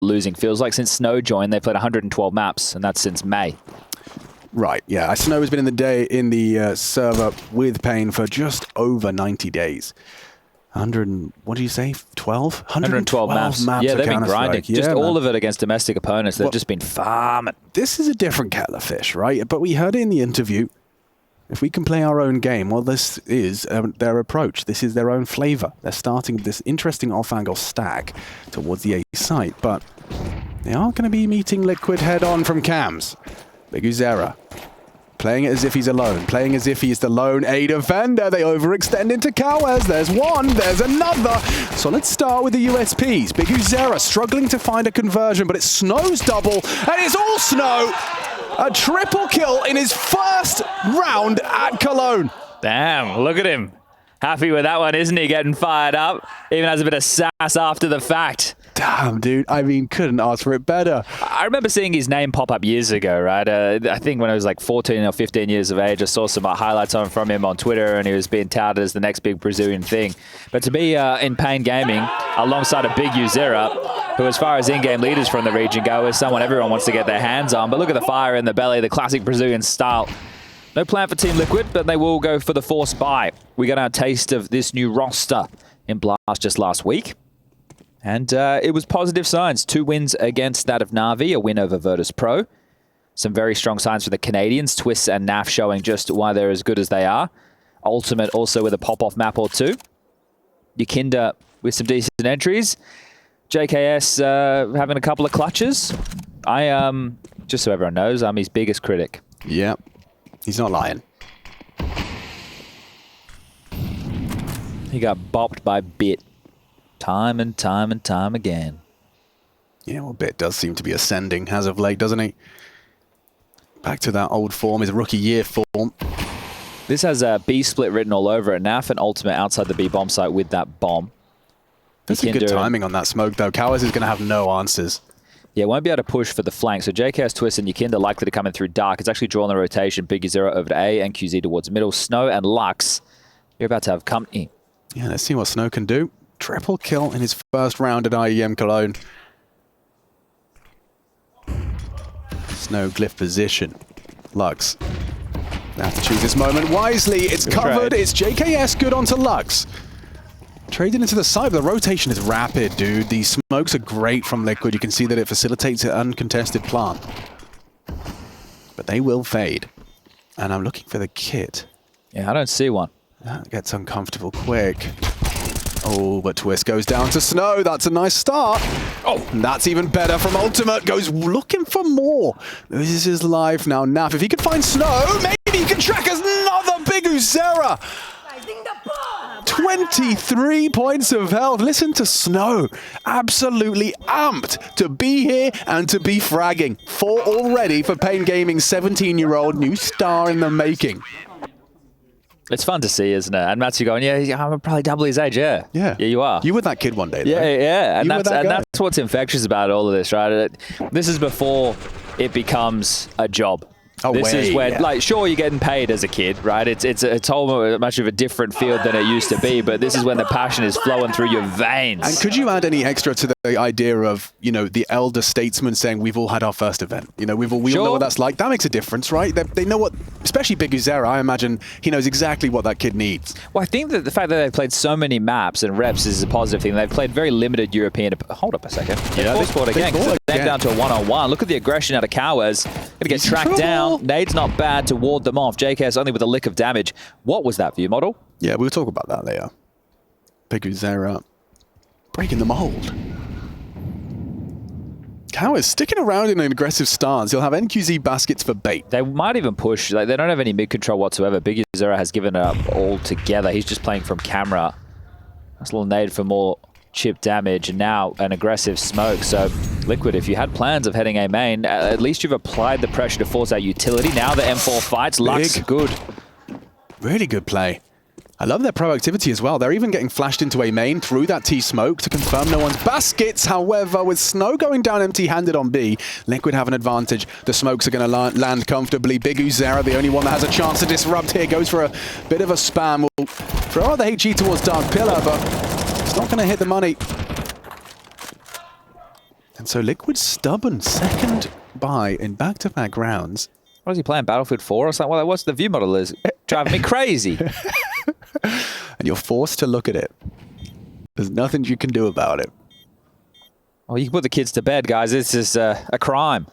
losing. Feels like since Snow joined, they've played 112 maps, and that's since May. Right, yeah. Snow has been in the server with paiN for just over 90 days. 100, what do you say, 12? 112 maps. Yeah, they've been grinding. Just all of it against domestic opponents. They've just been farming. This is a different kettle of fish, right? But we heard it in the interview. If we can play our own game, well, this is their approach. This is their own flavor. They're starting this interesting off-angle stack towards the A site, but they are going to be meeting Liquid head-on from cams. Big Uzera playing it as if he's alone, playing as if he's the lone A defender. They overextend into Kawes. There's one, there's another. So let's start with the USPs. Big Uzera struggling to find a conversion, but it's Snow's double, and it's all Snow. A triple kill in his first round at Cologne. Damn, look at him. Happy with that one, isn't he? Getting fired up. Even has a bit of sass after the fact. Damn, dude. I mean, couldn't ask for it better. I remember seeing his name pop up years ago, right? I think when I was like 14 or 15 years of age, I saw some highlights from him on Twitter, and he was being touted as the next big Brazilian thing. But to be in paiN Gaming alongside a big Uzera, who as far as in-game leaders from the region go, is someone everyone wants to get their hands on. But look at the fire in the belly, the classic Brazilian style. No plan for Team Liquid, but they will go for the forced buy. We got our taste of this new roster in Blast just last week. And it was positive signs. 2 wins against that of Na'Vi, a win over Virtus Pro. Some very strong signs for the Canadians. Twists and NAF showing just why they're as good as they are. Ultimate also with a pop-off map or two. Yukinda with some decent entries. JKS having a couple of clutches. Just so everyone knows, I'm his biggest critic. Yep. He's not lying. He got bopped by Bit. Time and time and time again. Yeah, well, Bit does seem to be ascending as of late, doesn't he? Back to that old form, his rookie year form. This has a B split written all over it. NAF and Ultimate outside the B bomb site with that bomb. That's a good timing on that smoke, though. Kawes is going to have no answers. Yeah, won't be able to push for the flank. So JKS, Twist, and Yukinda likely to come in through dark. It's actually drawing the rotation. Big Uzera over to A and QZ towards middle. Snow and Lux, you're about to have company. Yeah, let's see what Snow can do. Triple kill in his first round at IEM Cologne. Snow glyph position. Lux. They have to choose this moment wisely. It's covered. It's JKS good onto Lux. Traded into the side, but the rotation is rapid, dude. These smokes are great from Liquid. You can see that it facilitates an uncontested plant. But they will fade. And I'm looking for the kit. Yeah, I don't see one. That gets uncomfortable quick. Oh, but Twist goes down to Snow. That's a nice start. Oh, and that's even better from Ultimate. Goes looking for more. This is his life now. NAF, if he could find Snow, maybe he can track another big Uzera. 23 points of health. Listen to Snow. Absolutely amped to be here and to be fragging. 4 already for paiN Gaming's 17-year-old new star in the making. It's fun to see, isn't it? And Matsu going, yeah, I'm probably double his age, yeah. Yeah. Yeah, you are. You were that kid one day, though. Yeah. And that's what's infectious about all of this, right? This is before it becomes a job. This is where, like, sure, you're getting paid as a kid, right? It's whole much of a different field than it used to be, but this is when the passion is flowing through your veins. And could you add any extra to the idea of, you know, the elder statesman saying we've all had our first event? You know, we all know what that's like. That makes a difference, right? They know what, especially Big Uzera, I imagine he knows exactly what that kid needs. Well, I think that the fact that they've played so many maps and reps is a positive thing. They've played very limited European. Hold up a second. Yeah, they scored again. They're down to a 1-on-1. Look at the aggression out of Kawes. Going to get tracked down. Nade's not bad to ward them off. JKS only with a lick of damage. What was that view model? Yeah, we'll talk about that later. Big Uzera breaking the mold. Kawes sticking around in an aggressive stance. He'll have NQZ baskets for bait. They might even push. Like, they don't have any mid control whatsoever. Big Uzera has given it up altogether. He's just playing from camera. That's a little nade for more chip damage, and now an aggressive smoke. So Liquid, if you had plans of heading A main, at least you've applied the pressure to force out utility. Now the M4 fights. Lux, good. Really good play. I love their proactivity as well. They're even getting flashed into A main through that T-smoke to confirm no one's baskets. However, with Snow going down empty-handed on B, Liquid have an advantage. The smokes are going to land comfortably. Big Uzera, the only one that has a chance to disrupt here, goes for a bit of a spam. Will throw out the HG towards Dark Pillar, but it's not going to hit the money. And so Liquid stubborn, second buy in back-to-back rounds. What is he playing, Battlefield 4 or something? Well, what's the view model is? Driving me crazy. And you're forced to look at it. There's nothing you can do about it. Oh, you can put the kids to bed, guys. This is a crime.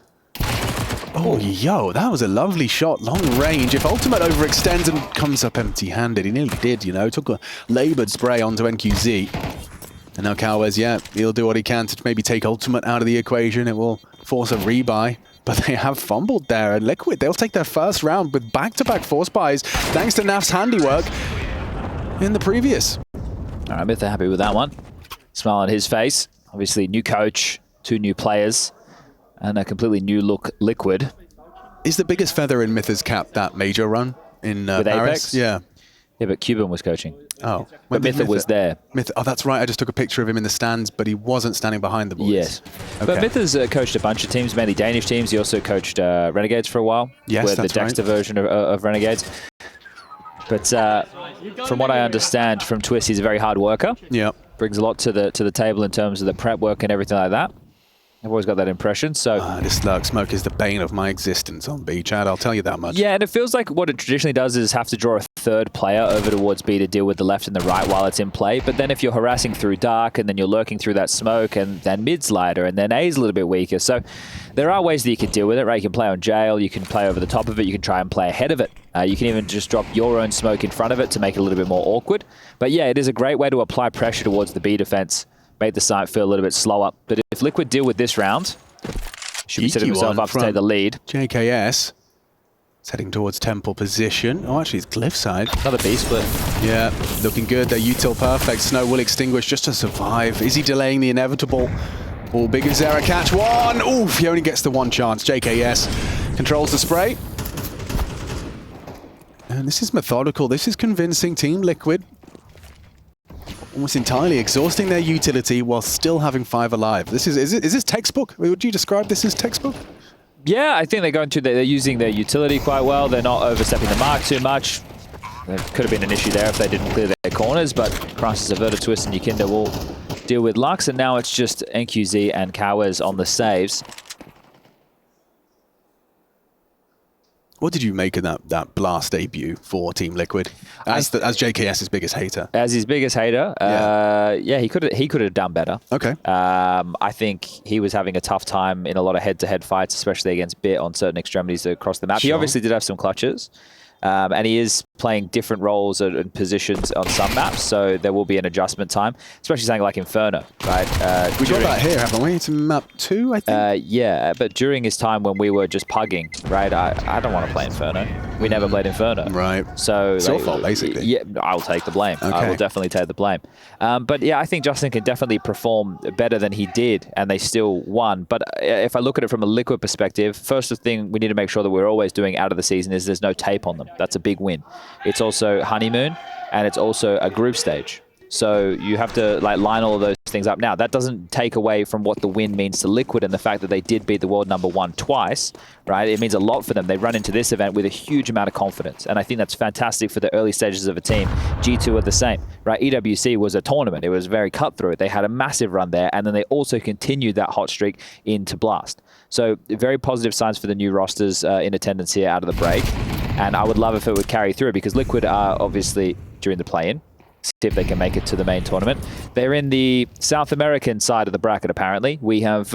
Oh, yo, that was a lovely shot, long range. If Ultimate overextends and comes up empty-handed, he nearly did, you know. Took a laboured spray onto NQZ. And now Cowes, yeah, he'll do what he can to maybe take Ultimate out of the equation. It will force a rebuy. But they have fumbled there. And Liquid, they'll take their first round with back-to-back force buys, thanks to Naf's handiwork in the previous. All right, Myth are happy with that one. Smile on his face. Obviously, new coach, 2 new players, and a completely new look Liquid. Is the biggest feather in Mytha's cap that major run in with Paris? Apex? Yeah. Yeah, but Cuban was coaching. Oh. But Mytha was there. Oh, that's right. I just took a picture of him in the stands, but he wasn't standing behind the boys. Yes. Okay. But Mytha's coached a bunch of teams, mainly Danish teams. He also coached Renegades for a while. Yes, with that's the Dexter version of Renegades. But from what I understand from Twist, he's a very hard worker. Yeah. Brings a lot to the table in terms of the prep work and everything like that. I've always got that impression. So this Lurk Smoke is the bane of my existence on B, Chad. I'll tell you that much. Yeah, and it feels like what it traditionally does is have to draw a third player over towards B to deal with the left and the right while it's in play. But then if you're harassing through dark and then you're lurking through that smoke and then mid's lighter and then A's a little bit weaker. So there are ways that you can deal with it, right? You can play on jail, you can play over the top of it, you can try and play ahead of it. You can even just drop your own smoke in front of it to make it a little bit more awkward. But yeah, it is a great way to apply pressure towards the B defense, make the site feel a little bit slower. But if Liquid deal with this round, should be setting himself up to take the lead. JKS is heading towards temple position. Oh, actually, it's cliffside. Another B split. Yeah, looking good. Their util perfect. Snow will extinguish just to survive. Is he delaying the inevitable? Oh, Big Azera catch one. Oof, he only gets the one chance. JKS controls the spray. And this is methodical. This is convincing. Team Liquid almost entirely exhausting their utility while still having 5 alive. Is this textbook? Would you describe this as textbook? Yeah, I think they're using their utility quite well. They're not overstepping the mark too much. There could have been an issue there if they didn't clear their corners, but Crisis Averted, Twist, and Yukinda will deal with Lux, and now it's just NQZ and Cowes on the saves. What did you make of that blast debut for Team Liquid as JKS's biggest hater? As his biggest hater, yeah, he could have done better. Okay. I think he was having a tough time in a lot of head-to-head fights, especially against Bit on certain extremities across the map. Sure. He obviously did have some clutches. And he is playing different roles and positions on some maps, so there will be an adjustment time, especially something like Inferno, right? We got that here, haven't we? It's map 2, I think? Yeah, but during his time when we were just pugging, right, I don't want to play Inferno. We never played Inferno. Right. So it's your fault, basically. Yeah, I'll take the blame. Okay. I will definitely take the blame. But yeah, I think Justin can definitely perform better than he did, and they still won. But if I look at it from a Liquid perspective, first thing we need to make sure that we're always doing out of the season is there's no tape on them. That's a big win. It's also honeymoon, and it's also a group stage. So you have to line all of those things up. Now, that doesn't take away from what the win means to Liquid and the fact that they did beat the world #1 twice, right? It means a lot for them. They run into this event with a huge amount of confidence, and I think that's fantastic for the early stages of a team. G2 are the same, right? EWC was a tournament. It was very cutthroat. They had a massive run there, and then they also continued that hot streak into Blast. So very positive signs for the new rosters in attendance here out of the break, and I would love if it would carry through because Liquid are obviously during the play-in. See if they can make it to the main tournament. They're in the South American side of the bracket, apparently. We have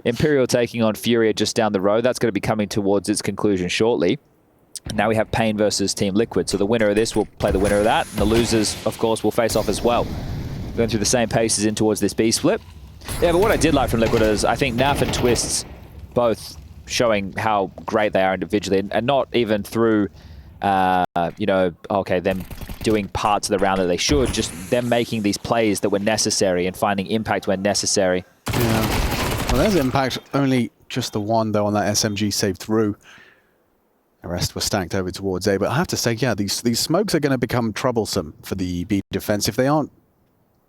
Imperial taking on Furia just down the road. That's going to be coming towards its conclusion shortly. Now we have paiN versus Team Liquid. So the winner of this will play the winner of that. And the losers, of course, will face off as well. Going through the same paces in towards this B split. Yeah, but what I did like from Liquid is I think Naf and Twists both showing how great they are individually, and not even through them doing parts of the round that they should, just them making these plays that were necessary and finding impact when necessary. Yeah. Well, there's impact. Only just the one, though, on that SMG saved through. The rest were stacked over towards A. But I have to say, yeah, these smokes are going to become troublesome for the B defense if they aren't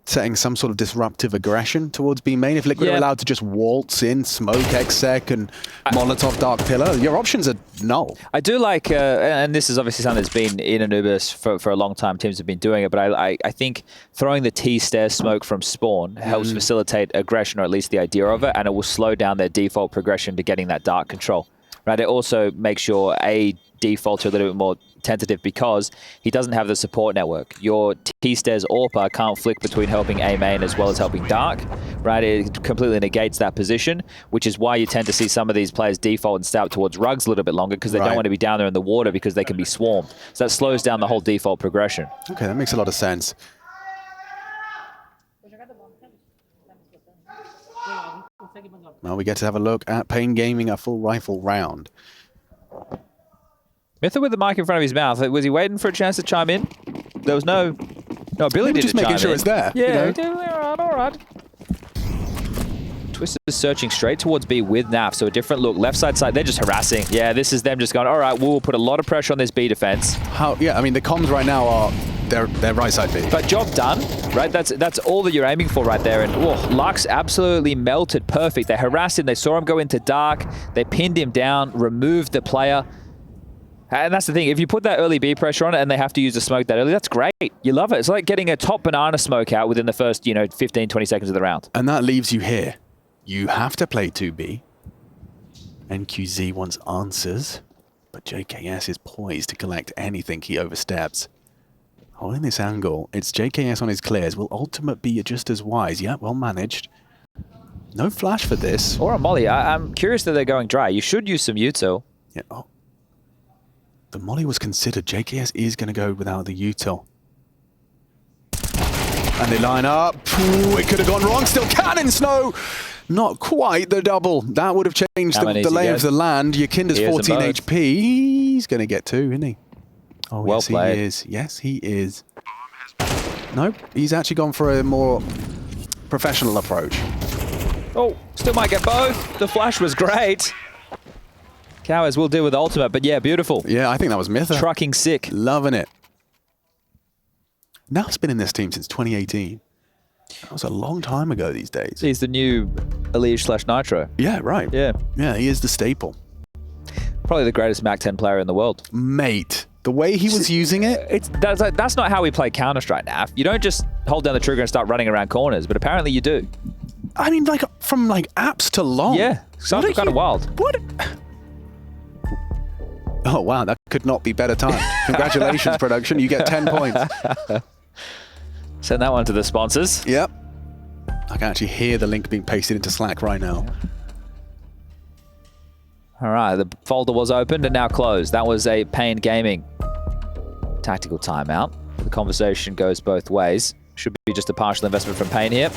setting some sort of disruptive aggression towards B main. If Liquid are allowed to just waltz in, smoke Exec and Molotov Dark Pillar, your options are null. I do like, and this is obviously something that's been in Anubis for a long time. Teams have been doing it, but I think throwing the T-stair smoke from spawn helps facilitate aggression, or at least the idea of it, and it will slow down their default progression to getting that dark control. Right? It also makes your A default a little bit more tentative because he doesn't have the support network. Your T-Stairs AWPer can't flick between helping A main as well as helping dark, right? It completely negates that position, which is why you tend to see some of these players default and stay out towards rugs a little bit longer because they don't want to be down there in the water because they can be swarmed. So that slows down the whole default progression. Okay, that makes a lot of sense. Well, we get to have a look at paiN Gaming, a full rifle round. Mytha with the mic in front of his mouth. Was he waiting for a chance to chime in? There was no ability to just making sure it's there. Yeah, you know? all right. Twister's searching straight towards B with NAF, so a different look. Left side, they're just harassing. Yeah, this is them just going, all right, we'll put a lot of pressure on this B defense. Yeah, I mean, the comms right now are their right side B. But job done, right? That's all that you're aiming for right there. And Lux absolutely melted perfect. They harassed him. They saw him go into dark. They pinned him down, removed the player. And that's the thing. If you put that early B pressure on it and they have to use the smoke that early, that's great. You love it. It's like getting a top banana smoke out within the first, 15, 20 seconds of the round. And that leaves you here. You have to play 2B. NQZ wants answers, but JKS is poised to collect anything he oversteps. Holding this angle, it's JKS on his clears. Will Ultimate be just as wise? Yeah, well managed. No flash for this. Or a molly. I'm curious that they're going dry. You should use some util. Yeah. Oh. The molly was considered. JKS is going to go without the util. And they line up. Ooh, it could have gone wrong. Still cannon snow. Not quite the double. That would have changed the lay of the land. Yakinda's 14 HP. He's going to get 2, isn't he? Oh, well yes, played. he is. Yes, he is. Nope. He's actually gone for a more professional approach. Oh, still might get both. The flash was great. Cowards will deal with the ultimate, but yeah, beautiful. Yeah, I think that was Mytha. Trucking sick. Loving it. Now's been in this team since 2018. That was a long time ago these days. He's the new Elige/Nitro. Yeah, right. Yeah. Yeah, he is the staple. Probably the greatest MAC-10 player in the world. Mate, the way he was using it. That's not how we play Counter-Strike, Naf. You don't just hold down the trigger and start running around corners, but apparently you do. I mean, from apps to long. Yeah, sounds kind of wild. What? Oh, wow, that could not be better timed. Congratulations, production. You get 10 points. Send that one to the sponsors. Yep. I can actually hear the link being pasted into Slack right now. All right, the folder was opened and now closed. That was a paiN Gaming tactical timeout. The conversation goes both ways. Should be just a partial investment from paiN here.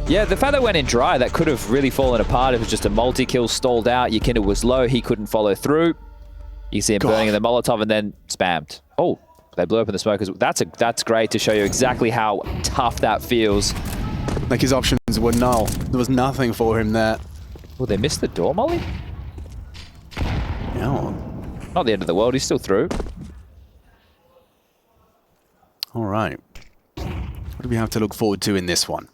Yeah, the fact that went in dry, that could have really fallen apart. It was just a multi-kill stalled out. Yakinda was low. He couldn't follow through. You see him burning in the Molotov and then spammed. Oh, they blew open the smoke. That's great to show you exactly how tough that feels. Like his options were null. There was nothing for him there. Well, they missed the door, Molly? Yeah. Not the end of the world. He's still through. All right. What do we have to look forward to in this one?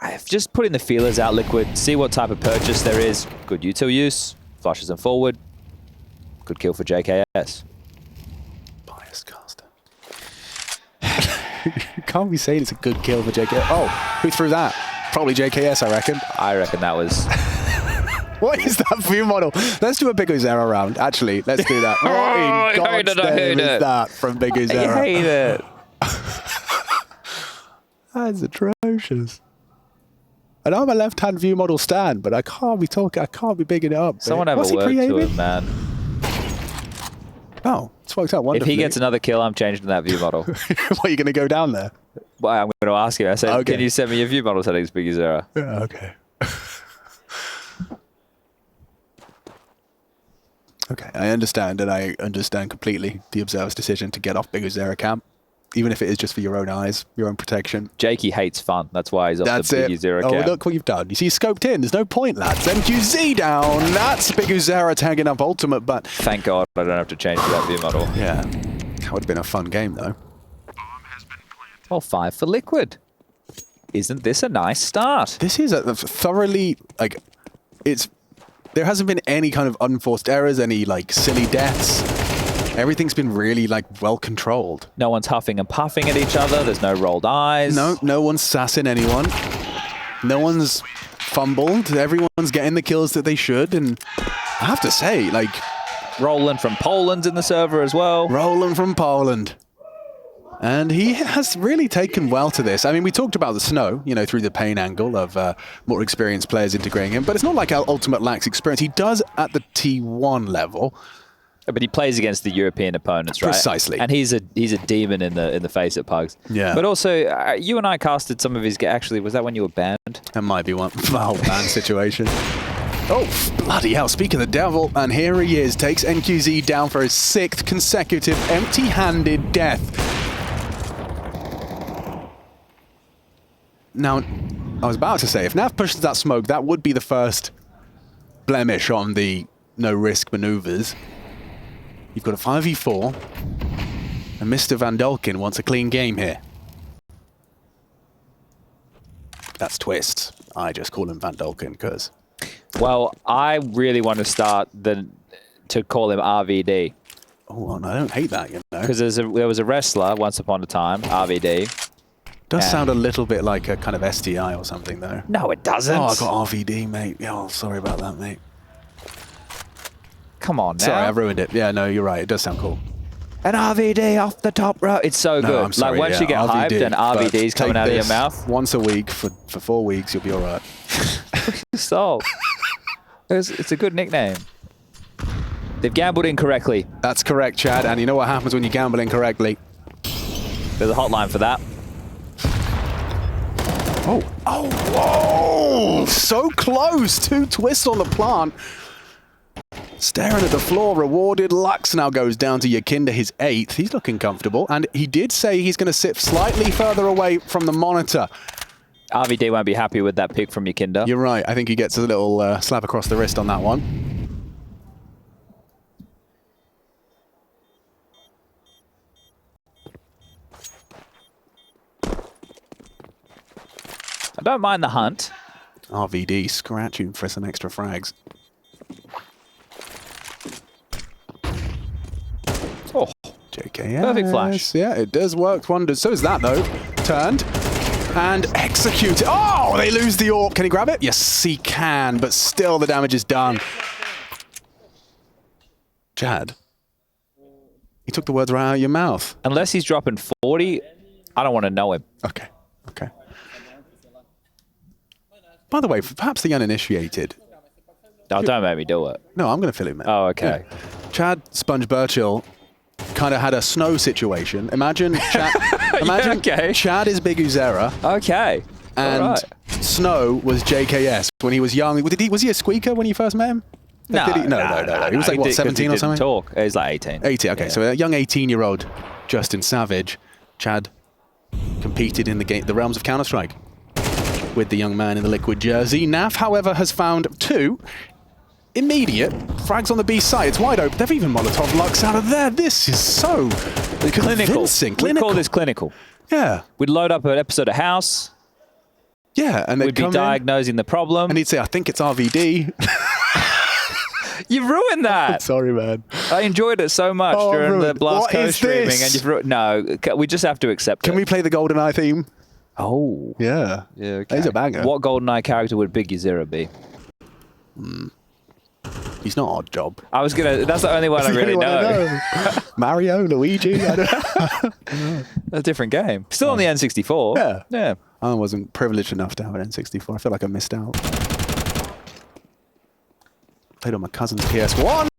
I've just put in the feelers out, Liquid. See what type of purchase there is. Good util use. Flushes them forward. Good kill for JKS. Biased caster. Can't be saying it's a good kill for JKS. Oh, who threw that? Probably JKS, I reckon. I reckon that was... What is that view model? Let's do a Big Uzera round. Actually, let's do that. What in God's name is that from Big Uzera? I hate it. That's atrocious. And I'm a left-hand view model stand, but I can't be talking. I can't be bigging it up. Someone have a word to him, man. Oh, it's worked out wonderfully. If he gets another kill, I'm changing that view model. What, are you going to go down there? Well, I'm going to ask him. I said, okay. Can you send me your view model settings, Big Uzera? Yeah, okay. Okay, I understand, and I understand completely the Observer's decision to get off Big Uzera camp, even if it is just for your own eyes, your own protection. Jakey hates fun. That's why he's off the Big Uzera camp. Oh, look what you've done. You see, scoped in. There's no point, lads. NQZ down. That's Big Uzera tagging up Ultimate, but... Thank God I don't have to change that view model. Yeah. That would have been a fun game, though. Well, 5 for Liquid. Isn't this a nice start? This is a thoroughly, like, there hasn't been any kind of unforced errors, any, like, silly deaths. Everything's been really, like, well controlled. No one's huffing and puffing at each other. There's no rolled eyes. No one's sassing anyone. No one's fumbled. Everyone's getting the kills that they should. And I have to say, like... Roland from Poland's in the server as well. Roland from Poland. And he has really taken well to this. I mean, we talked about the snow, you know, through the paiN angle of more experienced players integrating him. But it's not like Ultimate lacks experience. He does at the T1 level. But he plays against the European opponents, right? Precisely. And he's a demon in the face at Pugs. Yeah. But also, you and I casted some of his... Actually, was that when you were banned? That might be one. Oh, ban situation. Oh, bloody hell. Speak of the devil. And here he is. Takes NQZ down for his 6th consecutive empty-handed death. Now, I was about to say, if Nav pushes that smoke, that would be the first blemish on the no-risk maneuvers. You've got a 5v4, and Mr. Van Dolkin wants a clean game here. That's Twist. I just call him Van Dolkin because... Well, I really want to start to call him RVD. Oh, no, I don't hate that, you know. Because there was a wrestler once upon a time, RVD. Does sound a little bit like a kind of STI or something, though. No, it doesn't. Oh, I got RVD, mate. Oh, sorry about that, mate. Come on now. Sorry, I've ruined it. Yeah, no, you're right. It does sound cool. An RVD off the top row. It's so good. I'm sorry, like, once you get RVD, hyped and RVD's coming out of your mouth. Once a week for 4 weeks, you'll be all right. So, it's a good nickname. They've gambled incorrectly. That's correct, Chad. And you know what happens when you gamble incorrectly? There's a hotline for that. Oh, whoa! So close. 2 twists on the plant. Staring at the floor, rewarded. Lux now goes down to Yakinda, his 8th. He's looking comfortable. And he did say he's going to sit slightly further away from the monitor. RVD won't be happy with that pick from Yakinda. You're right. I think he gets a little slap across the wrist on that one. I don't mind the hunt. RVD scratching for some extra frags. Oh, JKS. perfect flash. Yeah, it does work wonders. So is that, though. Turned and executed. Oh, they lose the AWP. Can he grab it? Yes, he can, but still the damage is done. Chad, he took the words right out of your mouth. Unless he's dropping 40, I don't want to know him. Okay, okay. By the way, for perhaps the uninitiated. No, don't make me do it. No, I'm going to fill him in. Oh, okay. Yeah. Chad Sponge Birchill kind of had a snow situation. Imagine Chad, Chad is Big Uzera. Okay. And Snow was JKS when he was young. Was he a squeaker when you first met him? No, no. He was like, what, 17 or something? Talk. He was like 18. 18, okay. Yeah. So a young 18-year-old Justin Savage, Chad, competed in the realms of Counter-Strike with the young man in the Liquid jersey. Naf, however, has found 2 immediate frags on the B side. It's wide open. They've even Molotov Lux out of there. This is so convincing. Clinical. We call this clinical. Yeah. We'd load up an episode of House. Yeah, and we'd be diagnosing the problem. And he'd say, I think it's RVD. You've ruined that. Sorry, man. I enjoyed it so much during the Blast co-streaming, and you've ruined. No, we just have to accept it. Can we play the GoldenEye theme? Oh. Yeah. Yeah, okay. He's a banger. What GoldenEye character would Big Uzera be? He's not Odd Job. I was gonna. That's the only one I really know. Mario, Luigi. I don't know. A different game. Still on the N64. Yeah. Yeah. I wasn't privileged enough to have an N64. I feel like I missed out. Played on my cousin's PS1.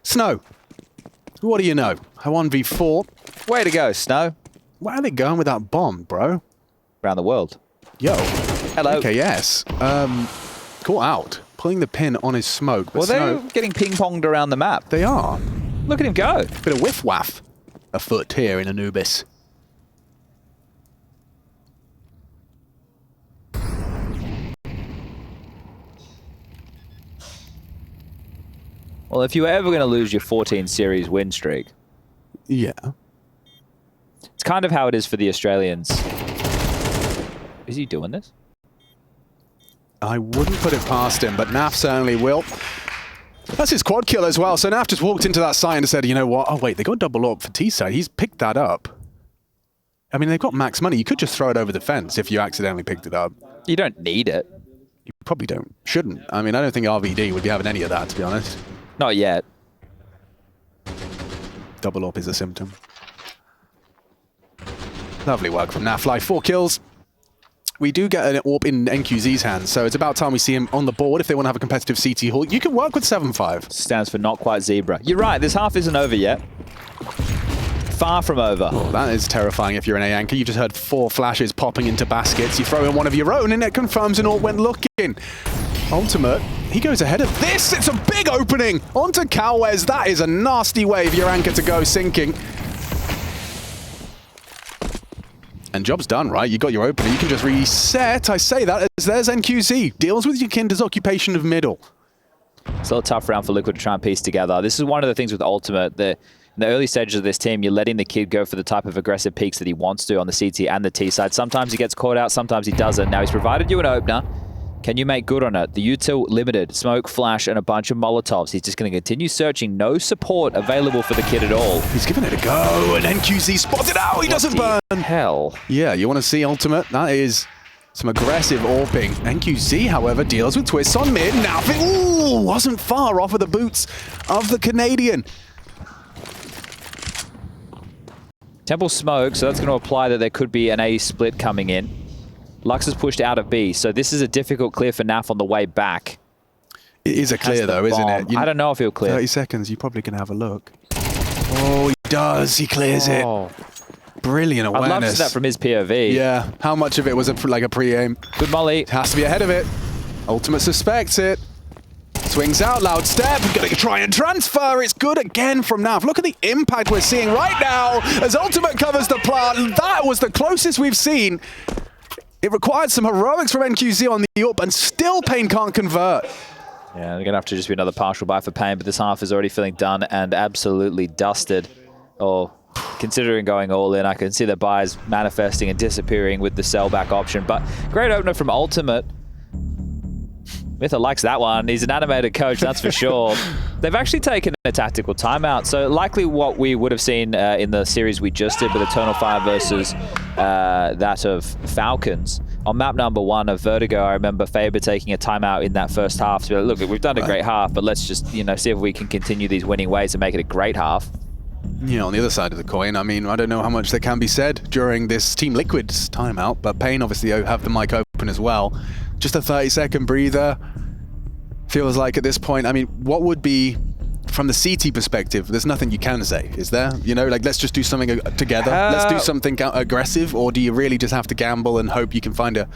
Snow. What do you know? A 1v4. Way to go, Snow. Where are they going with that bomb, bro? Around the world. Yo. Hello. Okay, yes. Caught out. Pulling the pin on his smoke. But well, they're getting ping-ponged around the map. They are. Look at him go. Bit of whiff-waff afoot here in Anubis. Well, if you were ever going to lose your 14 series win streak, yeah, it's kind of how it is for the Australians. Is he doing this? I wouldn't put it past him, but Naf certainly will. That's his quad kill as well. So Naf just walked into that site and said, you know what? Oh, wait, they got double AWP for T-side. He's picked that up. I mean, they've got max money. You could just throw it over the fence if you accidentally picked it up. You don't need it. You probably shouldn't. I mean, I don't think RVD would be having any of that, to be honest. Not yet. Double AWP is a symptom. Lovely work from Nafly. 4 kills. We do get an AWP in NQZ's hands, so it's about time we see him on the board if they want to have a competitive CT haul. You can work with 7-5. Stands for not quite zebra. You're right, this half isn't over yet. Far from over. Oh, that is terrifying if you're an A anchor. You just heard 4 flashes popping into baskets. You throw in one of your own and it confirms an AWP went looking. Ultimate, he goes ahead of this. It's a big opening onto Calwez. That is a nasty way for your anchor to go sinking. And job's done, right? You got your opener. You can just reset. I say that as there's NQZ. Deals with your Kinder's occupation of middle. Still a tough round for Liquid to try and piece together. This is one of the things with Ultimate. In the early stages of this team, you're letting the kid go for the type of aggressive peaks that he wants to on the CT and the T side. Sometimes he gets caught out, sometimes he doesn't. Now he's provided you an opener. Can you make good on it? The util limited, smoke, flash, and a bunch of Molotovs. He's just going to continue searching. No support available for the kid at all. He's giving it a go, and NQZ spotted out. He doesn't burn. Hell. Yeah, you want to see Ultimate? That is some aggressive AWPing. NQZ, however, deals with twists on mid. Now, ooh, wasn't far off of the boots of the Canadian. Temple smoke, so that's going to apply that there could be an A split coming in. Lux is pushed out of B, so this is a difficult clear for Naf on the way back. It is a clear though, isn't it? I don't know if he'll clear. 30 seconds, you're probably going to have a look. Oh, he does. He clears it. Brilliant awareness. I'd love to see that from his POV. Yeah, how much of it was like a pre-aim? Good molly. Has to be ahead of it. Ultimate suspects it. Swings out, loud step. Gonna try and transfer. It's good again from Naf. Look at the impact we're seeing right now as Ultimate covers the plant. That was the closest we've seen. It required some heroics from NQZ on the AWP, and still paiN can't convert. Yeah, they're going to have to just be another partial buy for paiN, but this half is already feeling done and absolutely dusted. Or considering going all in, I can see the buys manifesting and disappearing with the sellback option. But great opener from Ultimate. Mytha likes that one. He's an animated coach, that's for sure. They've actually taken a tactical timeout, so likely what we would have seen in the series we just did with Eternal Fire versus that of Falcons. On map number 1 of Vertigo, I remember Faber taking a timeout in that first half to be like, look, we've done a great half, but let's just see if we can continue these winning ways and make it a great half. Yeah, on the other side of the coin, I mean, I don't know how much there can be said during this Team Liquid's timeout, but paiN obviously have the mic open as well. Just a 30-second breather. Feels like at this point, I mean, what would be, from the CT perspective, there's nothing you can say, is there? Like, let's just do something together. Let's do something aggressive, or do you really just have to gamble and hope you can find a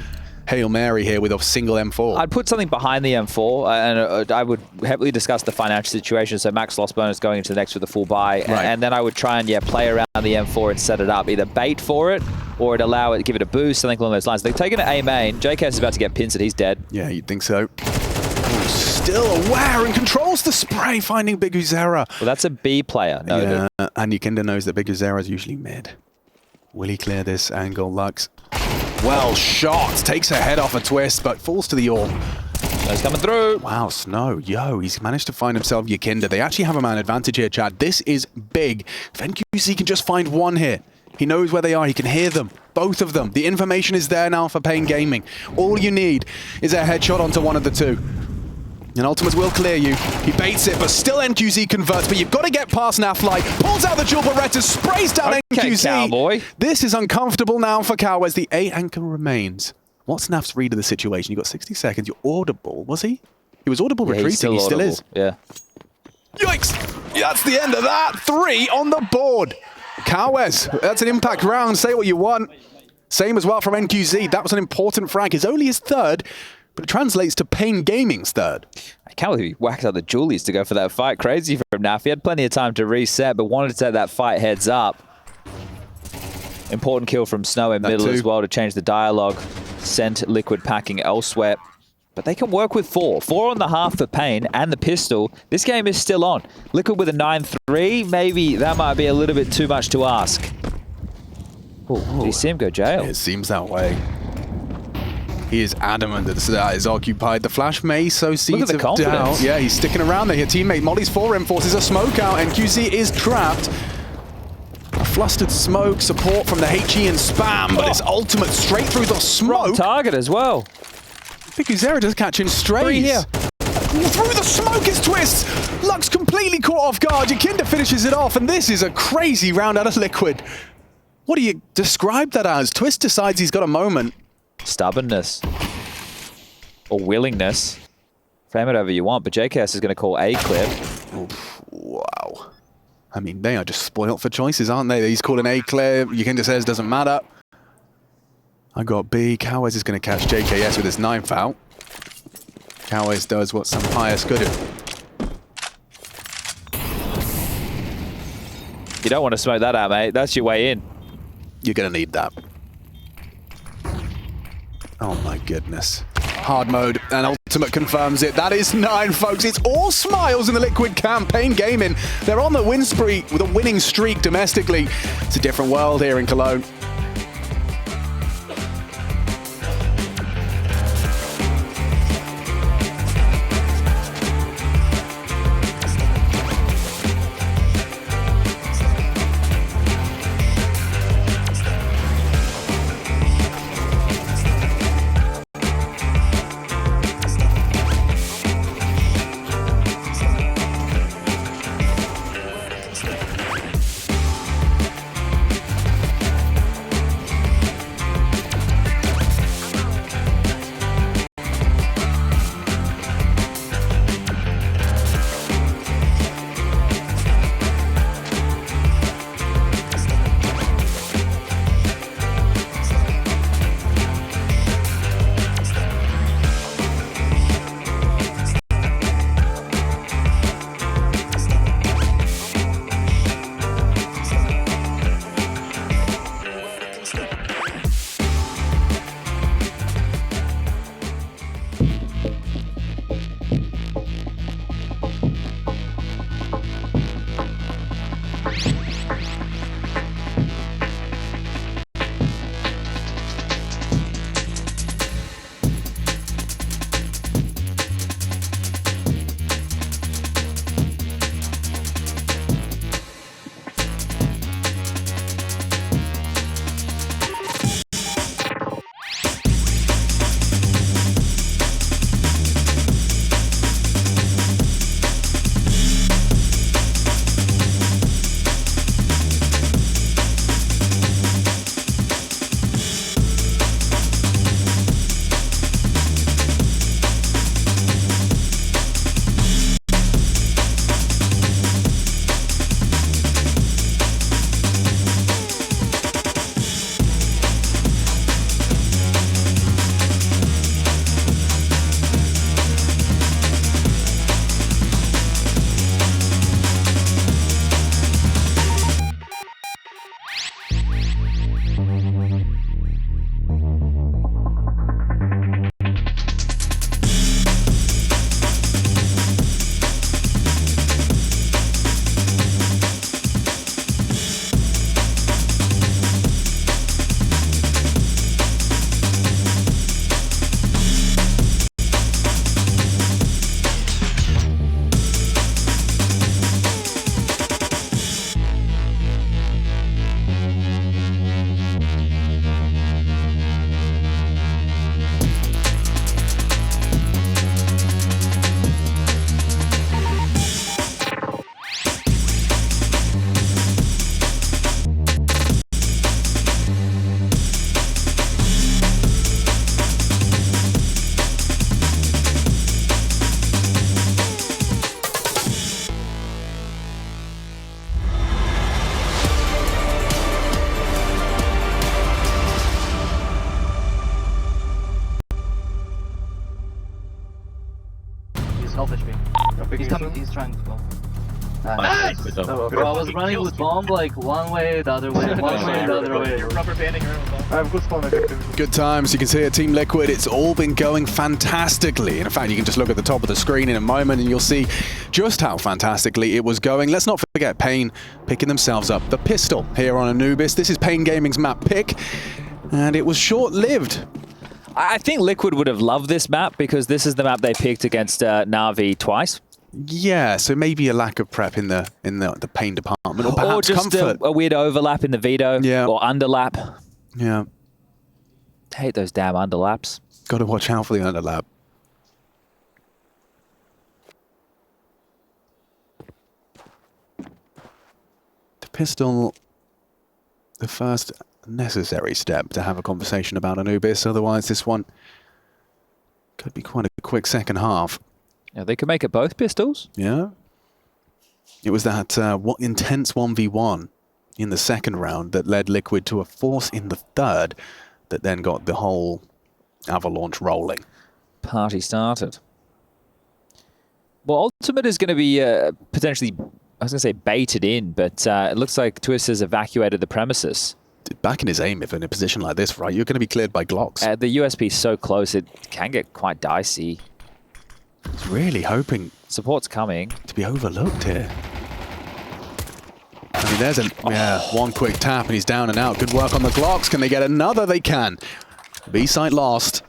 Hail Mary here with a single M4? I'd put something behind the M4, and I would heavily discuss the financial situation, so max loss bonus going into the next with a full buy, right. And then I would try and play around the M4 and set it up, either bait for it, or it'd allow it, give it a boost, something along those lines. They're taking an A main. JK is about to get pinsed, he's dead. Yeah, you'd think so. Oh, still aware and controls the spray, finding Big Uzera. Well, that's a B player. Yeah, and Yukinda knows that Big Uzera is usually mid. Will he clear this angle? Lux. Well shot. Takes her head off a twist, but falls to the AWP. He's coming through. Wow, Snow. Yo, he's managed to find himself Yukinda. They actually have a man advantage here, Chad. This is big. If NQC can just find one here, he knows where they are. He can hear them. Both of them. The information is there now for paiN Gaming. All you need is a headshot onto one of the two. And Ultimate will clear you. He baits it, but still NQZ converts. But you've got to get past Naflight. Pulls out the dual Beretta, sprays down NQZ. Cowboy. This is uncomfortable now for Cow as the A anchor remains. What's Naf's read of the situation? You've got 60 seconds. You're audible. Was he? He was audible retreating. He still is. Yeah. Yikes! That's the end of that. 3 on the board. Cowes, that's an impact round. Say what you want. Same as well from NQZ. That was an important frag. It's only his 3rd. But it translates to paiN Gaming's 3rd. I can't believe he whacks out the Julies to go for that fight. Crazy from Naf. He had plenty of time to reset, but wanted to take that fight heads up. Important kill from Snow in middle as well to change the dialogue. Sent Liquid packing elsewhere. But they can work with 4. 4 on the half for paiN and the pistol. This game is still on. Liquid with a 9-3. Maybe that might be a little bit too much to ask. Did you see him go jail? It seems that way. He is adamant that that is occupied. The flash may sow seeds the of confidence. doubt. Yeah, he's sticking around there. Your teammate Molly's 4M forces a smoke out, and QC is trapped. A flustered smoke, support from the HE and Spam, but it's ultimate straight through the smoke. Wrong target as well. Pikuzera just catching strays. 3 here. Through the smoke is Twist. Lux completely caught off guard. Yakinda finishes it off, and this is a crazy round out of Liquid. What do you describe that as? Twist decides he's got a moment. Stubbornness. Or willingness. Frame it however you want, but JKS is going to call A clip. Oof, wow. I mean, they are just spoilt for choices, aren't they? He's calling A clip. Yakinda says doesn't matter. I got B. Cowes is going to catch JKS with his 9th out. Cowes does what some pious could do. You don't want to smoke that out, mate. That's your way in. You're going to need that. Oh my goodness. Hard mode, and Ultimate confirms it. That is 9, folks. It's all smiles in the Liquid camp. paiN Gaming, they're on the win spree with a winning streak domestically. It's a different world here in Cologne. Selfish me. He's coming, he's trying to go. Bro, I was running with bomb like one way, the other way, one way, the other way. You're rubber banding around with bomb. I have good spawn effectivity. Good times. You can see at Team Liquid, it's all been going fantastically. And in fact, you can just look at the top of the screen in a moment and you'll see just how fantastically it was going. Let's not forget paiN picking themselves up the pistol here on Anubis. This is paiN Gaming's map pick, and it was short-lived. I think Liquid would have loved this map because this is the map they picked against Na'Vi twice. Yeah, so maybe a lack of prep in the paiN department, or perhaps just comfort. a weird overlap in the veto, or underlap. Yeah. Hate those damn underlaps. Got to watch out for the underlap. The pistol, the first necessary step to have a conversation about Anubis. Otherwise, this one could be quite a quick second half. Yeah, they could make it both pistols. Yeah. It was that intense 1v1 in the second round that led Liquid to a force in the third that then got the whole avalanche rolling. Party started. Well, Ultimate is going to be potentially, I was going to say baited in, but it looks like Twist has evacuated the premises. Back in his aim, if in a position like this, right, you're going to be cleared by Glocks. The USP is so close, it can get quite dicey. He's really hoping Support's coming. to be overlooked here. I mean, there's one quick tap and he's down and out. Good work on the Glocks. Can they get another? They can. B-site lost.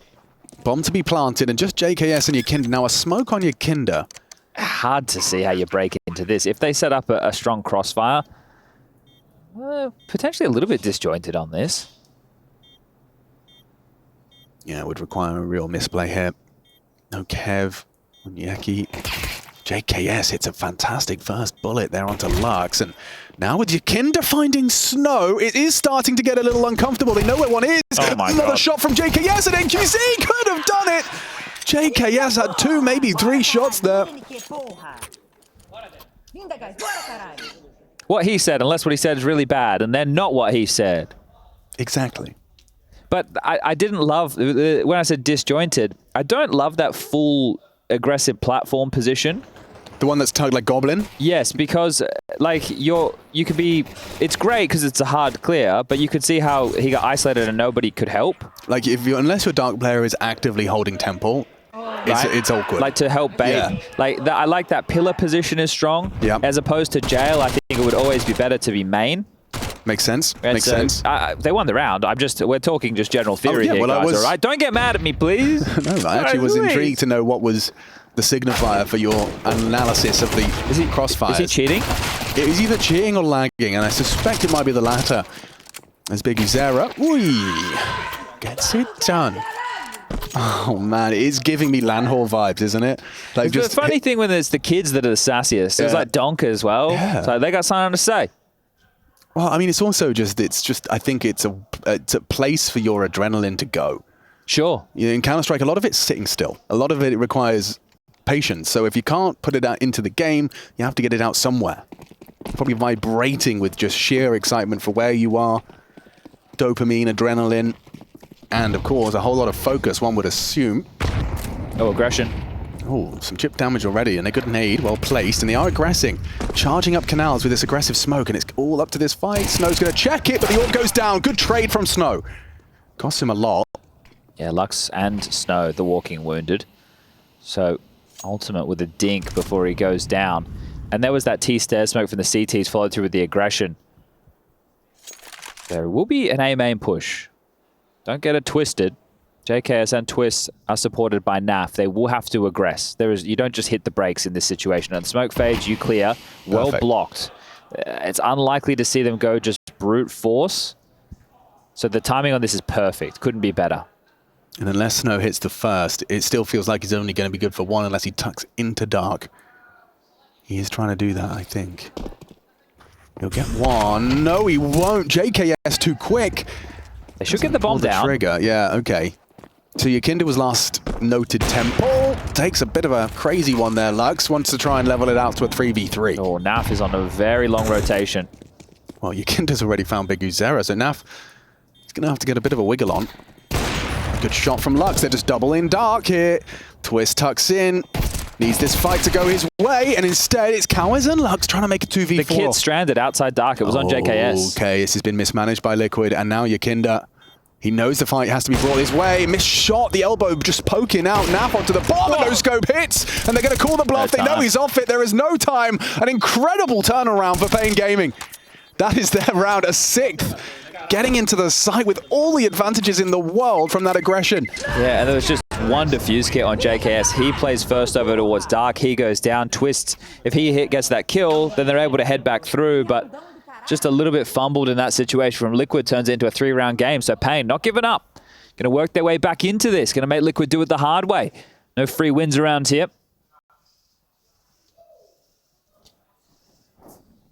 Bomb to be planted, and just JKS and your Kinder. Now a smoke on your Kinder. Hard to see how you break into this. If they set up a strong crossfire, potentially a little bit disjointed on this. Yeah, it would require a real misplay here. No Kev, Onyeki. JKS hits a fantastic first bullet there onto Lux, and now with your Kinder finding Snow, it is starting to get a little uncomfortable. They know where one is. Oh my Another God. shot from JKS, and NQZ could have done it. JKS had 2, maybe 3 shots there. What he said, unless what he said is really bad, and then not what he said. Exactly. But I didn't love, when I said disjointed, I don't love that full aggressive platform position. The one that's tugged like Goblin? Yes, because like you could be, it's great because it's a hard clear, but you could see how he got isolated and nobody could help. Like, unless your Dark player is actively holding Temple, it's awkward. Like to help bait. Yeah. Like I like that pillar position is strong. Yeah. As opposed to jail, I think it would always be better to be main. Makes sense. And Makes so, sense. They won the round. We're talking just general theory here, well, guys. All right, don't get mad at me, please. No, I actually was intrigued to know what was the signifier for your analysis of the crossfires. Is he cheating? It was either cheating or lagging, and I suspect it might be the latter. As Big Uzera, gets it done. Oh man, it is giving me Landhall vibes, isn't it? Like, It's the funny thing when it's the kids that are the sassiest. It was like Donker as well. Yeah. So they got something to say. Well, I mean, it's also just I think it's a place for your adrenaline to go. Sure. You know, in Counter-Strike, a lot of it's sitting still. A lot of it requires patience. So if you can't put it out into the game, you have to get it out somewhere. Probably vibrating with just sheer excitement for where you are, dopamine, adrenaline, and of course a whole lot of focus, one would assume. Oh, aggression. Oh, some chip damage already, and a good nade, well placed, and they are aggressing. Charging up canals with this aggressive smoke, and it's all up to this fight. Snow's going to check it, but the AWP goes down. Good trade from Snow. Costs him a lot. Yeah, Lux and Snow, the walking wounded. So Ultimate with a dink before he goes down. And there was that T-stair smoke from the CTs followed through with the aggression. There will be an A main push. Don't get it twisted. JKS and Twist are supported by NAF. They will have to aggress. You don't just hit the brakes in this situation. And smoke fades, you clear. Well Perfect. blocked. It's unlikely to see them go just brute force. So the timing on this is perfect. Couldn't be better. And unless Snow hits the first, it still feels like he's only going to be good for one unless he tucks into Dark. He is trying to do that, I think. He'll get one. No, he won't. JKS too quick. They should get the bomb down. Trigger. Yeah, okay. So your Kinder was last noted Temple. Takes a bit of a crazy one there, Lux. Wants to try and level it out to a 3v3. Oh, Naf is on a very long rotation. Well, your Kinder's already found Big Uzera, so Naf is going to have to get a bit of a wiggle on. Good shot from Lux. They're just double in Dark here. Twist tucks in. Needs this fight to go his way, and instead it's kawS and Lux trying to make a 2v4. The kid stranded outside Dark. It was on JKS. Okay, this has been mismanaged by Liquid, and now Yakinda. He knows the fight has to be brought his way. Missed shot, the elbow just poking out. Naf onto the bomb, and no scope hits, and they're going to call the bluff. They know he's off it. There is no time. An incredible turnaround for paiN Gaming. That is their round, a 6th. Getting into the site with all the advantages in the world from that aggression. Yeah, and there was just one defuse kit on JKS. He plays first over towards Dark. He goes down, twists. If he gets that kill, then they're able to head back through, but just a little bit fumbled in that situation from Liquid turns it into a 3-round game. So paiN not giving up. Going to work their way back into this. Going to make Liquid do it the hard way. No free wins around here.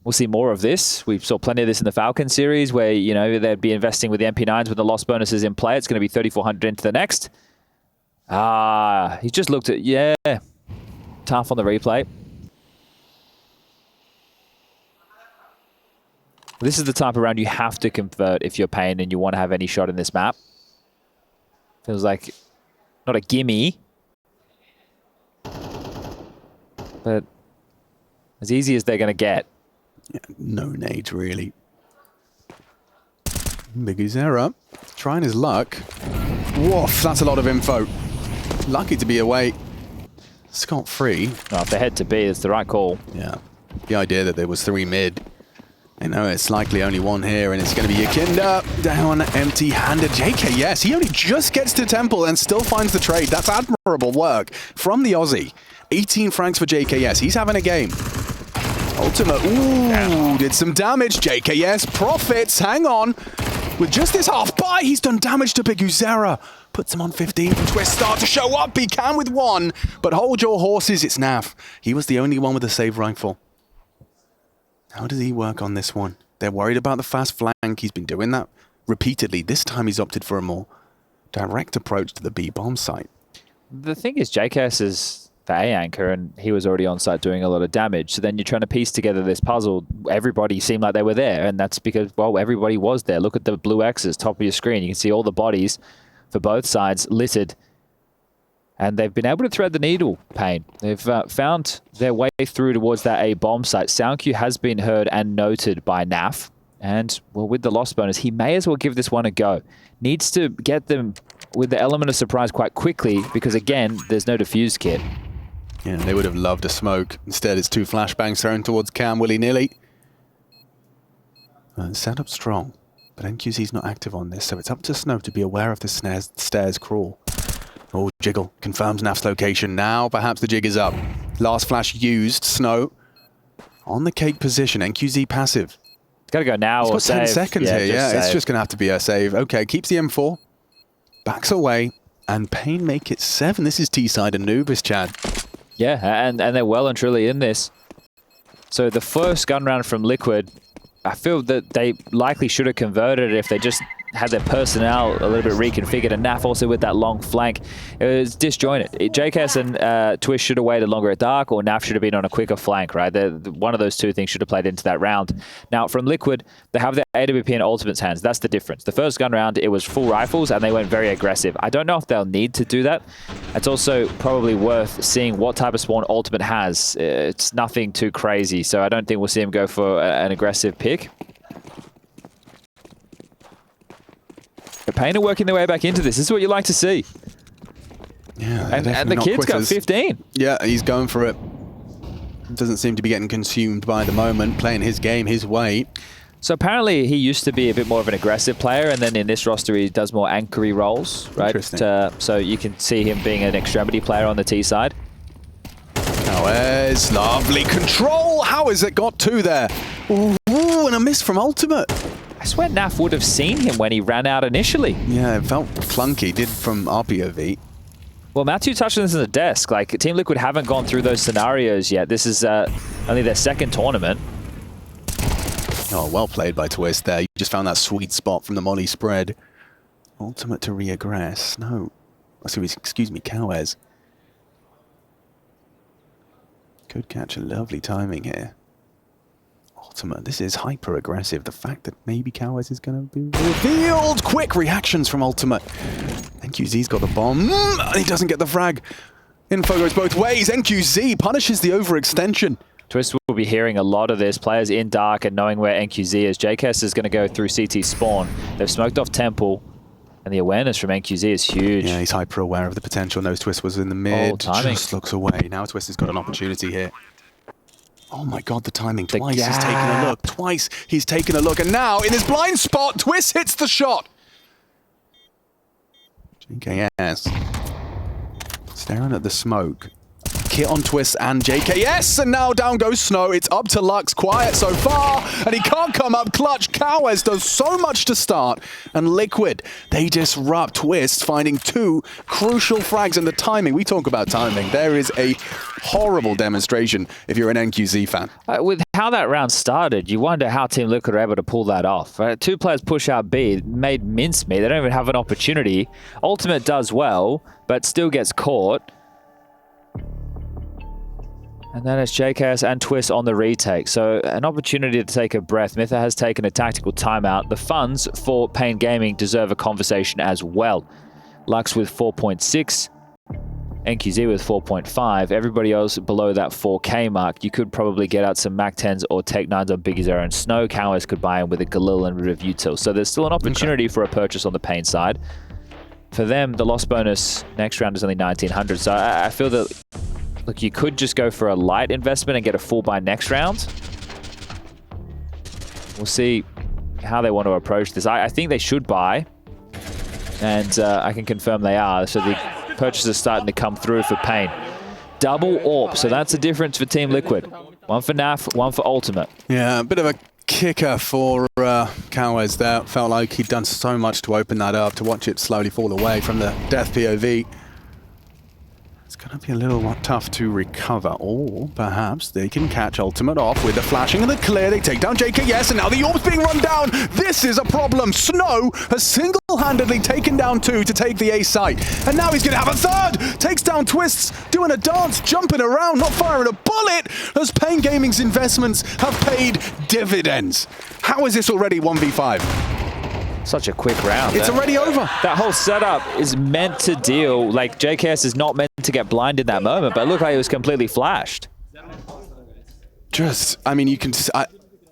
We'll see more of this. We saw plenty of this in the Falcon series where, you know, they'd be investing with the MP9s with the loss bonuses in play. It's going to be 3,400 into the next. He just looked at, yeah, tough on the replay. This is the type of round you have to convert if you're paiN and you want to have any shot in this map. Feels like not a gimme, but as easy as they're going to get. Yeah, no nades, really. biguZera trying his luck. Woof, that's a lot of info. Lucky to be away. Scot-free. Oh, if they head to B, it's the right call. Yeah. The idea that there was 3 mid. I know it's likely only 1 here, and it's going to be Yakinda down empty-handed. JKS, he only just gets to Temple and still finds the trade. That's admirable work from the Aussie. 18 francs for JKS. He's having a game. Ultimate, ooh, did some damage. JKS profits, hang on. With just this half buy, he's done damage to biguZera. Puts him on 15. Twist start to show up. He can with 1, but hold your horses, it's Naf. He was the only one with a save rifle. How does he work on this one? They're worried about the fast flank. He's been doing that repeatedly. This time he's opted for a more direct approach to the B bomb site. The thing is, JKS is the A anchor, and he was already on site doing a lot of damage. So then you're trying to piece together this puzzle. Everybody seemed like they were there, and that's because, well, everybody was there. Look at the blue X's top of your screen. You can see all the bodies for both sides littered. And they've been able to thread the needle, paiN. They've found their way through towards that A bomb site. SoundQ has been heard and noted by Naf. And, well, with the loss bonus, he may as well give this one a go. Needs to get them with the element of surprise quite quickly because, again, there's no defuse kit. Yeah, they would have loved a smoke. Instead, it's 2 flashbangs thrown towards Cam willy-nilly. Set up strong, but NQZ's not active on this, so it's up to Snow to be aware of the stairs crawl. Oh, Jiggle confirms Naf's location. Now, perhaps the jig is up. Last flash used. Snow on the cake position. NQZ passive. It's got to go now or save. 10 seconds here. Yeah, it's just going to have to be a save. Okay, keeps the M4. Backs away. And paiN make it 7. This is T-side Anubis, Chad. Yeah, and they're well and truly in this. So the first gun round from Liquid, I feel that they likely should have converted it if they just had their personnel a little bit reconfigured, and Naf also with that long flank. It was disjointed. JKS and Twist should have waited longer at Dark, or Naf should have been on a quicker flank, right? One of those two things should have played into that round. Now, from Liquid, they have their AWP and ultimates hands. That's the difference. The first gun round, it was full rifles, and they went very aggressive. I don't know if they'll need to do that. It's also probably worth seeing what type of spawn ultimate has. It's nothing too crazy, so I don't think we'll see him go for an aggressive pick. The paiN are working their way back into this. This is what you like to see. Yeah, and the kid's got 15. Yeah, he's going for it. Doesn't seem to be getting consumed by the moment, playing his game his way. So apparently he used to be a bit more of an aggressive player, and then in this roster he does more anchory roles, right? So you can see him being an extremity player on the T side. kawS, lovely control. How has it got 2 there? Ooh, and a miss from ultimate. I swear Naf would have seen him when he ran out initially. Yeah, it felt clunky, did from RPOV. Well, Matthew touched on this in the desk. Like, Team Liquid haven't gone through those scenarios yet. This is only their 2nd tournament. Oh, well played by Twist there. You just found that sweet spot from the molly spread. Ultimate to reaggress. No. Excuse me, kawS. Could catch a lovely timing here. Ultimate, this is hyper aggressive. The fact that maybe kawS is going to be revealed. Quick reactions from Ultimate. NQZ's got the bomb. He doesn't get the frag. Info goes both ways. NQZ punishes the overextension. Twist will be hearing a lot of this. Players in dark and knowing where NQZ is. JKS is going to go through CT spawn. They've smoked off Temple. And the awareness from NQZ is huge. Yeah, he's hyper aware of the potential. Knows Twist was in the mid. Just looks away. Now Twist has got an opportunity here. Oh my god, the timing. Twice he's taken a look. Twice he's taken a look. And now, in his blind spot, Twist hits the shot. JKS. Staring at the smoke. Kit on Twist and JKS, and now down goes Snow. It's up to Lux, quiet so far, and he can't come up clutch. Cowes does so much to start, and Liquid, they disrupt. Twist finding 2 crucial frags, and the timing, we talk about timing. There is a horrible demonstration if you're an NQZ fan. With how that round started, you wonder how Team Liquid are able to pull that off. 2 players push out B, made mincemeat. They don't even have an opportunity. Ultimate does well, but still gets caught. And then it's JKS and Twist on the retake. So an opportunity to take a breath. Mytha has taken a tactical timeout. The funds for paiN Gaming deserve a conversation as well. Lux with 4.6. NQZ with 4.5. Everybody else below that 4K mark. You could probably get out some Mac 10s or Tech 9s on Biggie Zero and Snow. Cowes could buy in with a Galil and rid of Util. So there's still an opportunity for a purchase on the paiN side. For them, the loss bonus next round is only 1900. So I feel that... Look, you could just go for a light investment and get a full buy next round. We'll see how they want to approach this. I think they should buy, and I can confirm they are. So the purchases are starting to come through for paiN. Double AWP, so that's the difference for Team Liquid. One for NAF, one for Ultimate. Yeah, a bit of a kicker for Cowes there. Felt like he'd done so much to open that up, to watch it slowly fall away from the death POV. It's going to be a little tough to recover, or perhaps they can catch Ultimate off with the flashing and the clear. They take down JKS, and now the Orb's being run down. This is a problem. Snow has single-handedly taken down 2 to take the A site, and now he's going to have a third. Takes down Twists, doing a dance, jumping around, not firing a bullet, as paiN Gaming's investments have paid dividends. How is this already 1v5? Such a quick round. It's already over. That whole setup is meant to deal, like JKS is not meant to get blind in that moment, but it looked like it was completely flashed. I mean, you can,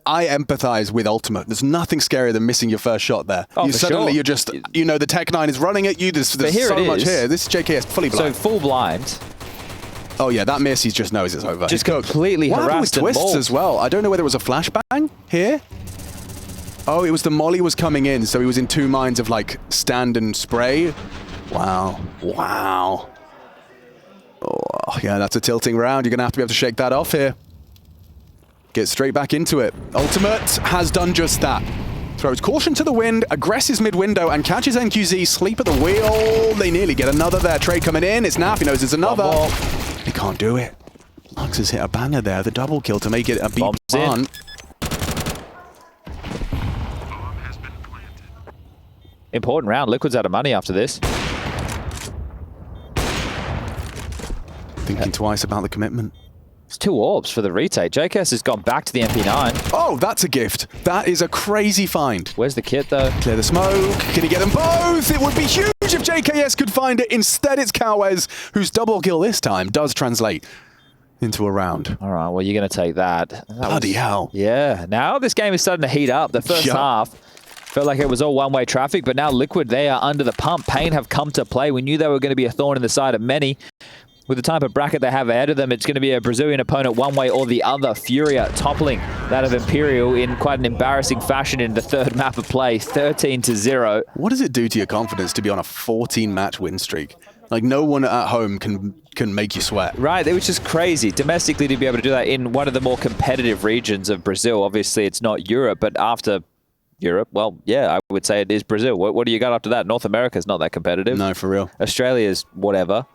I empathize with Ultimate. There's nothing scarier than missing your first shot there. Oh, You're just, you know, the Tech 9 is running at you. There's so much here. This is JKS fully blind. So full blind. Oh yeah, that miss, he just knows it's over. Just completely harassed with Twists as well. I don't know whether it was a flashbang here. Oh, it was the molly was coming in, so he was in 2 minds of like stand and spray. Wow. Wow. Oh, yeah, that's a tilting round. You're going to have to be able to shake that off here. Get straight back into it. Ultimate has done just that. Throws caution to the wind, aggresses mid-window, and catches NQZ sleep at the wheel. They nearly get another there. Trade coming in. It's Naf. He knows it's another. They can't do it. Lux has hit a banger there. The double kill to make it a beat run. Important round. Liquid's out of money after this. Thinking twice about the commitment. It's 2 AWPs for the retake. JKS has gone back to the MP9. Oh, that's a gift. That is a crazy find. Where's the kit, though? Clear the smoke. Can he get them both? It would be huge if JKS could find it. Instead, it's Cowes, whose double kill this time does translate into a round. All right, well, you're going to take that. Bloody hell. Yeah. Now this game is starting to heat up. The first half felt like it was all one-way traffic, but now Liquid, they are under the pump. paiN have come to play. We knew they were going to be a thorn in the side of many. With the type of bracket they have ahead of them, it's going to be a Brazilian opponent one way or the other. Furia toppling that of Imperial in quite an embarrassing fashion in the 3rd map of play, 13-0. What does it do to your confidence to be on a 14-match win streak? Like, no one at home can make you sweat. Right, it was just crazy. Domestically, to be able to do that in one of the more competitive regions of Brazil. Obviously, it's not Europe, but after Europe, well, yeah, I would say it is Brazil. What do you got after that? North America's not that competitive. No, for real. Australia's whatever.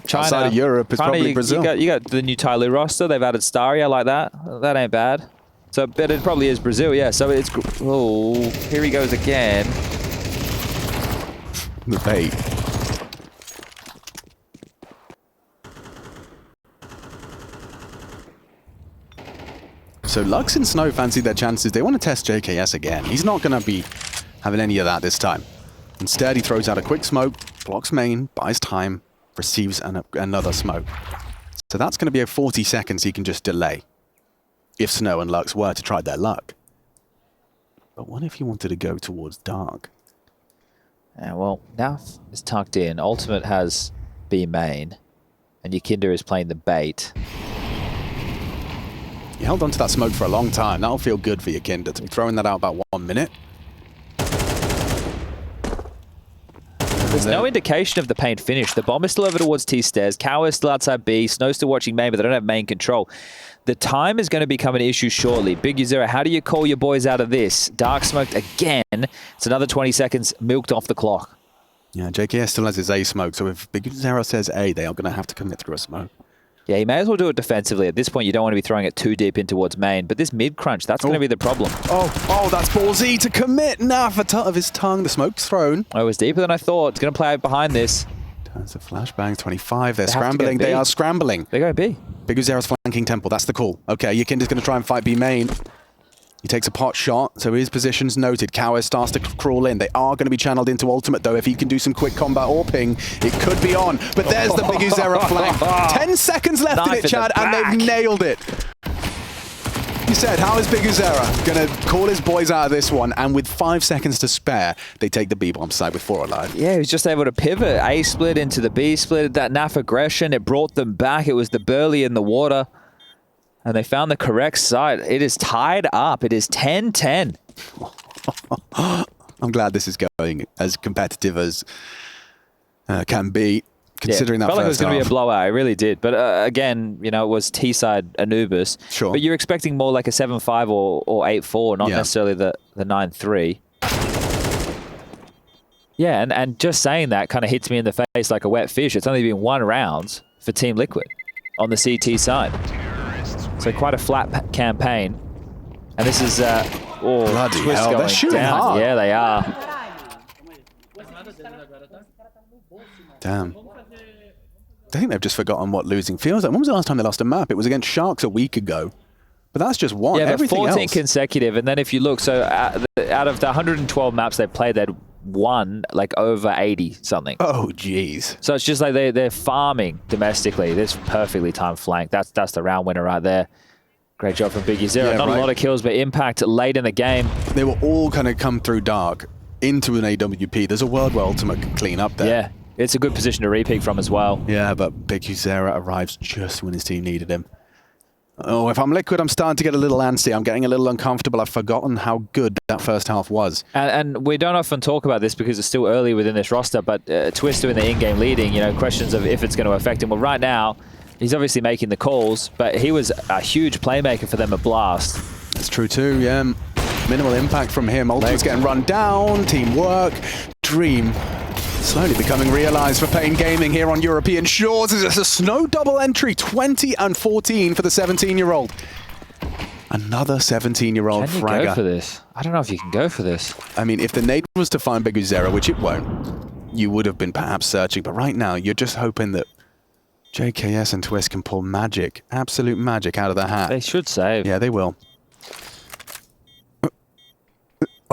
China, outside of Europe is probably Brazil. You got the new Ty Lue roster. They've added Starry. I like that. That ain't bad. So, but it probably is Brazil, yeah. So it's... Oh, here he goes again. The bait. So Lux and Snow fancy their chances. They want to test JKS again. He's not going to be having any of that this time. Instead, he throws out a quick smoke, blocks main, buys time. receives another smoke. So that's going to be a 40 seconds he can just delay if Snow and Lux were to try their luck. But what if he wanted to go towards dark? Well, now it's tucked in. Ultimate has B main, and Yakinda is playing the bait. He held onto that smoke for a long time. That'll feel good for Yakinda to be throwing that out about 1 minute. There's no indication of the paint finish. The bomb is still over towards T stairs. Cow is still outside B. Snow's still watching main, but they don't have main control. The time is going to become an issue shortly. Big Uzera, how do you call your boys out of this? Dark smoked again. It's another 20 seconds milked off the clock. Yeah, JKS still has his A smoke, so if Big Uzera says A, they are going to have to commit through a smoke. Yeah, you may as well do it defensively. At this point, you don't want to be throwing it too deep in towards main, but this mid-crunch, that's going to be the problem. Oh, that's ballsy to commit. Nah, for top of his tongue, the smoke's thrown. Oh, it was deeper than I thought. It's going to play out behind this. Turns to flashbang, 25. They're scrambling. They are scrambling. They're going B. Big Uzera's flanking temple. That's the call. Okay, Yakinda's going to try and fight B main. He takes a pot shot, so his position's noted. Cower starts to crawl in. They are going to be channeled into ultimate, though. If he can do some quick combat or ping, it could be on. But there's the Big Uzera flank. 10 seconds left in it, Chad, and they've nailed it. He said, how is Big Uzera going to call his boys out of this one? And with 5 seconds to spare, they take the B-bomb side with 4 alive. Yeah, he was just able to pivot. A split into the B split. That NAF aggression, it brought them back. It was the burly in the water. And they found the correct side. It is tied up. It is 10-10. I'm glad this is going as competitive as can be, considering that felt like it was first going to be half. a blowout. I really did. But again, you know, it was T-side Anubis. Sure. But you're expecting more like a 7-5 or 8-4, not necessarily the 9-3. Yeah, and just saying that kind of hits me in the face like a wet fish. It's only been 1 round for Team Liquid on the CT side. So quite a flat campaign. And this is, Bloody hell, they're shooting hard. Yeah, they are. Damn. I think they've just forgotten what losing feels like. When was the last time they lost a map? It was against Sharks a week ago. But that's just one. Yeah, everything 14 else. consecutive. And then if you look, so out of the 112 maps they've played, they'd won like over 80 something. Oh, jeez. So it's just like they're farming domestically. This perfectly timed flank. That's the round winner right there. Great job from Big Uzera. Yeah, Not a lot of kills, but impact late in the game. They were all kind of come through dark into an AWP. There's a world where Ultimate can clean up there. Yeah, it's a good position to repeat from as well. Yeah, but Big Uzera arrives just when his team needed him. Oh, if I'm Liquid, I'm starting to get a little antsy. I'm getting a little uncomfortable. I've forgotten how good that first half was. And we don't often talk about this because it's still early within this roster, but Twist doing the in-game leading, you know, questions of if it's going to affect him. Well, right now, he's obviously making the calls, but he was a huge playmaker for them at Blast. That's true too, yeah. Minimal impact from him. Ultimate's getting run down. Teamwork. Dream slowly becoming realized for paiN Gaming here on European shores. It's a Snow double entry, 20 and 14 for the 17-year-old. Another 17-year-old Can you fragger. go for this? I don't know if you can go for this. I mean, if the nade was to find Big Uzera, which it won't, you would have been perhaps searching. But right now, you're just hoping that JKS and Twist can pull magic, absolute magic out of the hat. They should save. Yeah, they will.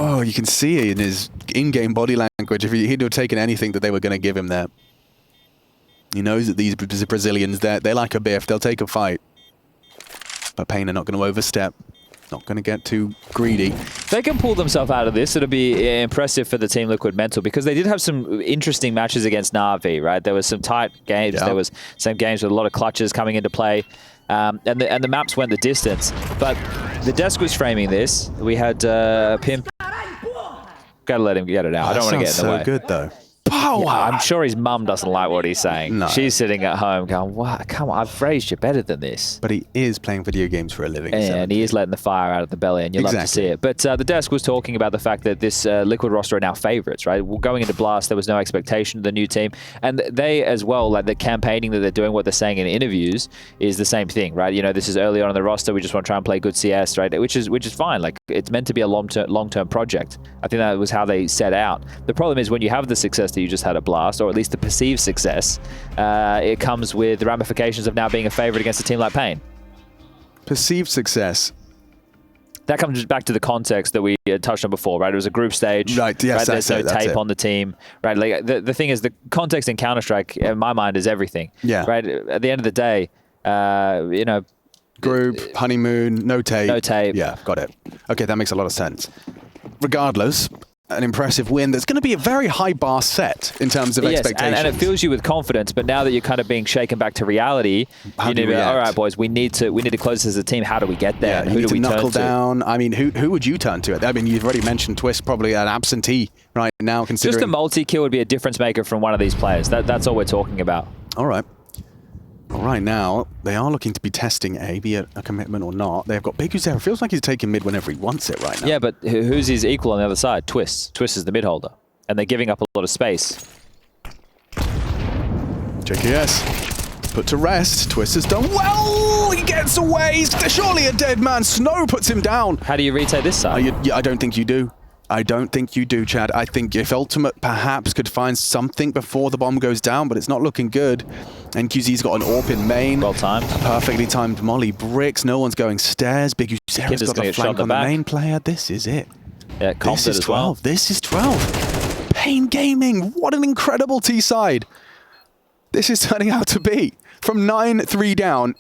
Oh, you can see it in his in-game body language. If he'd have taken anything that they were going to give him there. He knows that these Brazilians, they like a biff. They'll take a fight. But paiN are not going to overstep. Not going to get too greedy. If they can pull themselves out of this, it'll be impressive for the Team Liquid mental, because they did have some interesting matches against Na'Vi, right? There was some tight games. Yeah. There was some games with a lot of clutches coming into play. And the maps went the distance. But the desk was framing this. We had Pimp. Gotta let him get it out. I don't want to get in the way. So good though. Yeah, I'm sure his mum doesn't like what he's saying. No. She's sitting at home going, "Wow, come on, I've raised you better than this." But he is playing video games for a living. And he is letting the fire out of the belly, and you love to see it. But the desk was talking about the fact that this Liquid roster are now favorites, right? Well, going into Blast, there was no expectation of the new team. And they as well, like the campaigning that they're doing, what they're saying in interviews is the same thing, right? You know, this is early on in the roster. We just want to try and play good CS, right? Which is fine. Like, it's meant to be a long-term project. I think that was how they set out. The problem is when you have the success that you just had at Blast, or at least the perceived success, it comes with the ramifications of now being a favorite against a team like paiN. Perceived success. that comes back to the context that we touched on before, right? It was a group stage. Right, yes, right? There's no tape it. on the team, right? Like the thing is, the context in Counter-Strike, in my mind, is everything. Yeah. Right? At the end of the day, you know, group, honeymoon, no tape. No tape. Yeah, got it. Okay, that makes a lot of sense. Regardless, an impressive win. There's going to be a very high bar set in terms of expectations. And it fills you with confidence. But now that you're kind of being shaken back to reality, you need to be like, all right, boys, we need to close this as a team. How do we get there? Yeah, who do we knuckle turn down. to? I mean, who would you turn to? I mean, you've already mentioned Twist, probably an absentee right now, considering. Just a multi-kill would be a difference maker from one of these players. That's all we're talking about. All right. All right, now they are looking to be testing A, be it a commitment or not. They've got Big Uzera. Feels like he's taking mid whenever he wants it right now. Yeah, but who's his equal on the other side? Twist. Twist is the mid holder. And they're giving up a lot of space. JKS put to rest. Twist has done well. He gets away. He's surely a dead man. Snow puts him down. How do you retake this side? I don't think you do. I don't think you do, Chad. I think if Ultimate perhaps could find something before the bomb goes down, but it's not looking good. NQZ's got an AWP in main. Well timed. A perfectly timed molly bricks. No one's going stairs. Big Uzera's got the flank on the main player. This is it. Yeah, this is 12. Well. This is 12. paiN Gaming. What an incredible T-side. This is turning out to be. From 9-3 down.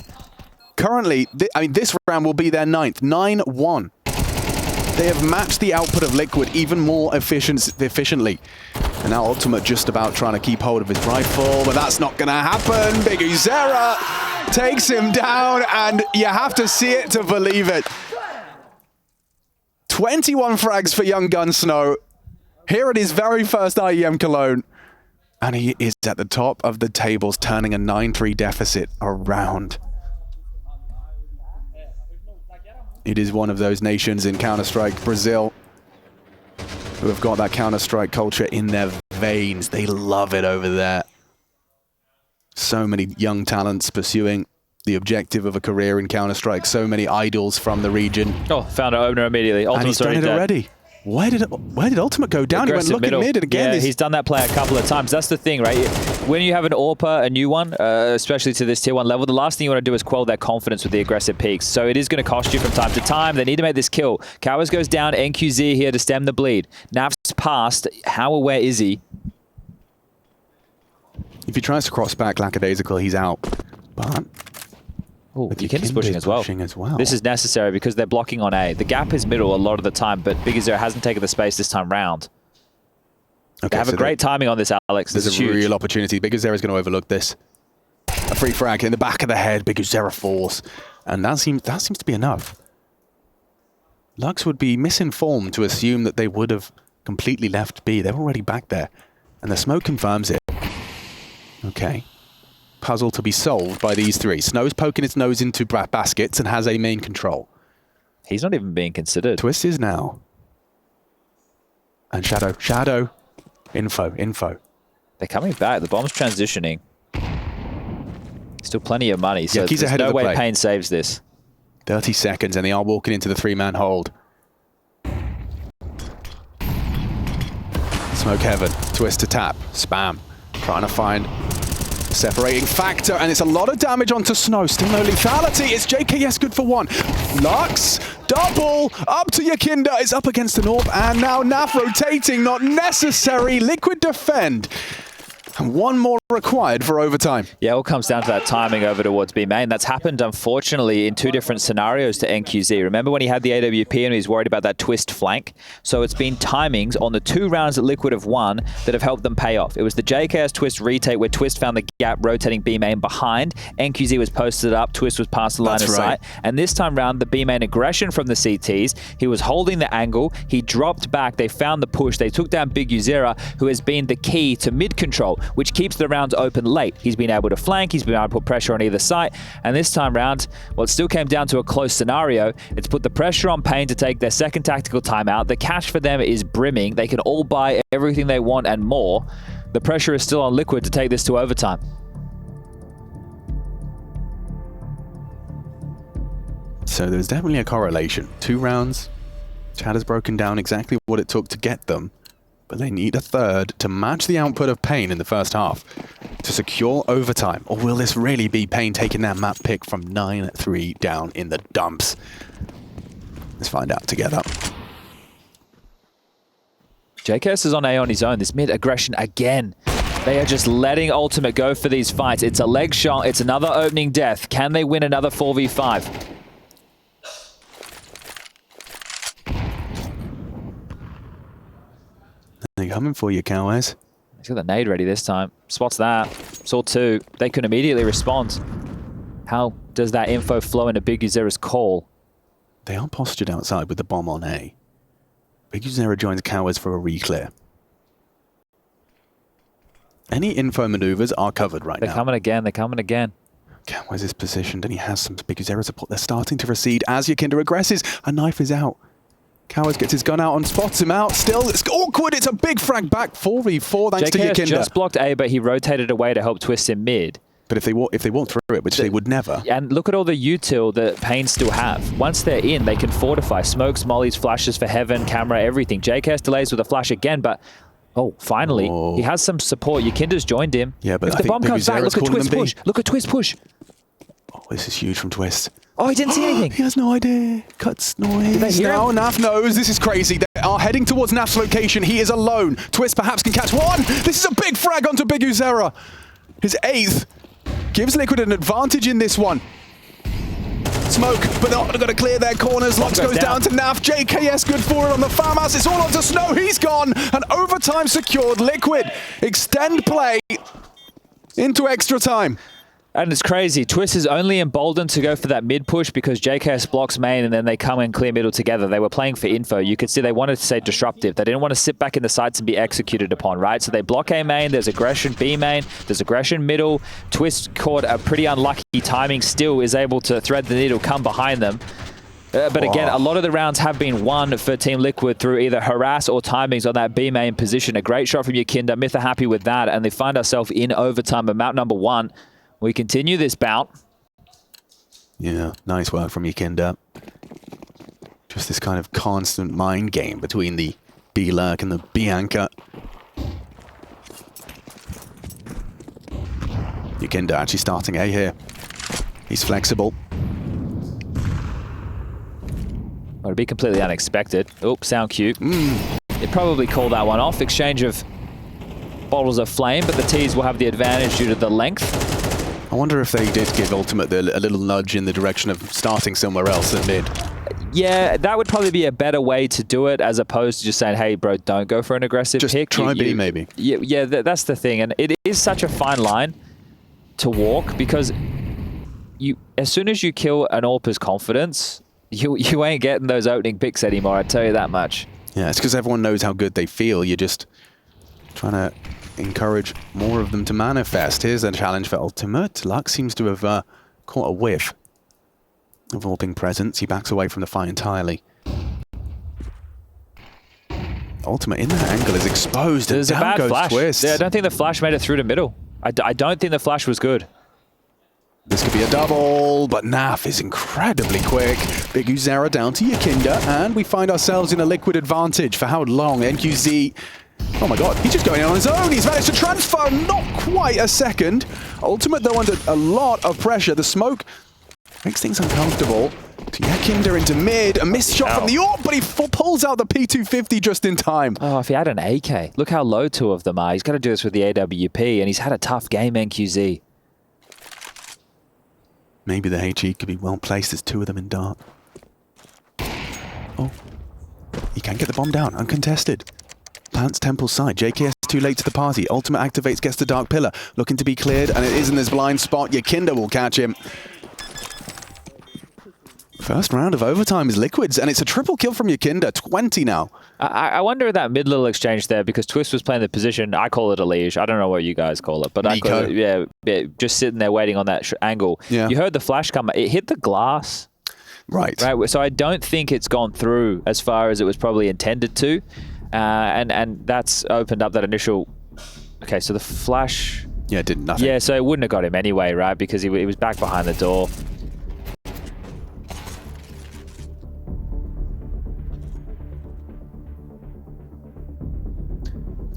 Currently, I mean, this round will be their 9th. 9-1. They have matched the output of Liquid even more efficiently. And now Ultimate just about trying to keep hold of his rifle, but that's not going to happen. Big Uzera takes him down, and you have to see it to believe it. 21 frags for young Gun Snow. Here at his very first IEM Cologne. And he is at the top of the tables, turning a 9-3 deficit around. It is one of those nations in Counter-Strike, Brazil, who have got that Counter-Strike culture in their veins. They love it over there. So many young talents pursuing the objective of a career in Counter-Strike. So many idols from the region. Oh, found an opener immediately. And he's done it already. Where did Ultimate go down? Aggressive He went looking mid, and again, yeah, he's done that play a couple of times. That's the thing, right? When you have an AWPer, a new one, especially to this tier 1 level, the last thing you want to do is quell their confidence with the aggressive peaks. So it is going to cost you from time to time. They need to make this kill. Cowards goes down. NQZ here to stem the bleed. Nav's passed. How aware is he? If he tries to cross back lackadaisical, he's out. But Oh, Yukinda's pushing as well. This is necessary because they're blocking on A. The gap is middle a lot of the time, but Big Uzera hasn't taken the space this time round. Okay, they have a great timing on this, Alex. There's a real opportunity. Big Uzera is going to overlook this. A free frag in the back of the head. Big Uzera falls. And that seems to be enough. Lux would be misinformed to assume that they would have completely left B. They're already back there. And the smoke confirms it. Okay. Puzzle to be solved by these three. Snow's poking its nose into baskets and has a main control. He's not even being considered. Twist is now. And Shadow. Info. They're coming back. The bomb's transitioning. Still plenty of money, so he's there's ahead no of the way play. paiN saves this. 30 seconds, and they are walking into the 3-man hold. Smoke heaven. Twist to tap. Spam. Trying to find separating factor, and it's a lot of damage onto Snow. Still no lethality. It's JKS good for 1. Lux, double, up to Yukinda. It's up against an AWP, and now Naf rotating, not necessary. Liquid defend. And 1 more required for overtime. Yeah, it all comes down to that timing over towards B main. That's happened, unfortunately, in 2 different scenarios to NQZ. Remember when he had the AWP and he was worried about that twist flank? So it's been timings on the 2 rounds that Liquid have won that have helped them pay off. It was the JKS Twist retake where Twist found the gap rotating B main behind. NQZ was posted up, Twist was past the line of sight. And this time round, the B main aggression from the CTs, he was holding the angle, he dropped back, they found the push, they took down Big Uzera, who has been the key to mid control, which keeps the rounds open late. He's been able to flank, he's been able to put pressure on either side, and this time round, well, it still came down to a close scenario. It's put the pressure on paiN to take their second tactical timeout. The cash for them is brimming. They can all buy everything they want and more. The pressure is still on Liquid to take this to overtime. So there's definitely a correlation. 2 rounds, Chad has broken down exactly what it took to get them, but they need a 3rd to match the output of paiN in the first half to secure overtime. Or will this really be paiN taking that map pick from 9-3 down in the dumps? Let's find out together. JKS is on A on his own. This mid aggression again. They are just letting Ultimate go for these fights. It's a leg shot. It's another opening death. Can they win another 4v5? They're coming for you, Cowes. He's got the nade ready this time. Spots that. Saw two. They can immediately respond. How does that info flow into Big Uzera's call? They are postured outside with the bomb on A. Big Uzera joins Cowes for a re-clear. Any info maneuvers are covered right now. They're coming again. They're coming again. Cowes is positioned and he has some Big Uzera support. They're starting to recede as Yakinda aggresses. A knife is out. Cowes gets his gun out and spots him out. Still, it's awkward. It's a big frag back. 4v4 thanks to JKS Yakinda. just blocked A, but he rotated away to help twist him mid. But if they walk through it, which they would never. And look at all the util that paiN still have. Once they're in, they can fortify. Smokes, mollies, flashes for heaven, camera, everything. JKS delays with a flash again, but finally, he has some support. Yakinda's joined him. Yeah, but if the bomb comes back, look at Twist push. Look at Twist push. Oh, this is huge from Twist. Oh, he didn't see anything. He has no idea. Cuts noise. Now Naf knows. This is crazy. They are heading towards Naf's location. He is alone. Twist perhaps can catch one. This is a big frag onto Big Uzera. His 8th. Gives Liquid an advantage in this one. Smoke, but they're not going to clear their corners. Lux goes down to Naf. JKS good for it on the farmhouse. It's all onto Snow. He's gone. And overtime secured. Liquid extend play into extra time. And it's crazy. Twist is only emboldened to go for that mid push because JKS blocks main and then they come and clear middle together. They were playing for info. You could see they wanted to stay disruptive. They didn't want to sit back in the sites and be executed upon, right? So they block A main. There's aggression B main. There's aggression middle. Twist caught a pretty unlucky timing. Still is able to thread the needle, come behind them. But again, a lot of the rounds have been won for Team Liquid through either harass or timings on that B main position. A great shot from Yakinda. Myth are happy with that. And they find ourselves in overtime. Amount number 1. We continue this bout. Yeah, nice work from Yakinda. Just this kind of constant mind game between the B lurk and the B anchor. Yakinda actually starting A here. He's flexible. Well, it'd be completely unexpected. Oops, sound cue. It probably called that one off. Exchange of bottles of flame, but the T's will have the advantage due to the length. I wonder if they did give Ultimate a little nudge in the direction of starting somewhere else than mid. Yeah, that would probably be a better way to do it as opposed to just saying, hey, bro, don't go for an aggressive pick. Just try B, maybe. Yeah, that's the thing. And it is such a fine line to walk because as soon as you kill an AWP's confidence, you ain't getting those opening picks anymore, I tell you that much. Yeah, it's because everyone knows how good they feel. You're just trying to encourage more of them to manifest. Here's a challenge for Ultimate. Lux seems to have caught a whiff of AWPing presence. He backs away from the fight entirely. Ultimate in that angle is exposed. There's a bad flash. Twist. Yeah, I don't think the flash made it through to middle. I don't think the flash was good. This could be a double, but Naf is incredibly quick. Big Uzera down to Yakinda, and we find ourselves in a Liquid advantage. For how long? NQZ... Oh my god, he's just going on his own. He's managed to transfer, not quite a second. Ultimate, though, under a lot of pressure. The smoke makes things uncomfortable. To Yakinda into mid. A missed shot from the AWP, but he pulls out the P250 just in time. Oh, if he had an AK. Look how low 2 of them are. He's got to do this with the AWP, and he's had a tough game, NQZ. Maybe the HE could be well placed. There's 2 of them in dark. Oh. He can get the bomb down, uncontested. Plants Temple's side. JKS too late to the party. Ultimate activates, gets the Dark Pillar. Looking to be cleared, and it is in this blind spot. Yakinda will catch him. First round of overtime is Liquid's, and it's a triple kill from Yakinda. 20 now. I wonder that mid little exchange there, because Twist was playing the position. I call it a liege. I don't know what you guys call it, but I call it, yeah, just sitting there waiting on that angle. Yeah. You heard the flash come. It hit the glass. Right. So I don't think it's gone through as far as it was probably intended to. And that's opened up that initial... Okay, so the flash... Yeah, did nothing. Yeah, so it wouldn't have got him anyway, right? Because he was back behind the door.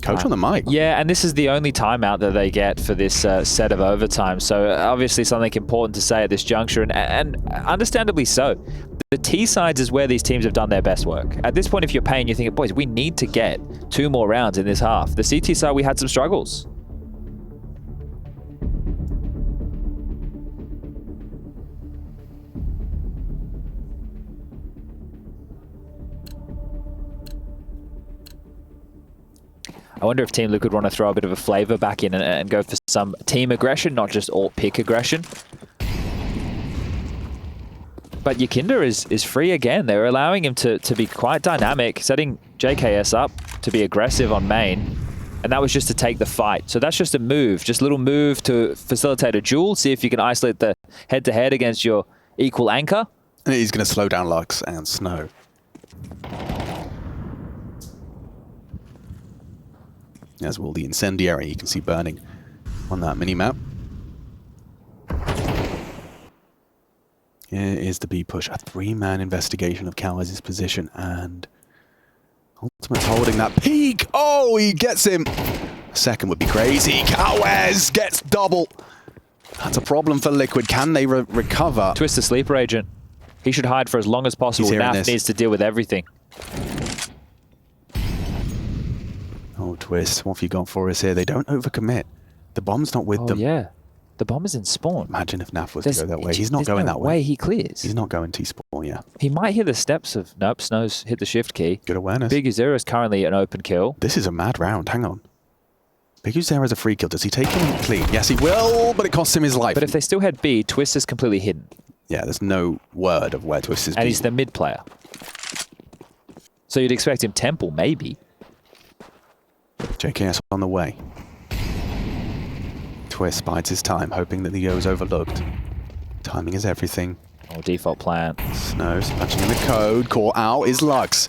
Coach on the mic. Yeah, and this is the only timeout that they get for this set of overtime. So obviously something important to say at this juncture, and understandably so. The T sides is where these teams have done their best work. At this point, if you're paiN, you're thinking, boys, we need to get 2 more rounds in this half. The CT side, we had some struggles. I wonder if Team Liquid want to throw a bit of a flavor back in and go for some team aggression, not just alt pick aggression. But Yakinda is free again. They're allowing him to be quite dynamic, setting JKS up to be aggressive on main. And that was just to take the fight. So that's just a move, just a little move to facilitate a duel, see if you can isolate the head-to-head against your equal anchor. And he's going to slow down Lux and Snow. As will the incendiary you can see burning on that mini-map. Here is the B push, a 3-man investigation of Cowes' position, and Ultimate's holding that peak. Oh, he gets him. A second would be crazy. Cowes gets double. That's a problem for Liquid. Can they recover? Twist the sleeper agent. He should hide for as long as possible. Naf needs to deal with everything. Oh, Twist, what have you got for us here? They don't overcommit. The bomb's not with them. Yeah. The bomb is in spawn. Imagine if Naf was to go that way. He's not going that way. He clears. He's not going T-spawn, yeah. He might hear the steps of... Nope, Snow's hit the shift key. Good awareness. Big Uzera is currently an open kill. This is a mad round. Hang on. Big Uzera is a free kill. Does he take him clean? Yes, he will, but it costs him his life. But if they still had B, Twist is completely hidden. Yeah, there's no word of where Twist is. And he's the mid player. So you'd expect him Temple, maybe. JKS on the way. Twist bides his time, hoping that the Yo is overlooked. Timing is everything. Oh, default plan. Snow's punching in the code. Caught out is Lux.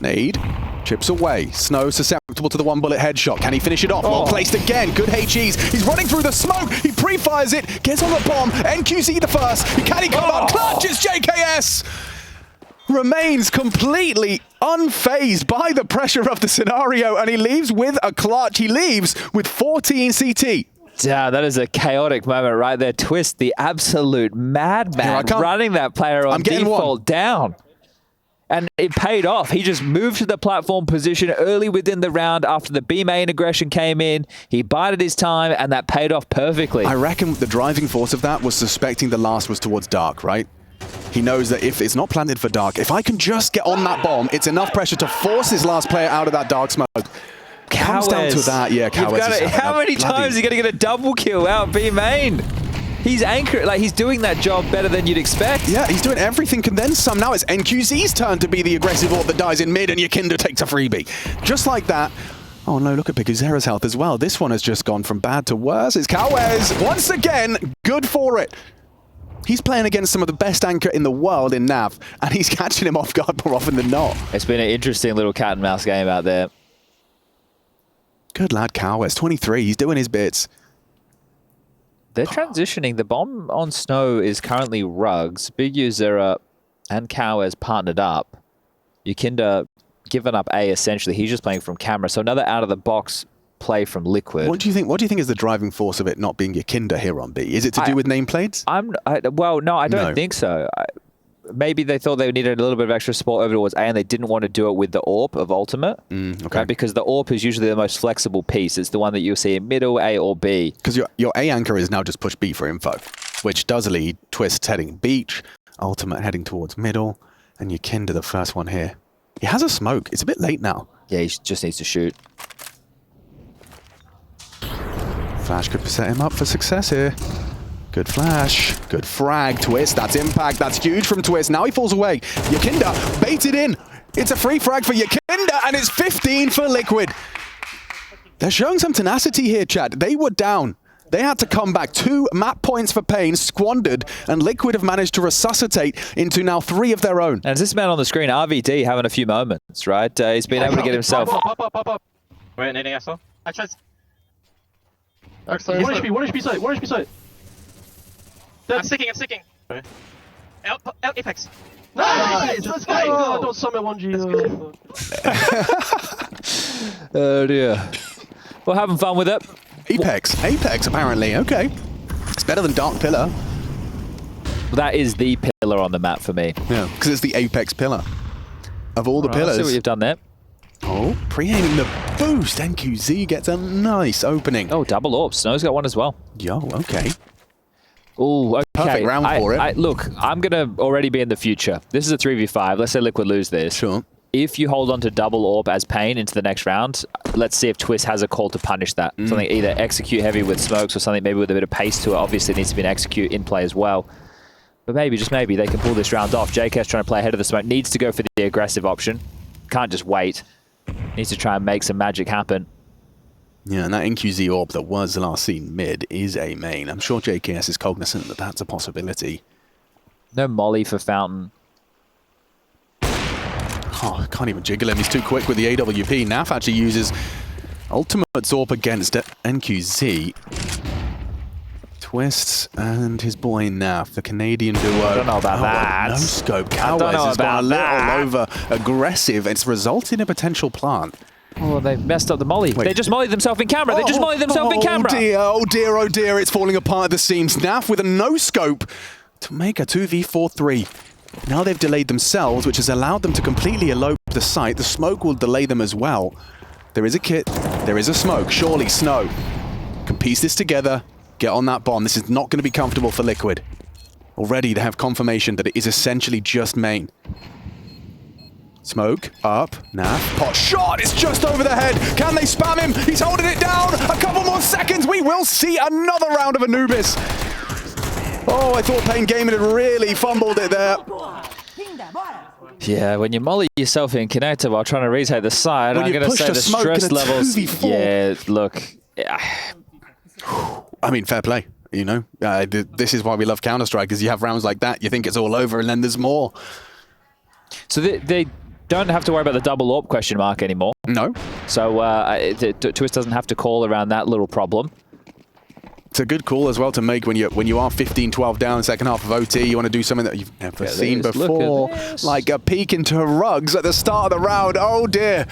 Nade. Chips away. Snow susceptible to the 1-bullet headshot. Can he finish it off? Well placed again. Good HEs. He's running through the smoke. He pre-fires it. Gets on the bomb. NQC the first. Can he come up? Clutches JKS! Remains completely unfazed by the pressure of the scenario, and he leaves with a clutch. He leaves with 14 CT. Yeah, that is a chaotic moment right there. Twist, the absolute madman, running that player on default down. And it paid off. He just moved to the platform position early within the round after the B main aggression came in. He bided his time, and that paid off perfectly. I reckon the driving force of that was suspecting the last was towards Dark, right? He knows that if it's not planted for Dark, if I can just get on that bomb, it's enough pressure to force his last player out of that Dark smoke. Comes down to that, yeah, Cowes. How many times are you going to get a double kill out B main? He's anchored, like he's doing that job better than you'd expect. Yeah, he's doing everything and then some. Now it's NQZ's turn to be the aggressive ort that dies in mid, and Yakinda takes a freebie. Just like that. Oh no, look at Big Uzera's health as well. This one has just gone from bad to worse. It's Cowes, once again, good for it. He's playing against some of the best anchor in the world in Nav, and he's catching him off guard more often than not. It's been an interesting little cat and mouse game out there. Good lad, Cowes, 23, he's doing his bits. They're transitioning. The bomb on Snow is currently Rugs. Big Uzera and Cowes partnered up. Yakinda given up A essentially. He's just playing from camera. So another out of the box play from Liquid. What do you think is the driving force of it not being Yakinda here on B? Is it to do with nameplates? Well, no, I don't think so. Maybe they thought they needed a little bit of extra support over towards A, and they didn't want to do it with the AWP of Ultimate. Okay. Because the AWP is usually the most flexible piece. It's the one that you'll see in middle, A or B. Because your A anchor is now just push B for info, which does lead Twist heading beach, Ultimate heading towards middle, and Yakinda the first one here. He has a smoke. It's a bit late now. Yeah, he just needs to shoot. Flash could set him up for success here. Good flash, good frag, Twist, that's impact, that's huge from Twist. Now he falls away. Yakinda baited in. It's a free frag for Yakinda, and it's 15 for Liquid. They're showing some tenacity here, Chad. They were down. They had to come back. 2 map points for paiN squandered, and Liquid have managed to resuscitate into now 3 of their own. And this man on the screen, RVD, having a few moments, right? He's been able to get himself... Pop. Wait, nading XL. I tried... One HP site. I'm sticking. Okay. Out Apex. Nice! Let's go! Don't summon 1G. Oh dear. We're having fun with it. Apex, apparently. Okay. It's better than Dark Pillar. That is the pillar on the map for me. Yeah, because it's the Apex pillar. Of all the pillars. I see what you've done there. Oh, pre-aiming the boost. NQZ gets a nice opening. Oh, double AWP. Snow's got one as well. Yo, okay. Oh, okay. Perfect round for it. Look, I'm going to already be in the future. This is a 3v5. Let's say Liquid lose this. Sure. If you hold on to double AWP as paiN into the next round, let's see if Twist has a call to punish that. Something either execute heavy with smokes or something maybe with a bit of pace to it. Obviously, it needs to be an execute in play as well. But maybe, just maybe, they can pull this round off. JK's trying to play ahead of the smoke. Needs to go for the aggressive option. Can't just wait. Needs to try and make some magic happen. Yeah, and that NQZ AWP that was last seen mid is a main. I'm sure JKS is cognizant that that's a possibility. No molly for Fountain. Oh, can't even jiggle him. He's too quick with the AWP. Naf actually uses ultimate AWP against NQZ. Twists and his boy Naf, the Canadian duo. I don't know about that. No scope. Cowboys has gone a little over aggressive. It's resulted in a potential plant. Oh, they've messed up the molly. Wait. They just mollied themselves in camera. They just mollied themselves in camera. Oh dear, oh dear. It's falling apart at the seams. Naf with a no scope to make a 2v4-3. Now they've delayed themselves, which has allowed them to completely elope the site. The smoke will delay them as well. There is a kit. There is a smoke. Surely Snow can piece this together. Get on that bomb. This is not going to be comfortable for Liquid. Already they have confirmation that it is essentially just main. Smoke, up, Naf, pot shot, it's just over the head. Can they spam him? He's holding it down. A couple more seconds. We will see another round of Anubis. Oh, I thought paiN Gaming had really fumbled it there. Yeah, when you molly yourself in connector while trying to retake the side, When I'm you going to push say the the smoke stress in a levels. 2v4. Yeah, look. I mean, fair play, you know. This is why we love Counter-Strike, because you have rounds like that, you think it's all over, and then there's more. So they don't have to worry about the double AWP question mark anymore. No. So Twist doesn't have to call around that little problem. It's a good call as well to make when you are 15-12 down second half of OT. You want to do something that you've never seen before, like a peek into rugs at the start of the round. Oh dear,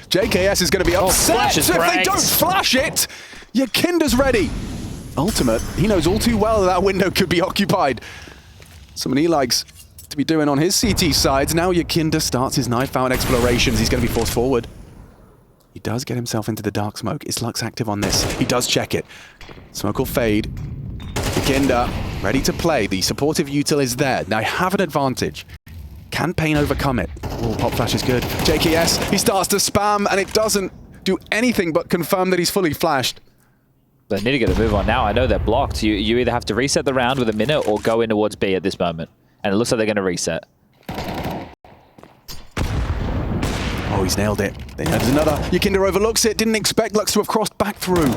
JKS is going to be upset if they don't flash it. Your Kinder's ready. Ultimate, he knows all too well that window could be occupied. Something he likes to be doing on his CT sides. Now your Kinder starts his knife out explorations. He's going to be forced forward. He does get himself into the dark smoke. Is Lux active on this? He does check it. Smoke will fade. Kinder ready to play. The supportive util is there. Now I have an advantage. Can paiN overcome it? Oh, pop flash is good. JKS, he starts to spam and it doesn't do anything but confirm that he's fully flashed. They need to get a move on now. I know they're blocked. You either have to reset the round with a minute or go in towards B at this moment. And it looks like they're going to reset. Oh, he's nailed it. There's another. Yakinder overlooks it. Didn't expect Lux to have crossed back through.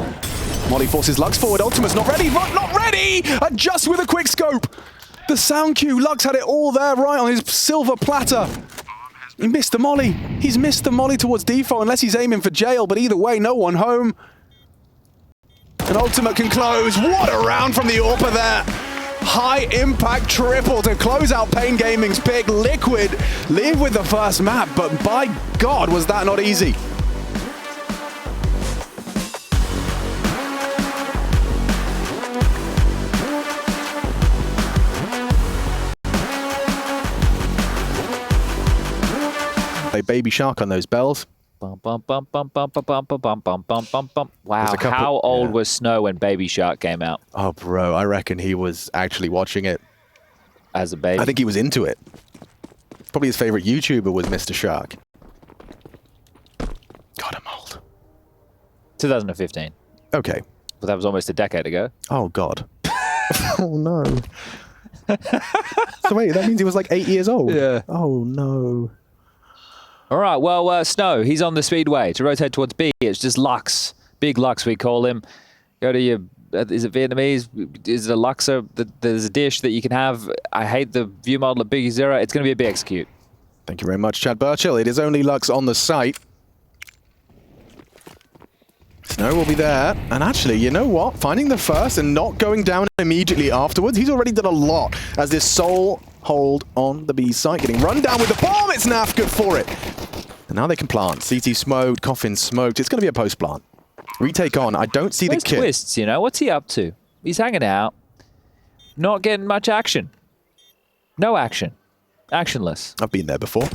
Molly forces Lux forward. Ultimate's not ready. Not ready! Adjust with a quick scope. The sound cue. Lux had it all there right on his silver platter. He missed the molly. He's missed the molly towards default unless he's aiming for jail. But either way, no one home. And Ultimate can close. What a round from the AWPer there. High impact triple to close out paiN Gaming's pick. Liquid leave with the first map, but by God, was that not easy. Play Baby Shark on those bells. Bum, bum, bum, bum, bum, bum, bum, bum, bum, bum, bum, bum. Wow, couple, how old was Snow when Baby Shark came out? Oh, bro, I reckon he was actually watching it As a baby? I think he was into it. Probably his favorite YouTuber was Mr. Shark. God, I'm old. 2015. Okay. But that was almost a decade ago. Oh, God. Oh, no. So wait, that means he was like 8 years old? Yeah. Oh, no. All right, well, Snow, he's on the speedway to rotate towards B. It's just Lux. Big Lux, we call him. Go to your, is it Vietnamese? Is it a Luxer? There's a dish that you can have. I hate the view model of Biggie Zero. It's going to be a B execute. Thank you very much, Chad Burchill. It is only Lux on the site. Snow will be there. And actually, you know what? Finding the first and not going down immediately afterwards, he's already done a lot as this sole hold on the B site. Getting run down with the bomb. It's Naf, good for it. And now they can plant. CT smoked, Coffin smoked. It's going to be a post-plant. Retake on. I don't see Where's the kit. Twists, you know? What's he up to? He's hanging out. Not getting much action. No action. Actionless. I've been there before.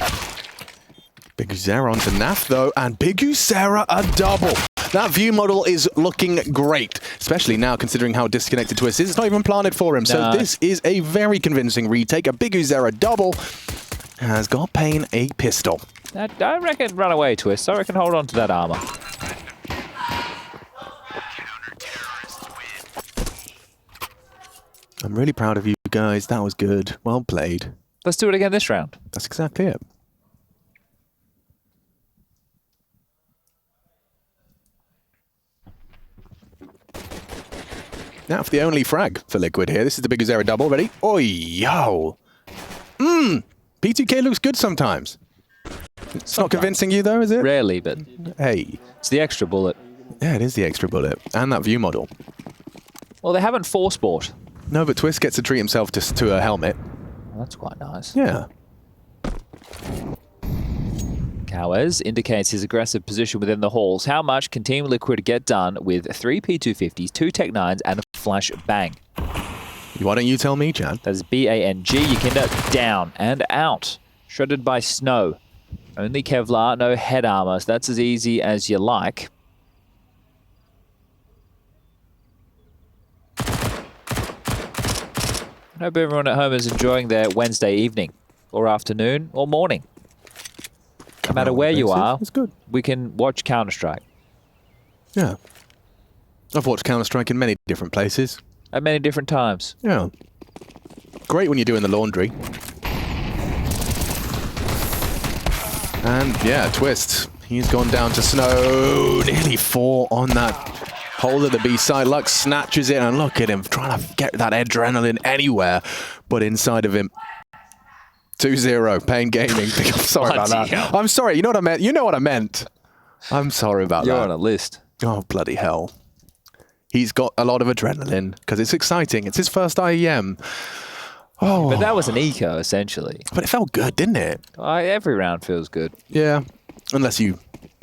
Big Uzera onto Naf, though, and Big Uzera a double. That view model is looking great, especially now considering how disconnected Twist is. It's not even planted for him, so this is a very convincing retake. A Big Uzera double has got paiN a pistol. I reckon run away, Twist. I reckon hold on to that armor. I'm really proud of you guys. That was good. Well played. Let's do it again this round. That's exactly it. Now for the only frag for Liquid here. This is the Big Uzera double. Ready? Oi, yo. P2K looks good sometimes. It's not convincing you though, is it? Rarely, but Hey. it's the extra bullet. Yeah, it is the extra bullet. And that view model. Well, they haven't force bought. No, but Twist gets to treat himself to a helmet. Well, that's quite nice. Yeah. Cowes indicates his aggressive position within the halls. How much can Team Liquid get done with 3 P250s, 2 Tech 9s, and a flash bang? Why don't you tell me, Chad? That is BANG. Yakinda down and out. Shredded by snow. Only Kevlar, no head armor. So that's as easy as you like. I hope everyone at home is enjoying their Wednesday evening or afternoon or morning. No matter where you are, it's good. we can watch Counter-Strike. Yeah. I've watched Counter-Strike in many different places. At many different times. Yeah. Great when you're doing the laundry. And yeah, Twist. He's gone down to snow. Nearly 4 on that hole at the B side. Lux snatches it, and look at him trying to get that adrenaline anywhere but inside of him. 2-0, paiN Gaming. I'm sorry about that. Hell. I'm sorry. You know what I meant? You know what I meant. I'm sorry about You're that. on a list. Oh, bloody hell. He's got a lot of adrenaline because it's exciting. It's his first IEM. Oh, But that was an eco, essentially. but it felt good, didn't it? Every round feels good. Yeah. Unless you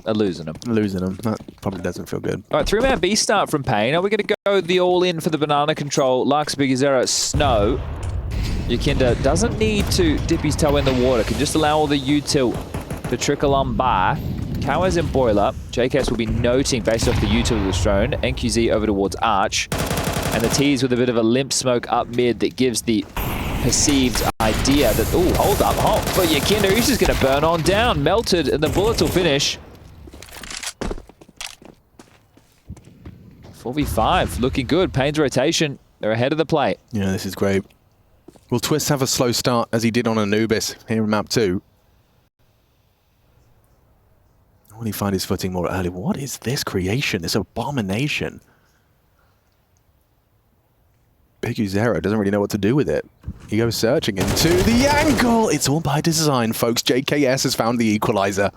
Losing them. losing them. That probably doesn't feel good. All right, 3-man B start from paiN. Are we going to go the all-in for the banana control? Lux, Big Uzera, Snow. Yakinda doesn't need to dip his toe in the water. Can just allow all the U-tilt to trickle on by. Cowes in Boiler. JKS will be noting based off the U-tilt of the drone. NQZ over towards Arch. And the T's with a bit of a limp smoke up mid that gives the perceived idea that, oh, hold up, but Yakinda, he's just going to burn on down. Melted, and the bullets will finish. 4v5, looking good. paiN's rotation, they're ahead of the play. Yeah, this is great. Will Twist have a slow start as he did on Anubis here in map 2? Will he find his footing more early? What is this creation? This abomination. Big Uzera doesn't really know what to do with it. He goes searching into the angle. It's all by design, folks. JKS has found the equalizer.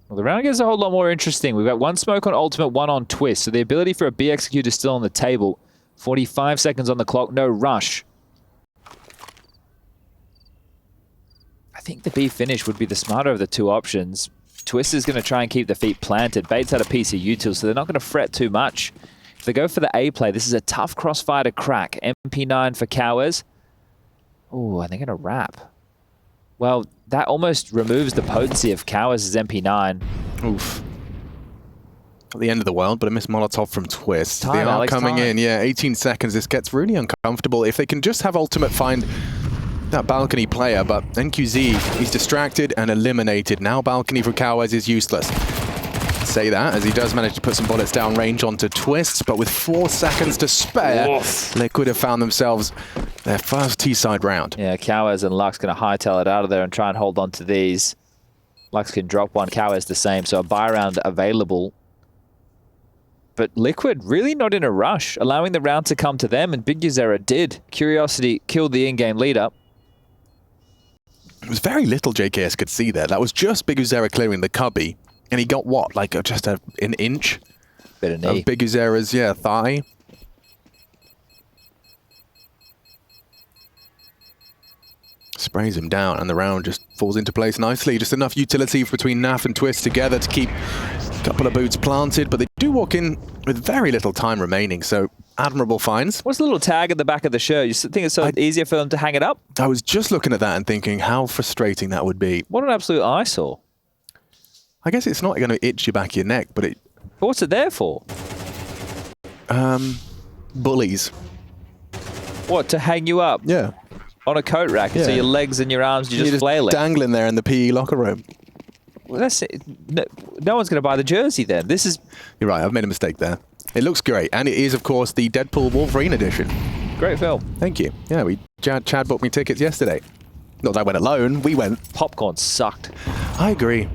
Well, the round gets a whole lot more interesting. We've got 1 smoke on Ultimate, 1 on Twist. So the ability for a B execute is still on the table. 45 seconds on the clock, no rush. I think the B finish would be the smarter of the 2 options. Twist is going to try and keep the feet planted. Bait's had a piece of util, so they're not going to fret too much. If they go for the A play, this is a tough crossfire to crack. MP9 for Cowes. Oh, and they're going to wrap. Well, that almost removes the potency of Cowes' MP9. Oof. Not the end of the world, but a missed Molotov from Twist. Time, they are Alex, coming time. in. Yeah, 18 seconds. This gets really uncomfortable. If they can just have Ultimate find that balcony player, but NQZ, he's distracted and eliminated. Now balcony for Cowes is useless. Say that, as he does manage to put some bullets down range onto Twists, but with 4 seconds to spare, Oof. Liquid have found themselves their first T-side round. Yeah, Cowes and Lux going to hightail it out of there and try and hold on to these. Lux can drop one, Cowes the same, so a buy round available. But Liquid really not in a rush, allowing the round to come to them, and Big Uzera did. Curiosity killed the in-game leader. It was very little JKS could see there. That was just Big Uzera clearing the cubby. And he got what, like just an inch Bit of knee. of Big Uzera's, yeah, thigh. sprays him down, and the round just falls into place nicely. Just enough utility between Naf and Twist together to keep a couple of boots planted, but they do walk in with very little time remaining, so admirable finds. What's the little tag at the back of the shirt? You think it's so easier for them to hang it up? I was just looking at that and thinking how frustrating that would be. What an absolute eyesore. I guess it's not going to itch your back of your neck, but it... But what's it there for? Bullies. What, to hang you up? Yeah. On a coat rack, and so your legs and your arms, you're just flailing. Dangling there in the PE locker room. Well, that's it. No one's going to buy the jersey then. This is... You're right, I've made a mistake there. It looks great, and it is, of course, the Deadpool Wolverine edition. Great film. Thank you. Yeah, Chad booked me tickets yesterday. Not that I went alone, we went. Popcorn sucked. I agree.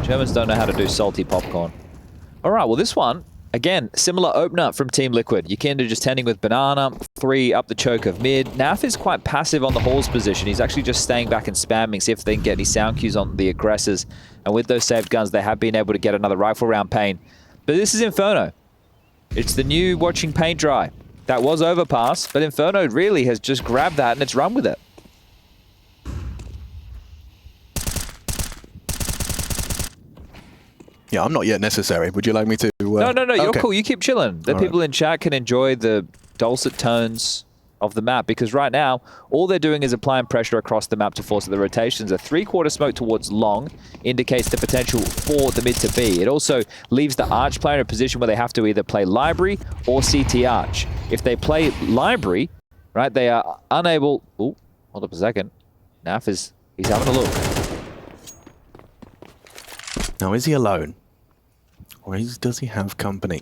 Germans don't know how to do salty popcorn. All right, well, this one, again, similar opener from Team Liquid. Yukendo just tending with Banana, 3 up the choke of mid. Naf is quite passive on the Halls position. He's actually just staying back and spamming, see if they can get any sound cues on the aggressors. And with those saved guns, they have been able to get another rifle round paiN. But this is Inferno. It's the new watching paint dry. That was overpass, but Inferno really has just grabbed that and it's run with it. Yeah, I'm not yet necessary. Would you like me to... No, you're okay. cool. You keep chilling. The people in chat can enjoy the dulcet tones of the map, because right now, all they're doing is applying pressure across the map to force the rotations. A 3-quarter smoke towards long indicates the potential for the mid to be. It also leaves the Arch player in a position where they have to either play Library or CT Arch. If they play Library, right, they are unable... Oh, hold up a second. Naf he's having a look. Now, is he alone? Or does he have company?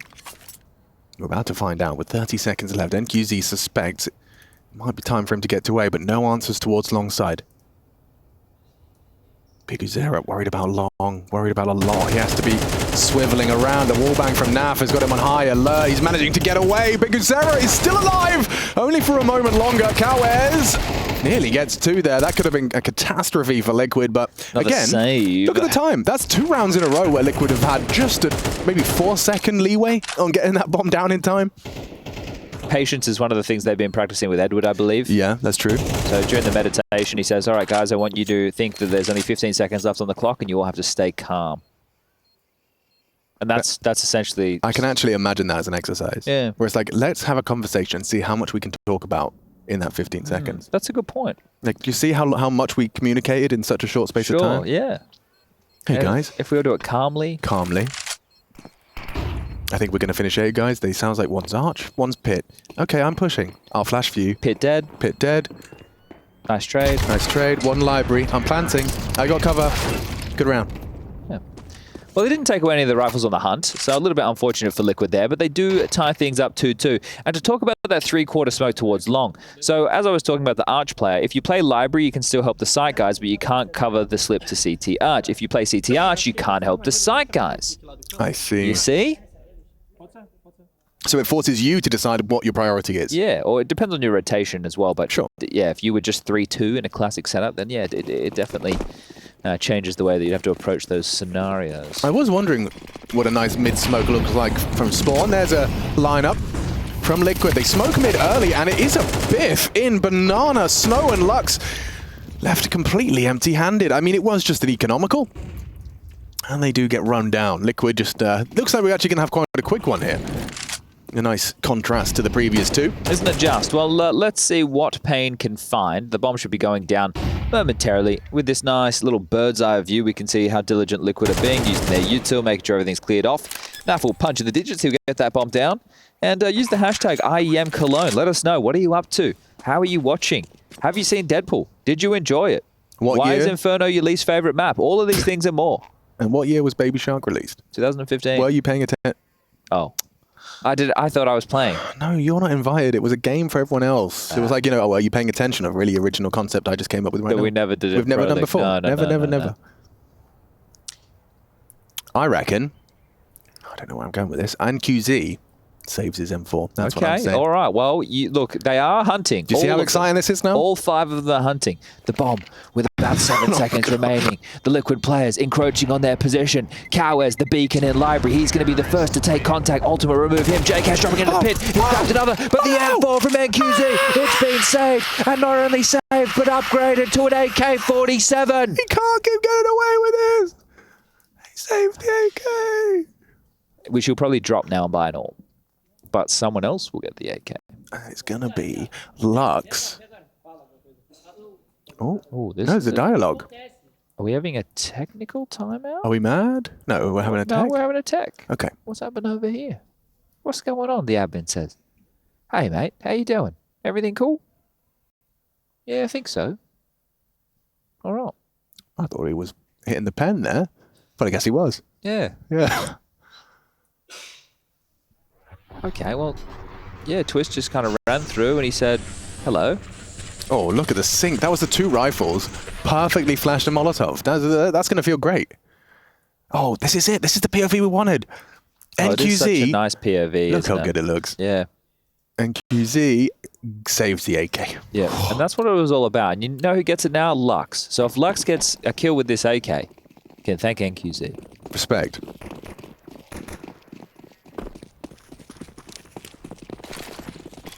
We're about to find out with 30 seconds left. NQZ suspects it might be time for him to get to A, but no answers towards long side. Big Uzera worried about long, worried about a lot. He has to be swiveling around. The wallbang from Naf has got him on high alert. He's managing to get away. Big Uzera is still alive! Only for a moment longer. Kawes nearly gets 2 there. That could have been a catastrophe for Liquid, but Another again, save. Look at the time. That's 2 rounds in a row where Liquid have had just a maybe 4-second leeway on getting that bomb down in time. Patience is one of the things they've been practicing with Edward, I believe. Yeah, that's true. So during the meditation, he says, all right, guys, I want you to think that there's only 15 seconds left on the clock and you all have to stay calm. And that's essentially... I can actually imagine that as an exercise. Yeah. Where it's like, let's have a conversation, see how much we can talk about in that 15 seconds. That's a good point. Like, do you see how much we communicated in such a short space of time? Sure, yeah. Hey, And guys. if we all do it calmly. Calmly. I think we're going to finish A, guys. They sounds like one's Arch, one's Pit. Okay, I'm pushing. I'll flash for you. Pit dead. Pit dead. Nice trade. Nice trade. 1 library. I'm planting. I got cover. Good round. Yeah. Well, they didn't take away any of the rifles on the hunt, so a little bit unfortunate for Liquid there, but they do tie things up 2-2. And to talk about that 3-quarter smoke towards long. So as I was talking about the Arch player, if you play Library, you can still help the site guys, but you can't cover the slip to CT Arch. If you play CT Arch, you can't help the site guys. I see. You see? So it forces you to decide what your priority is. Yeah, or it depends on your rotation as well. But sure. Yeah, if you were just 3-2 in a classic setup, then yeah, it definitely changes the way that you have to approach those scenarios. I was wondering what a nice mid-smoke looks like from Spawn. There's a lineup from Liquid. They smoke mid early, and it is a biff in Banana. Snow and Lux left completely empty-handed. I mean, it was just an economical. And they do get run down. Liquid just looks like we're actually going to have quite a quick one here. A nice contrast to the previous 2. Isn't it just? Well, let's see what paiN can find. The bomb should be going down momentarily. With this nice little bird's eye view, we can see how diligent Liquid are being, using their util, making sure everything's cleared off. Naf will punch in the digits, he'll get that bomb down. And use the hashtag IEM Cologne. Let us know. What are you up to? How are you watching? Have you seen Deadpool? Did you enjoy it? Why is Inferno your least favorite map? All of these things and more. And what year was Baby Shark released? 2015. Were you paying attention? Oh. I thought I was playing. No, you're not invited. It was a game for everyone else. It was like, you know, oh, are you paying attention? A really original concept I just came up with right that now. we never did it. We've never done before. No, Never. I reckon, I don't know where I'm going with this, and QZ Saves his M4. That's what I'm Okay, saying. all right. Well, look, they are hunting. Do you see how exciting this is now? All 5 of them are hunting. The bomb with about 7 seconds remaining. The Liquid players encroaching on their position. Cowes, the beacon in library. He's going to be the first to take contact. Ultimate remove him. JK dropping into the pit. He's grabbed another. But the M4 from NQZ, it's been saved. And not only saved, but upgraded to an AK-47. He can't keep getting away with this. He saved the AK. Which he'll probably drop now and buy an AWP. But someone else will get the AK. It's going to be Lux. Oh, there's a dialogue. Are we having a technical timeout? Are we mad? No, we're having a tech. No, we're having a tech. Okay. What's happening over here? What's going on, the admin says. Hey, mate, how you doing? Everything cool? Yeah, I think so. All right. I thought he was hitting the pen there, but I guess he was. Yeah. Yeah. Okay, well, yeah, Twist just kind of ran through and he said, hello. Oh, look at the sync. That was the 2 rifles. Perfectly flashed a Molotov. That's going to feel great. Oh, this is it. This is the POV we wanted. Oh, it is such a NQZ. nice POV. Look how good it looks. Yeah. NQZ saves the AK. Yeah, and that's what it was all about. And you know who gets it now? Lux. So if Lux gets a kill with this AK, you can thank NQZ. Respect.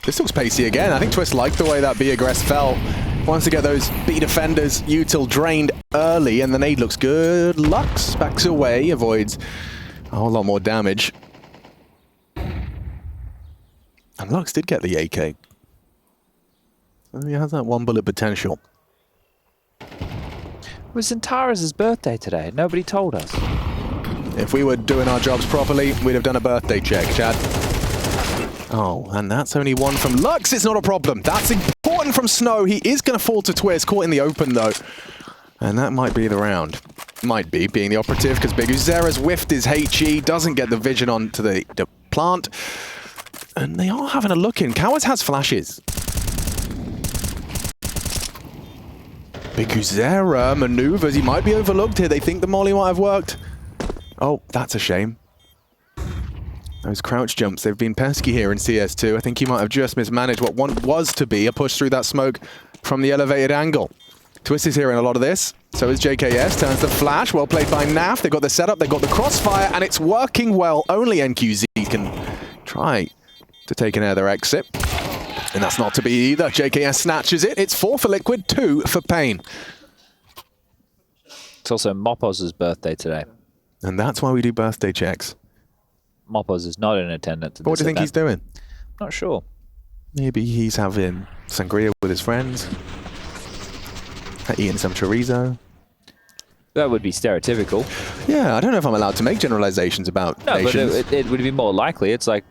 This looks pacey again. I think Twist liked the way that B aggress fell. Wants to get those B defenders util drained early, and the nade looks good. Lux backs away, avoids a whole lot more damage. And Lux did get the AK. He has that 1 bullet potential. It was Zantara's birthday today. Nobody told us. If we were doing our jobs properly, we'd have done a birthday check, Chad. Oh, and that's only 1 from Lux. It's not a problem. That's important from Snow. He is going to fall to Twist. Caught in the open, though. And that might be the round. Might be, being the operative, because Big Uzera's whiffed his HE. Doesn't get the vision onto the plant. And they are having a look in. Cowers has flashes. Big Uzera maneuvers. He might be overlooked here. They think the molly might have worked. Oh, that's a shame. Those crouch jumps, they've been pesky here in CS2. I think he might have just mismanaged what was to be a push through that smoke from the elevated angle. Twist is hearing a lot of this. So is JKS, turns the flash. Well played by Naf. They've got the setup, they've got the crossfire, and it's working well. Only NQZ can try to take an their exit. And that's not to be either. JKS snatches it. It's 4 for Liquid, 2 for paiN. It's also Mopoz's birthday today. And that's why we do birthday checks. Mopoz is not in attendance. What do you think he's doing? Not sure. Maybe he's having sangria with his friends. Eating some chorizo. That would be stereotypical. Yeah, I don't know if I'm allowed to make generalizations about nations. But it would be more likely. It's like,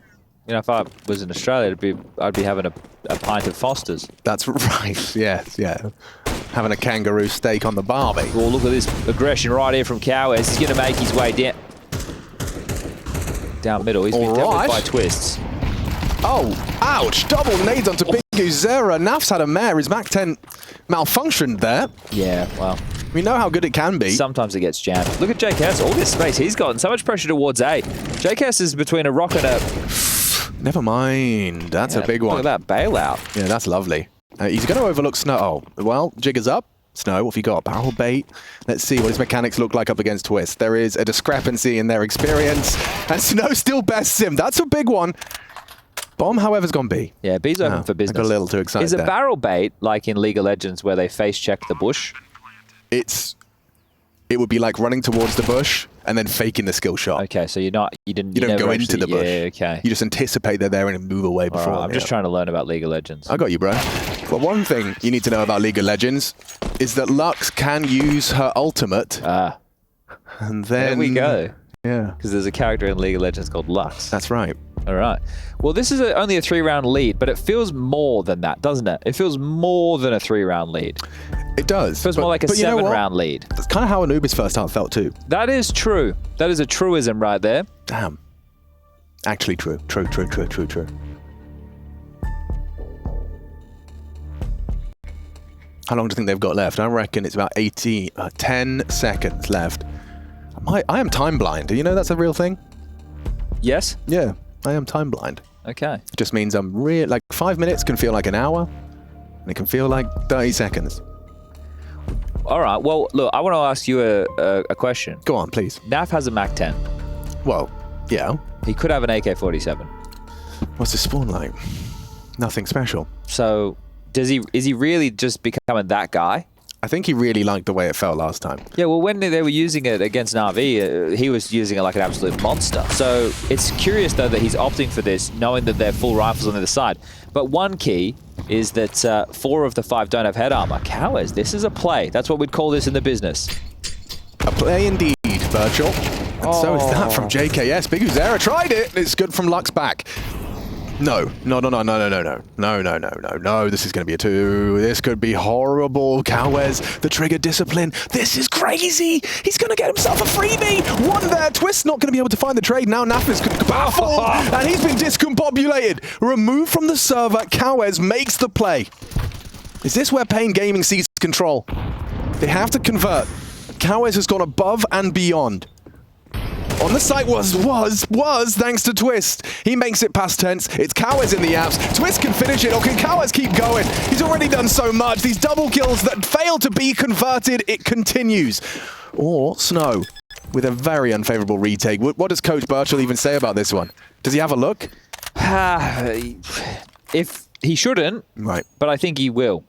you know, if I was in Australia, I'd be having a pint of Foster's. That's right. Yes, yeah. Having a kangaroo steak on the barbie. Well, look at this aggression right here from Cowes. He's going to make his way down middle. He's been dealt with by Twists. Oh, ouch. Double nades onto Big Uzera. Naf's had a mare. His MAC-10 malfunctioned there. Yeah, well. We know how good it can be. Sometimes it gets jammed. Look at JKS. All this space he's gotten. So much pressure towards A. JKS is between a rock and a... Never mind. That's a big one. Look at that bailout. Yeah, that's lovely. He's going to overlook Snow. Oh, well, Jigger's up. Snow, what have you got? Barrel bait. Let's see what his mechanics look like up against Twist. There is a discrepancy in their experience. And Snow still bests him. That's a big one. Bomb, however, has gone B. Yeah, B's open for business. I got a little too excited Is a barrel bait like in League of Legends where they face check the bush? It would be like running towards the bush and then faking the skill shot. Okay, so you don't go into the bush. Yeah, okay. You just anticipate they're there and move away before. Right, I'm just trying to learn about League of Legends. I got you, bro. But one thing you need to know about League of Legends is that Lux can use her ultimate. And then... There we go. Yeah. Because there's a character in League of Legends called Lux. That's right. All right. Well, this is only a 3-round lead, but it feels more than that, doesn't it? It feels more than a 3-round lead. It does. It feels more like a 7-round lead. That's kind of how Anubis first half felt too. That is true. That is a truism right there. Damn. Actually true. True. How long do you think they've got left? I reckon it's about 10 seconds left. I am time blind. Do you know that's a real thing? Yes? Yeah. I am time blind. Okay. It just means I'm like 5 minutes can feel like an hour, and it can feel like 30 seconds. All right. Well, look, I want to ask you a question. Go on, please. Naf has a Mac-10. Well, yeah. He could have an AK-47. What's his spawn like? Nothing special. So, is he really just becoming that guy? I think he really liked the way it felt last time. Yeah, well, when they were using it against Na'Vi, he was using it like an absolute monster. So it's curious, though, that he's opting for this, knowing that they're full rifles on the other side. But one key is that 4 of the 5 don't have head armor. Cowards, this is a play. That's what we'd call this in the business. A play indeed, Virtual. And so is that from JKS. Big Uzera tried it. It's good from Lux back. No. This is going to be a 2. This could be horrible. Cowes, the trigger discipline. This is crazy. He's going to get himself a freebie. 1 there. Twist not going to be able to find the trade. Now Naf is baffled. And he's been discombobulated. Removed from the server. Cowes makes the play. Is this where paiN Gaming sees control? They have to convert. Cowes has gone above and beyond. On the site was thanks to Twist. He makes it past tense. It's Cowes in the apps. Twist can finish it, or can Cowes keep going? He's already done so much. These double kills that fail to be converted, it continues. Or Snow with a very unfavorable retake. What does Coach Birchall even say about this one? Does he have a look? If he shouldn't, right, but I think he will.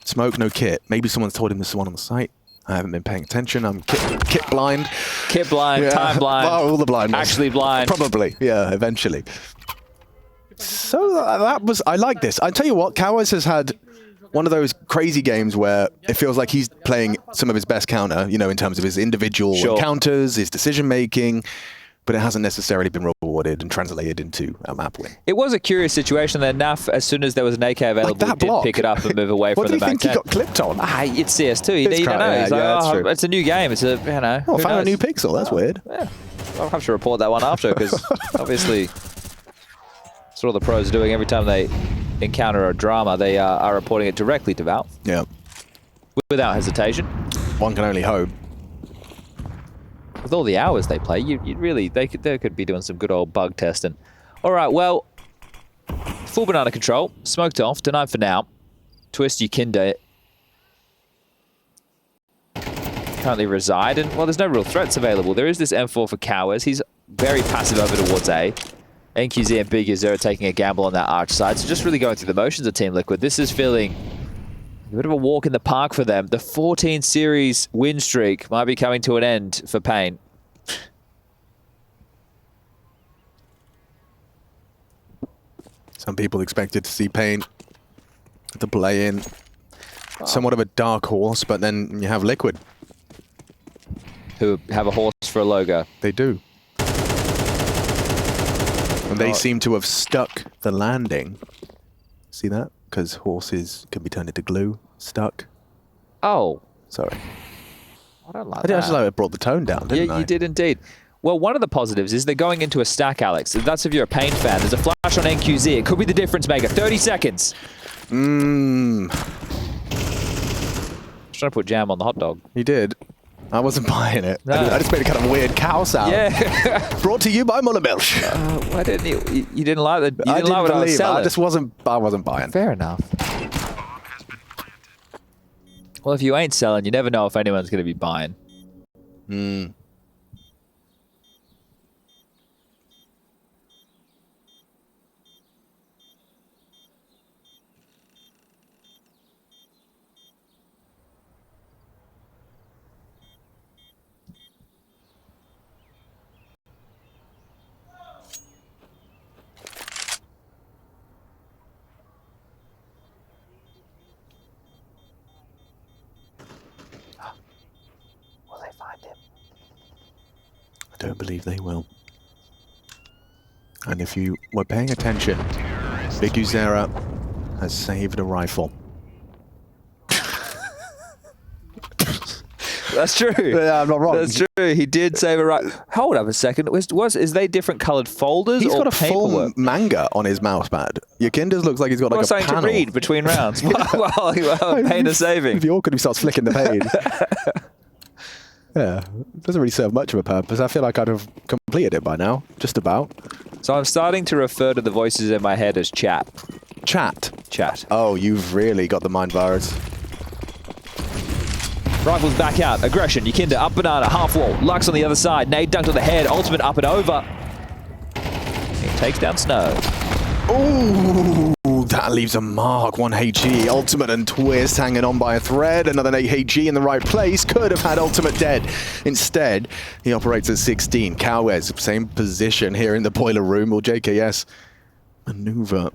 Smoke, no kit. Maybe someone's told him this one on the site. I haven't been paying attention. I'm kit blind. Kit blind, yeah. Time blind. All the blind. Actually blind. Probably, yeah, eventually. So that was, I like this. I tell you what, Cowes has had one of those crazy games where it feels like he's playing some of his best counter, you know, in terms of his individual encounters, his decision making, but it hasn't necessarily been rewarded and translated into a map win. It was a curious situation that Naf, as soon as there was an AK available, like did pick it up and move away from the back. What do you think he got clipped on? It's CS2. You don't know. He's like, that's true. It's a new game. It's a, you know. Oh, found a new pixel. That's weird. Yeah. I'll have to report that one after, because obviously that's what all the pros are doing. Every time they encounter a drama, they are reporting it directly to Valve. Yeah. Without hesitation. One can only hope. With all the hours they play, you'd really, they could be doing some good old bug testing. All right, well, full banana control, smoked off, denied for now. Twist, Yukinda currently reside, and well, there's no real threats available. There is this M4 for Cowes. He's very passive over towards A. NQZ and Big Uzer are taking a gamble on that arch side, so just really going through the motions of Team Liquid. This is feeling a bit of a walk in the park for them. The 14 series win streak might be coming to an end for paiN. Some people expected to see paiN to play in somewhat of a dark horse, but then you have Liquid. Who have a horse for a logo. They do. And they seem to have stuck the landing. See that? Because horses can be turned into glue. Stuck. Oh. Sorry. I don't like I that. just like it brought the tone down, didn't I? You did indeed. Well, one of the positives is they're going into a stack, Alex. That's if you're a paiN fan. There's a flash on NQZ. It could be the difference maker. 30 seconds. Mmm. Trying to put jam on the hot dog. You did. I wasn't buying it. No. I just made a kind of weird cow sound. Yeah. Brought to you by Mullerbilch. Why didn't you? You didn't like the. You didn't like what I was selling. I wasn't buying. Fair enough. Well, if you ain't selling, you never know if anyone's going to be buying. Hmm. Will they find him? I don't believe they will. And if you were paying attention, Big Uzera has saved a rifle. That's true. Yeah, I'm not wrong. That's true. He did save a right. Hold up a second. Is they different coloured folders? He's or got a full paperwork? manga on his mouse pad. Yukinda's looks like he's got like a something panel. to read between rounds. Well, paiN is saving. If you're awkward, he starts flicking the page. Yeah, it doesn't really serve much of a purpose. I feel like I'd have completed it by now, just about. So I'm starting to refer to the voices in my head as chat. Chat. Chat. Oh, you've really got the mind virus. Rifles back out. Aggression. Yakinda up banana. Half wall. Lux on the other side. Nade dunked on the head. Ultimate up and over. He takes down Snow. Ooh, that leaves a mark. 1 HE. Ultimate and twist hanging on by a thread. Another 8 HE in the right place. Could have had ultimate dead. Instead, he operates at 16. Cowes, same position here in the boiler room. Will JKS maneuver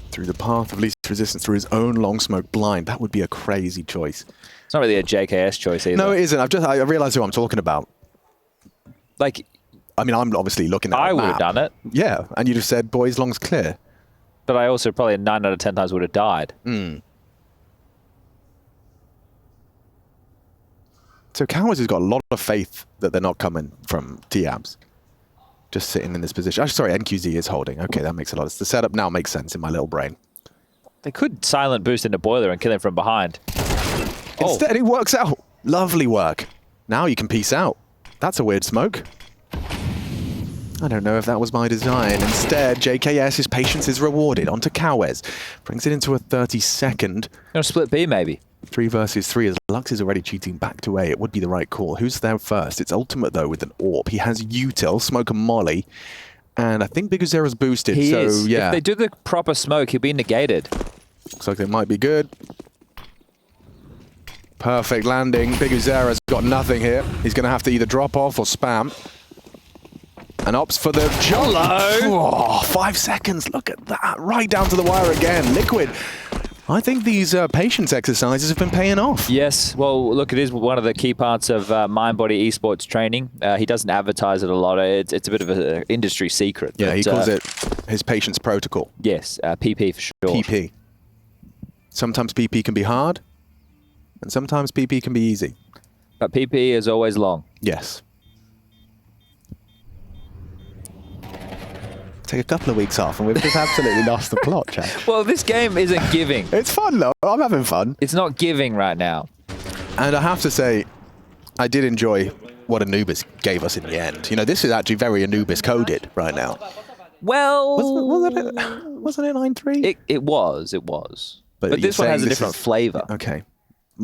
through the path of least resistance through his own long smoke blind? That would be a crazy choice. It's not really a JKS choice either. No, it isn't. I realized who I'm talking about. Like, I mean, I'm obviously looking at I the would map. have done it. Yeah, and you'd have said, boys, long's clear. But I also probably 9 out of 10 times would have died. So Cowes has got a lot of faith that they're not coming from T-Abs. Just sitting in this position. Sorry, NQZ is holding. Okay, that makes a lot of sense. The setup now makes sense in my little brain. They could silent boost into boiler and kill him from behind. Instead, it works out. Lovely work. Now you can peace out. That's a weird smoke. I don't know if that was by design. Instead, JKS's patience is rewarded. Onto Cowes. Brings it into a 30-second. Gonna split B, maybe. 3 versus 3 as Lux is already cheating back to A. It would be the right call. Who's there first? It's Ultimate, though, with an AWP. He has Util, Smoke and Molly. And I think Biguzera's boosted, He so is. yeah. If they do the proper smoke, he'll be negated. Looks like they might be good. Perfect landing. Biguzera's got nothing here. He's going to have to either drop off or spam. And opts for the jump. Oh, 5 seconds. Look at that. Right down to the wire again. Liquid. I think these patience exercises have been paying off. Yes. Well, look, it is one of the key parts of Mind Body Esports training. He doesn't advertise it a lot. It's a bit of an industry secret. Yeah, but, he calls it his patience protocol. Yes, PP for sure. PP. Sometimes PP can be hard, and sometimes PP can be easy. But PP is always long. Yes. Take a couple of weeks off and we've just absolutely lost the plot, Jack. Well, this game isn't giving. It's fun, though. I'm having fun. It's not giving right now. And I have to say, I did enjoy what Anubis gave us in the end. You know, this is actually very Anubis coded right now. Well... Wasn't it 9-3? It was. But this one has a different flavor. Okay.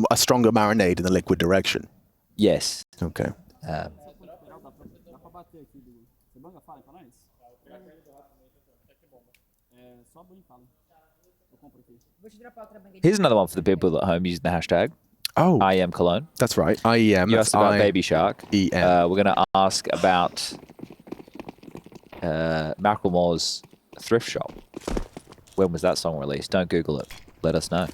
A stronger marinade in the liquid direction. Yes. Okay. Here's another one for the people at home using the hashtag. Oh. IEM Cologne. That's right. IEM. You asked about Baby Shark. EM. We're going to ask about Macklemore's Thrift Shop. When was that song released? Don't Google it. Let us know.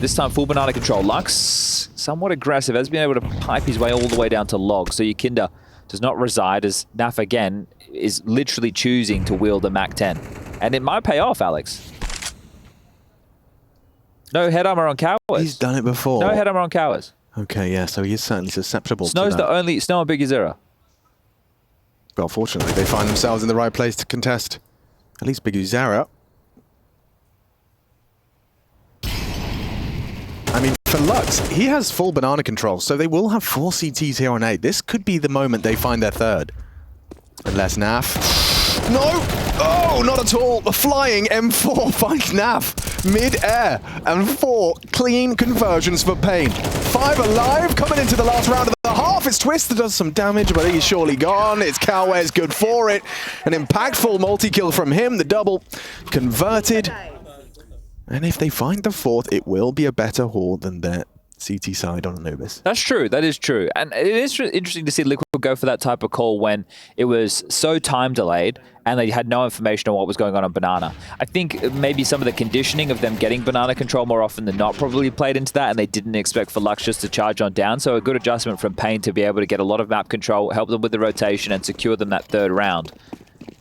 This time full banana control. Lux, somewhat aggressive, has been able to pipe his way all the way down to log. So Yakinda does not reside as Naf again is literally choosing to wield the MAC-10. And it might pay off, Alex. No head armor on Cowes. He's done it before. No head armor on Cowes. Okay, yeah, so he is certainly susceptible Snow's to that. the only... Snow and Biguzera. Well, fortunately, they find themselves in the right place to contest. At least Biguzera. I mean, for Lux, he has full banana control, so they will have 4 CTs here on A. This could be the moment they find their third. Unless Naf... No! Oh, not at all! The flying M4 finds Naf mid-air, and 4 clean conversions for paiN. 5 alive, coming into the last round of the half. It's Twist that does some damage, but he's surely gone. It's Cowes good for it. An impactful multi-kill from him. The double converted. And if they find the 4th, it will be a better haul than their CT side on Anubis. That's true. That is true. And it is interesting to see Liquid go for that type of call when it was so time delayed and they had no information on what was going on Banana. I think maybe some of the conditioning of them getting banana control more often than not probably played into that, and they didn't expect for Lux just to charge on down. So a good adjustment from paiN to be able to get a lot of map control, help them with the rotation, and secure them that 3rd round.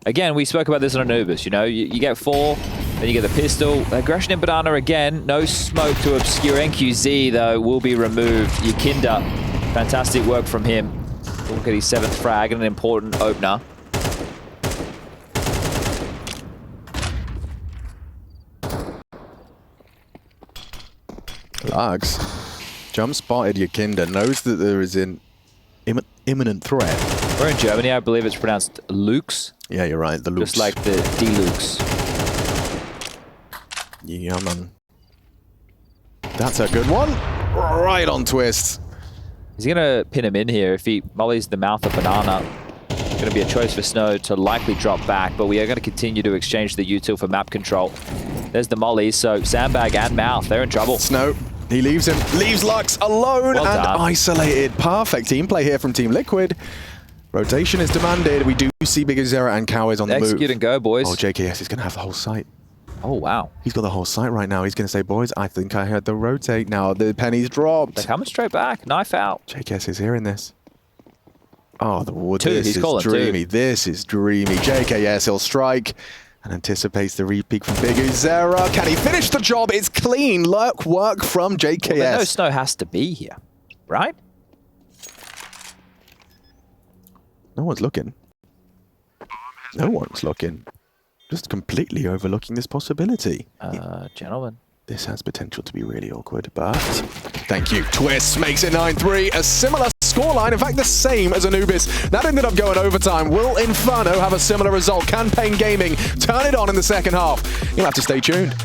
Again, we spoke about this on Anubis, you know, you get 4, then you get the pistol. Aggression in Banana again, no smoke to obscure. NQZ, though, will be removed. Yakinda, fantastic work from him. Look at his 7th frag and an important opener. Lux, jump spotted Yakinda, knows that there is in imminent threat. We're in Germany. I believe it's pronounced Lux. Yeah, you're right. The Lux. Just like the Deluxe. Yeah, man. That's a good one. Right on twist. He's going to pin him in here. If he mollies the mouth of banana, it's going to be a choice for Snow to likely drop back, but we are going to continue to exchange the util for map control. There's the molly, so Sandbag and Mouth, they're in trouble. Snow, he leaves him, leaves Lux alone Well and done. isolated. Perfect team play here from Team Liquid. Rotation is demanded. We do see Big Zera and Cowiz on the move. Execute and go, boys. Oh, JKS is going to have the whole site. Oh, wow. He's got the whole site right now. He's going to say, boys, I think I heard the rotate now. The penny's dropped. They're coming straight back. Knife out. JKS is hearing this. Oh, Two, this he's is calling dreamy. two. This is dreamy. JKS, he'll strike and anticipates the repeat from Big Zera. Can he finish the job? It's clean. Work from JKS. Well, they know Snow has to be here, right? No one's looking. No one's looking. Just completely overlooking this possibility. Gentlemen. This has potential to be really awkward, but thank you. Twist makes it 9-3. A similar scoreline, in fact, the same as Anubis. That ended up going overtime. Will Inferno have a similar result? Can paiN Gaming turn it on in the second half? You'll have to stay tuned.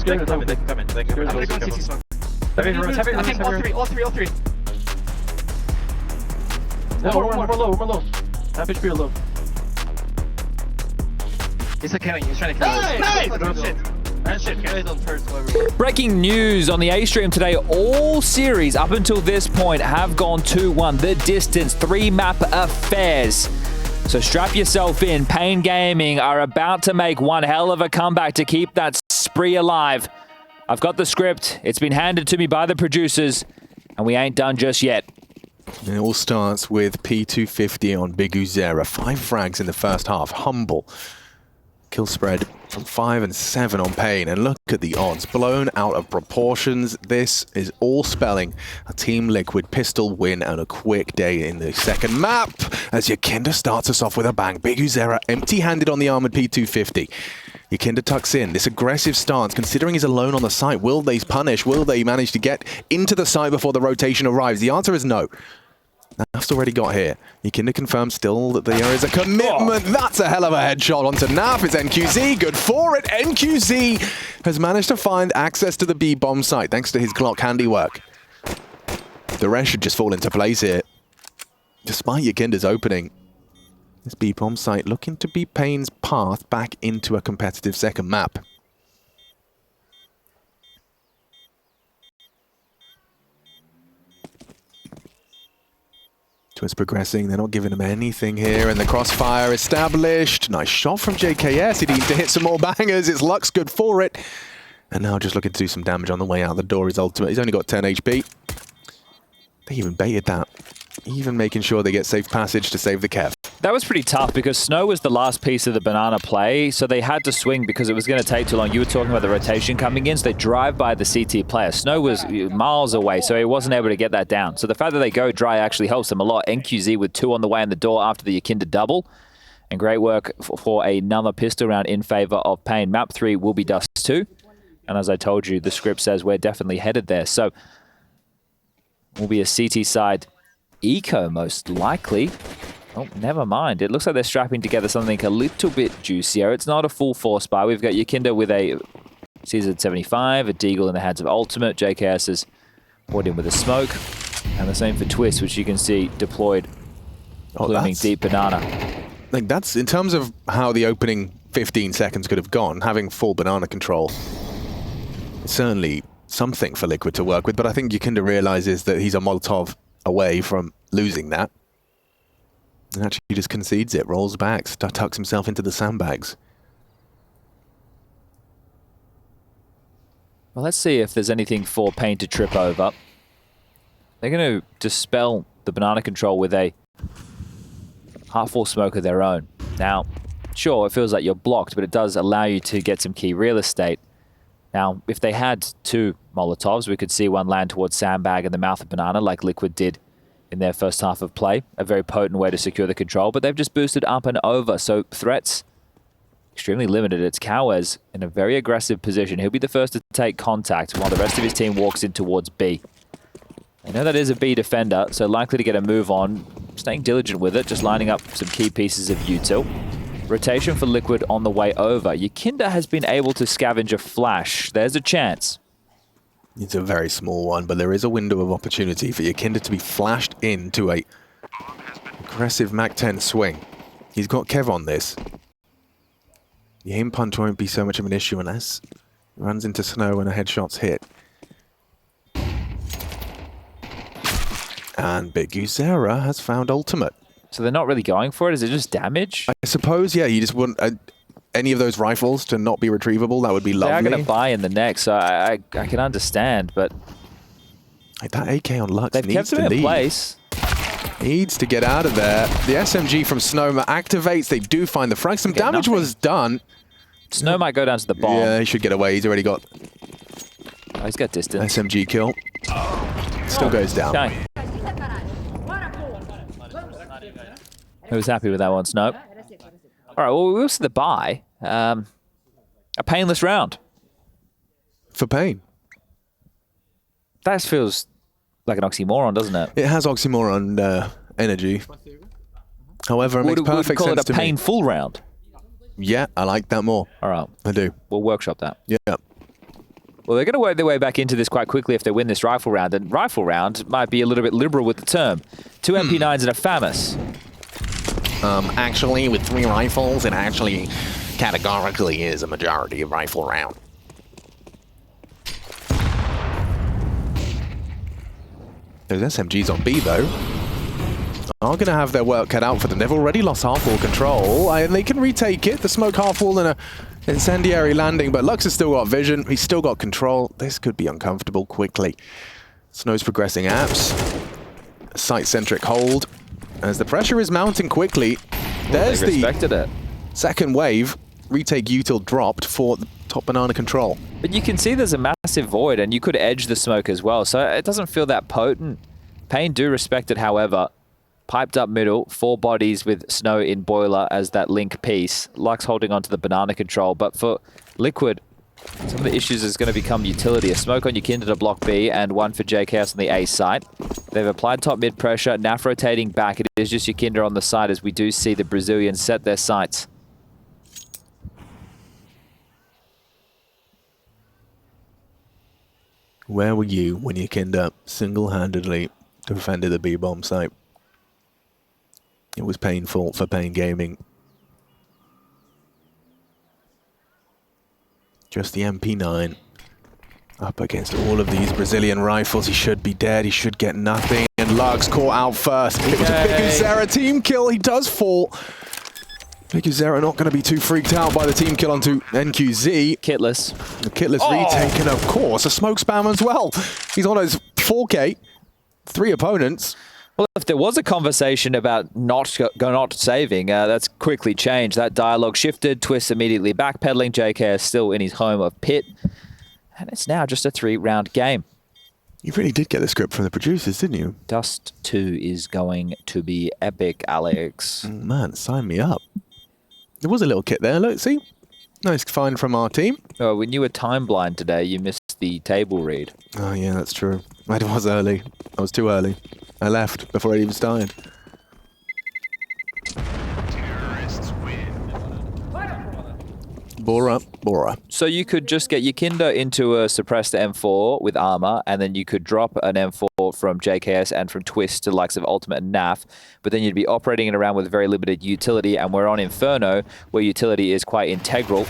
Let's go. Come in. I'm gonna go on CC smoke. I think all three. We're low. Half HP low. He's killing. He's trying to kill us. Nice! Run shit. carries on turret to everyone. Breaking news on the A stream today. All series up until this point have gone 2-1. The distance, 3-map affairs. So strap yourself in. paiN Gaming are about to make one hell of a comeback to keep that spree alive. I've got the script. It's been handed to me by the producers, and we ain't done just yet. And it all starts with P250 on Big Uzera. 5 frags in the first half. Humble. Kill spread from 5 and 7 on paiN. And look at the odds. Blown out of proportions. This is all spelling a Team Liquid pistol win and a quick day in the second map. As Yakinda starts us off with a bang. Big Uzera empty-handed on the armored P250. Yakinda tucks in. This aggressive stance, considering he's alone on the site. Will they punish? Will they manage to get into the site before the rotation arrives? The answer is no. Naf's already got here. Yakinda confirms still that there is a commitment. That's a hell of a headshot onto Naf. It's NQZ. Good for it. NQZ has managed to find access to the B bomb site thanks to his Glock handiwork. The rest should just fall into place here. Despite Yakinda's opening, this B bomb site looking to be paiN's path back into a competitive second map. Twist progressing, they're not giving him anything here, and the crossfire established. Nice shot from JKS, he needs to hit some more bangers, his luck's good for it. And now just looking to do some damage on the way out the door, his ultimate. He's only got 10 HP. They even baited that. Even making sure they get safe passage to save the Kev. That was pretty tough because Snow was the last piece of the banana play, so they had to swing because it was going to take too long. You were talking about the rotation coming in, so they drive by the CT player. Snow was miles away, so he wasn't able to get that down. So the fact that they go dry actually helps them a lot. NQZ with 2 on the way in the door after the Yakinda double. And great work for another pistol round in favor of paiN. Map 3 will be Dust 2. And as I told you, the script says we're definitely headed there. So will be a CT side eco most likely. Oh, never mind. It looks like they're strapping together something a little bit juicier. It's not a full force buy. We've got Yakinda with a CZ75, a Deagle in the hands of Ultimate. JKS has poured in with a smoke. And the same for Twist, which you can see deployed, blooming deep banana. Like that's, in terms of how the opening 15 seconds could have gone, having full banana control, it's certainly something for Liquid to work with, but I think Yakinda realizes that he's a Molotov away from losing that. And actually he just concedes it, rolls back, tucks himself into the sandbags. Well, let's see if there's anything for paiN to trip over. They're going to dispel the banana control with a half-full smoke of their own. Now, sure, it feels like you're blocked, but it does allow you to get some key real estate. Now, if they had 2 Molotovs, we could see one land towards sandbag in the mouth of banana like Liquid did in their first half of play. A very potent way to secure the control, but they've just boosted up and over, so threats extremely limited. It's Cowes in a very aggressive position. He'll be the first to take contact while the rest of his team walks in towards B. I know that is a B defender, so likely to get a move on, staying diligent with it, just lining up some key pieces of util. Rotation for Liquid on the way over. Yakinda has been able to scavenge a flash. There's a chance. It's a very small one, but there is a window of opportunity for Yakinda to be flashed into a aggressive Mac-10 swing. He's got Kev on this. The aim punch won't be so much of an issue unless he runs into Snow and a headshot's hit. And Big Uzera has found Ultimate. So they're not really going for it? Is it just damage? I suppose, yeah, you just want any of those rifles to not be retrievable. That would be lovely. They're going to buy in the next, so I can understand, but like that AK on Lux they've needs kept him to in leave. place. Needs to get out of there. The SMG from Snowma activates. They do find the frag. Some damage was done. Snow might go down to the bomb. Yeah, he should get away. He's already got... Oh, he's got distance. SMG kill. Still goes down. Okay. Who's happy with that one, Snow? All right, well, we also the buy. A painless round. For paiN. That feels like an oxymoron, doesn't it? It has oxymoron energy. However, it makes perfect sense to me. Would call it a painful round? Yeah, I like that more. All right. I do. We'll workshop that. Yeah. Well, they're going to work their way back into this quite quickly if they win this rifle round. And rifle round might be a little bit liberal with the term. 2 MP9s and a FAMAS. Actually, with 3 rifles, it actually categorically is a majority of rifle round. Those SMGs on B, though, are going to have their work cut out for them. They've already lost half-wall control, and they can retake it. The smoke half-wall and a incendiary landing, but Lux has still got vision. He's still got control. This could be uncomfortable quickly. Snow's progressing apps. A site-centric hold. As the pressure is mounting quickly, there's the second wave. Retake util dropped for the top banana control. But you can see there's a massive void, and you could edge the smoke as well, so it doesn't feel that potent. paiN do respect it, however. Piped up middle, 4 bodies with Snow in boiler as that link piece. Lux holding onto the banana control, but for Liquid, some of the issues is going to become utility. A smoke on Yakinda to block B and 1 for JKS on the A site. They've applied top mid pressure, NAF rotating back. It is just Yakinda on the side as we do see the Brazilians set their sights. Where were you when Yakinda single-handedly defended the B-bomb site? It was painful for paiN Gaming. Just the MP9 up against all of these Brazilian rifles. He should be dead. He should get nothing. And Lux caught out first. It was a paiKuzera team kill. He does fall. paiKuzera not going to be too freaked out by the team kill onto NQZ. Kitless. The Kitless retake, and of course, a smoke spam as well. He's on his 4K. 3 opponents. Well, if there was a conversation about not saving, that's quickly changed. That dialogue shifted. Twist immediately backpedaling. JKS still in his home of Pit. And it's now just a 3-round game. You really did get the script from the producers, didn't you? Dust 2 is going to be epic, Alex. Man, sign me up. There was a little kit there. Look, see? Nice find from our team. Oh, when you were time blind today, you missed the table read. Oh, yeah, that's true. I was early. I was too early. I left before it even started. Terrorists win. Bora. So you could just get Yakinda into a suppressed M4 with armor, and then you could drop an M4 from JKS and from Twist to the likes of Ultimate and NAF, but then you'd be operating it around with very limited utility, and we're on Inferno, where utility is quite integral.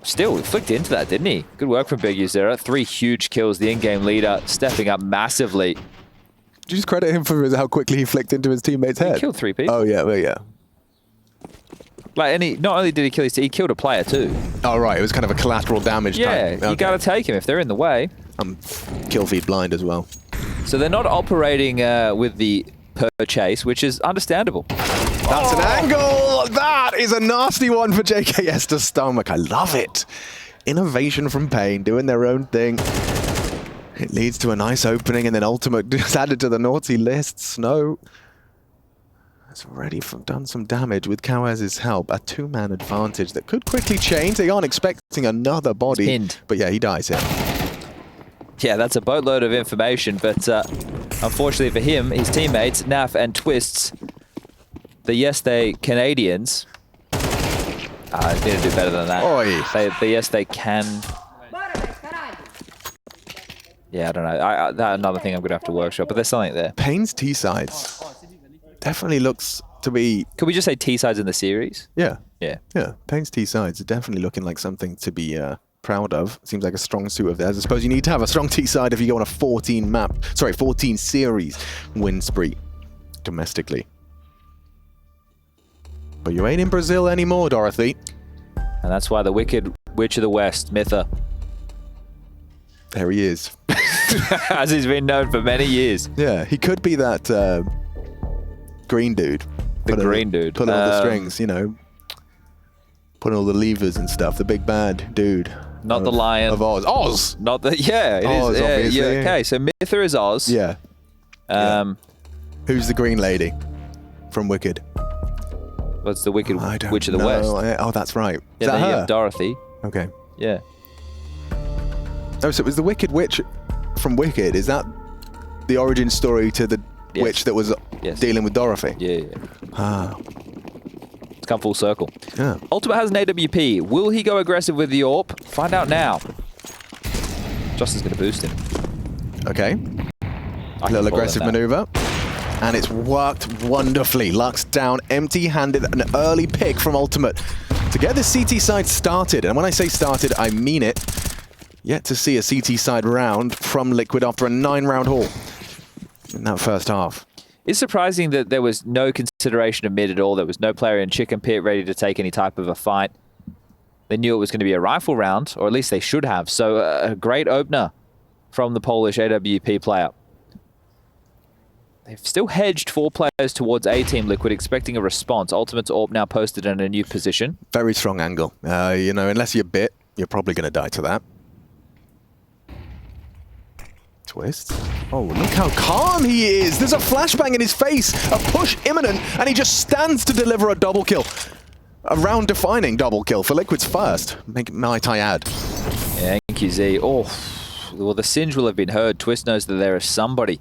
Still, he flicked into that, didn't he? Good work from paiKuzera. 3 huge kills, the in-game leader stepping up massively. Did you just credit him for how quickly he flicked into his teammate's head? He killed 3 people. Oh, yeah, well, yeah. Like, and not only did he kill he killed a player too. Oh, right, it was kind of a collateral damage type. Yeah, you got to take him if they're in the way. I'm kill feed blind as well. So they're not operating with the purchase, which is understandable. That's an angle! That is a nasty one for JKS to stomach. I love it. Innovation from paiN, doing their own thing. It leads to a nice opening, and then Ultimate is added to the naughty list. Snow has already done some damage with Kawaz's help. A 2-man advantage that could quickly change. They aren't expecting another body. Pinned. But yeah, he dies here. Yeah, that's a boatload of information, but unfortunately for him, his teammates, NAF and Twists, they Canadians, need to do better than that. Oi. They can. Yeah, I don't know. That's another thing I'm going to have to workshop, but there's something there. paiN's T-sides definitely looks to be... Could we just say T-sides in the series? Yeah. Yeah. Yeah, paiN's T-sides are definitely looking like something to be proud of. Seems like a strong suit of theirs. I suppose you need to have a strong T-side if you go on a 14 series win spree domestically. But you ain't in Brazil anymore, Dorothy. And that's why the Wicked Witch of the West, Mytha, There he is. as he's been known for many years. Yeah, he could be that green dude. Green dude. Pulling all the strings, you know. Putting all the levers and stuff. The big bad dude. Not the lion. Of Oz. Oz! Not the... Yeah, it Oz, is. Yeah, obviously. yeah, okay, so Mytha is Oz. Yeah. Yeah. Who's the green lady from Wicked? What's the Wicked I don't Witch of the know. West? Oh, that's right. Yeah, Is that then you her? have Dorothy. Okay. Yeah. Oh, so it was the Wicked Witch from Wicked. Is that the origin story to the witch that was dealing with Dorothy? Yeah. Ah. It's come full circle. Yeah. Ultimate has an AWP. Will he go aggressive with the AWP? Find out now. Justin's going to boost him. Okay. A little aggressive maneuver. And it's worked wonderfully. Lux down, empty-handed, an early pick from Ultimate to get the CT side started. And when I say started, I mean it. Yet to see a CT side round from Liquid after a 9-round haul. in that first half. It's surprising that there was no consideration of mid at all. There was no player in chicken pit ready to take any type of a fight. They knew it was going to be a rifle round, or at least they should have. So a great opener from the Polish AWP player. They've still hedged 4 players towards A Team Liquid, expecting a response. Ultimate's AWP now posted in a new position. Very strong angle. You know, unless you're bit, you're probably going to die to that. Twist. Oh, look how calm he is. There's a flashbang in his face, a push imminent, and he just stands to deliver a double kill. A round-defining double kill for Liquid's first, might I add. Yeah, NQZ. Oh, well, the Singe will have been heard. Twist knows that there is somebody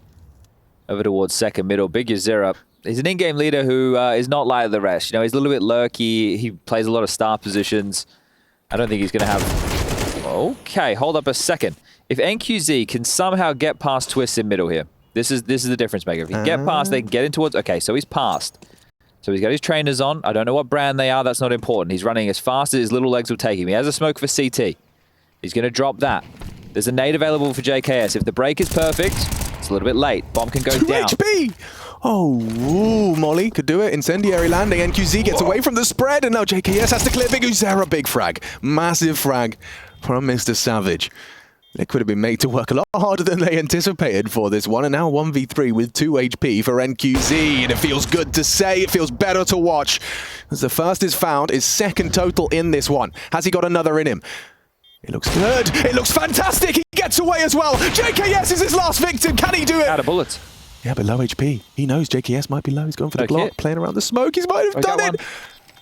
over towards second middle. Big Yazira. He's an in-game leader who is not like the rest. You know, he's a little bit lurky. He plays a lot of star positions. I don't think he's going to have... Okay, hold up a second. If NQZ can somehow get past Twist in middle here, this is the difference maker. If he can get past, they can get in towards... Okay, so he's passed. So he's got his trainers on. I don't know what brand they are. That's not important. He's running as fast as his little legs will take him. He has a smoke for CT. He's going to drop that. There's a nade available for JKS. If the break is perfect, it's a little bit late. Bomb can go 2 down. HP! Oh, ooh, Molly could do it. Incendiary landing. NQZ gets away from the spread, and now JKS has to clear Big Uzera. Big frag. Massive frag from Mr. Savage. Liquid have been made to work a lot harder than they anticipated for this one, and now 1v3 with 2 HP for NQZ, and it feels good to say, it feels better to watch. As the first is found, his second total in this one. Has he got another in him? It looks good. It looks fantastic. He gets away as well. JKS is his last victim. Can he do it? Out of bullets. Yeah, but low HP. He knows JKS might be low. He's going for the Glock, kit. playing around the smoke. He might have done it.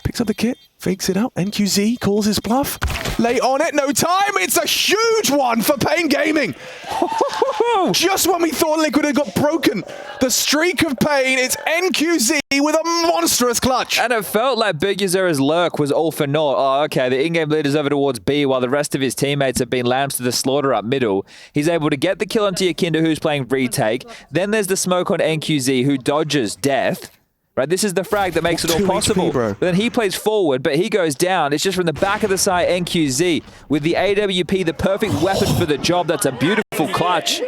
Picks up the kit, fakes it out. NQZ calls his bluff. Late on it, no time. It's a huge one for paiN Gaming. Just when we thought Liquid had got broken, the streak of paiN, it's NQZ with a monstrous clutch. And it felt like Big Uzera's lurk was all for naught. Oh, okay, the in-game leader's over towards B while the rest of his teammates have been lambs to the slaughter up middle. He's able to get the kill onto Yakinda, who's playing retake. Then there's the smoke on NQZ, who dodges death. Right, this is the frag that makes it all possible. HP, then he plays forward, but he goes down. It's just from the back of the side, NQZ, with the AWP, the perfect weapon for the job. That's a beautiful clutch.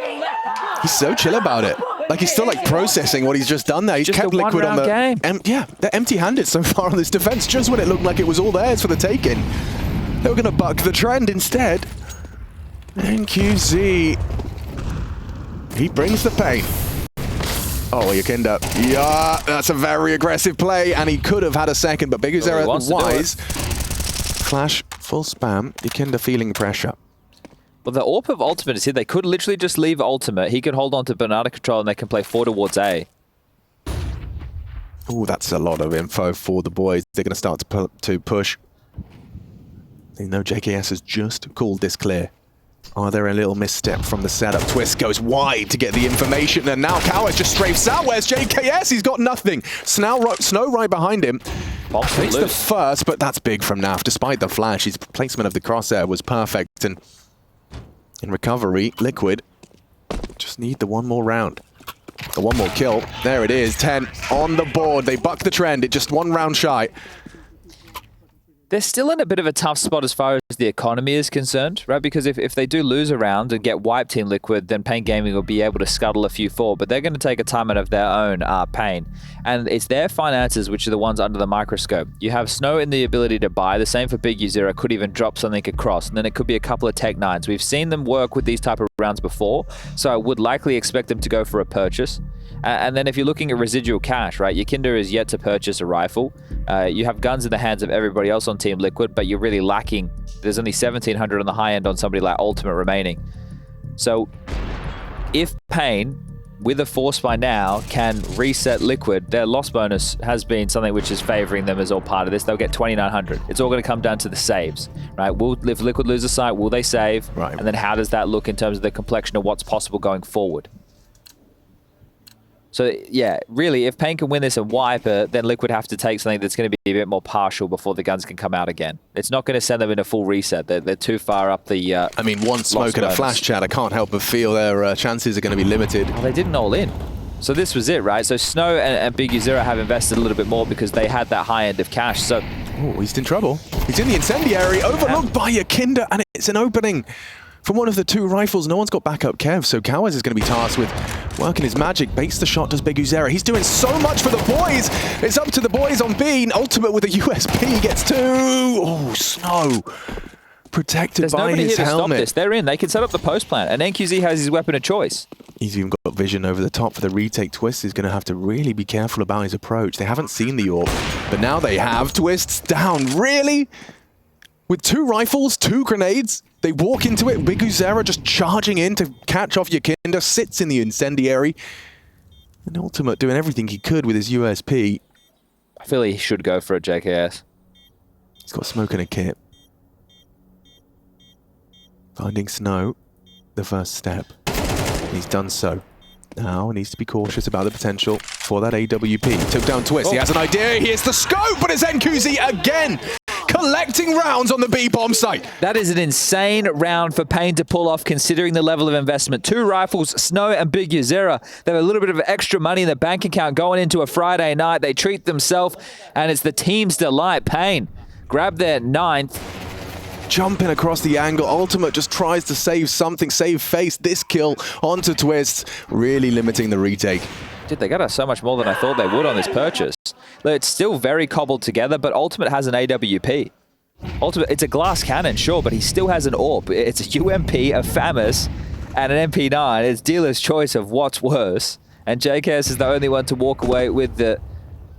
He's so chill about it. Like, he's still, like, processing what he's just done there. He's just kept a Liquid on the game. Yeah, they're empty-handed so far on this defense, just when it looked like it was all theirs for the taking. They were going to buck the trend instead. NQZ. He brings the pain. Oh, Yakinda. Yeah, that's a very aggressive play, and he could have had a second, but Big Uzera wise. Flash, full spam. Yakinda feeling pressure. Well, the AWP of Ultimate is here. They could literally just leave Ultimate. He could hold on to Bernardo control, and they can play 4 towards A. Oh, that's a lot of info for the boys. They're going to start to push. They know JKS has just called this clear. Are there a little misstep from the setup? Twist goes wide to get the information, and now Cowards just strafes out. Where's JKS? He's got nothing. Snow right behind him. Takes the first, but that's big from Naf. Despite the flash, his placement of the crosshair was perfect, and in recovery, Liquid just need the one more round. The one more kill. There it is, 10 on the board. They buck the trend. It's just 1 round shy. They're still in a bit of a tough spot as far as the economy is concerned, right? Because if they do lose a round and get wiped Team Liquid, then paiN Gaming will be able to scuttle a few forward, but they're going to take a time out of their own paiN. And it's their finances which are the ones under the microscope. You have Snow in the ability to buy, the same for Big Uzera, could even drop something across, and then it could be a couple of Tech 9s. We've seen them work with these type of rounds before, so I would likely expect them to go for a purchase. And then if you're looking at residual cash, right, Yakinda is yet to purchase a rifle. You have guns in the hands of everybody else on Team Liquid, but you're really lacking. There's only 1,700 on the high end on somebody like Ultimate remaining. So if paiN, with a force by now, can reset Liquid, their loss bonus has been something which is favoring them as all part of this. They'll get 2,900. It's all going to come down to the saves, right? If Liquid lose a site, will they save? Right. And then how does that look in terms of the complexion of what's possible going forward? So, yeah, really, if paiN can win this and wipe it, then Liquid have to take something that's going to be a bit more partial before the guns can come out again. It's not going to send them in a full reset. They're too far up the I mean, one smoke and a flash chat, I can't help but feel their chances are going to be limited. Well, they didn't all in. So this was it, right? So Snow and Big Uzera have invested a little bit more because they had that high end of cash. So, oh, he's in trouble. He's in the incendiary, overlooked by Yakinda, and it's an opening from one of the two rifles. No one's got backup Kev, so Cowers is going to be tasked with working his magic. Baits the shot, does Big Uzera. He's doing so much for the boys. It's up to the boys on B. Ultimate with a USP gets 2. Oh, Snow. Protected There's by nobody his here to helmet. stop this. They're in. They can set up the post plant, and NQZ has his weapon of choice. He's even got vision over the top for the retake. Twist is going to have to really be careful about his approach. They haven't seen the AWP, but now they have. Twist's down. Really? With 2 rifles, 2 grenades, they walk into it. Big Uzera just charging in to catch off Yakinda, sits in the incendiary. And Ultimate doing everything he could with his USP. I feel he should go for a JKS. He's got smoke and a kit. Finding Snow, the first step. He's done so. Now he needs to be cautious about the potential for that AWP. Took down Twist. He has an idea. Here's the scope, but it's NQZ again collecting rounds on the B bomb site. That is an insane round for paiN to pull off, considering the level of investment. 2 rifles, Snow and Big Uzera. They have a little bit of extra money in the bank account going into a Friday night. They treat themselves, and it's the team's delight. paiN grab their 9th. Jumping across the angle. Ultimate just tries to save something, save face. This kill onto Twist, really limiting the retake. Dude, they got us so much more than I thought they would on this purchase. It's still very cobbled together, but Ultimate has an AWP. Ultimate, it's a glass cannon, sure, but he still has an AWP. It's a UMP, a FAMAS, and an MP9. It's dealer's choice of what's worse. And JKS is the only one to walk away with the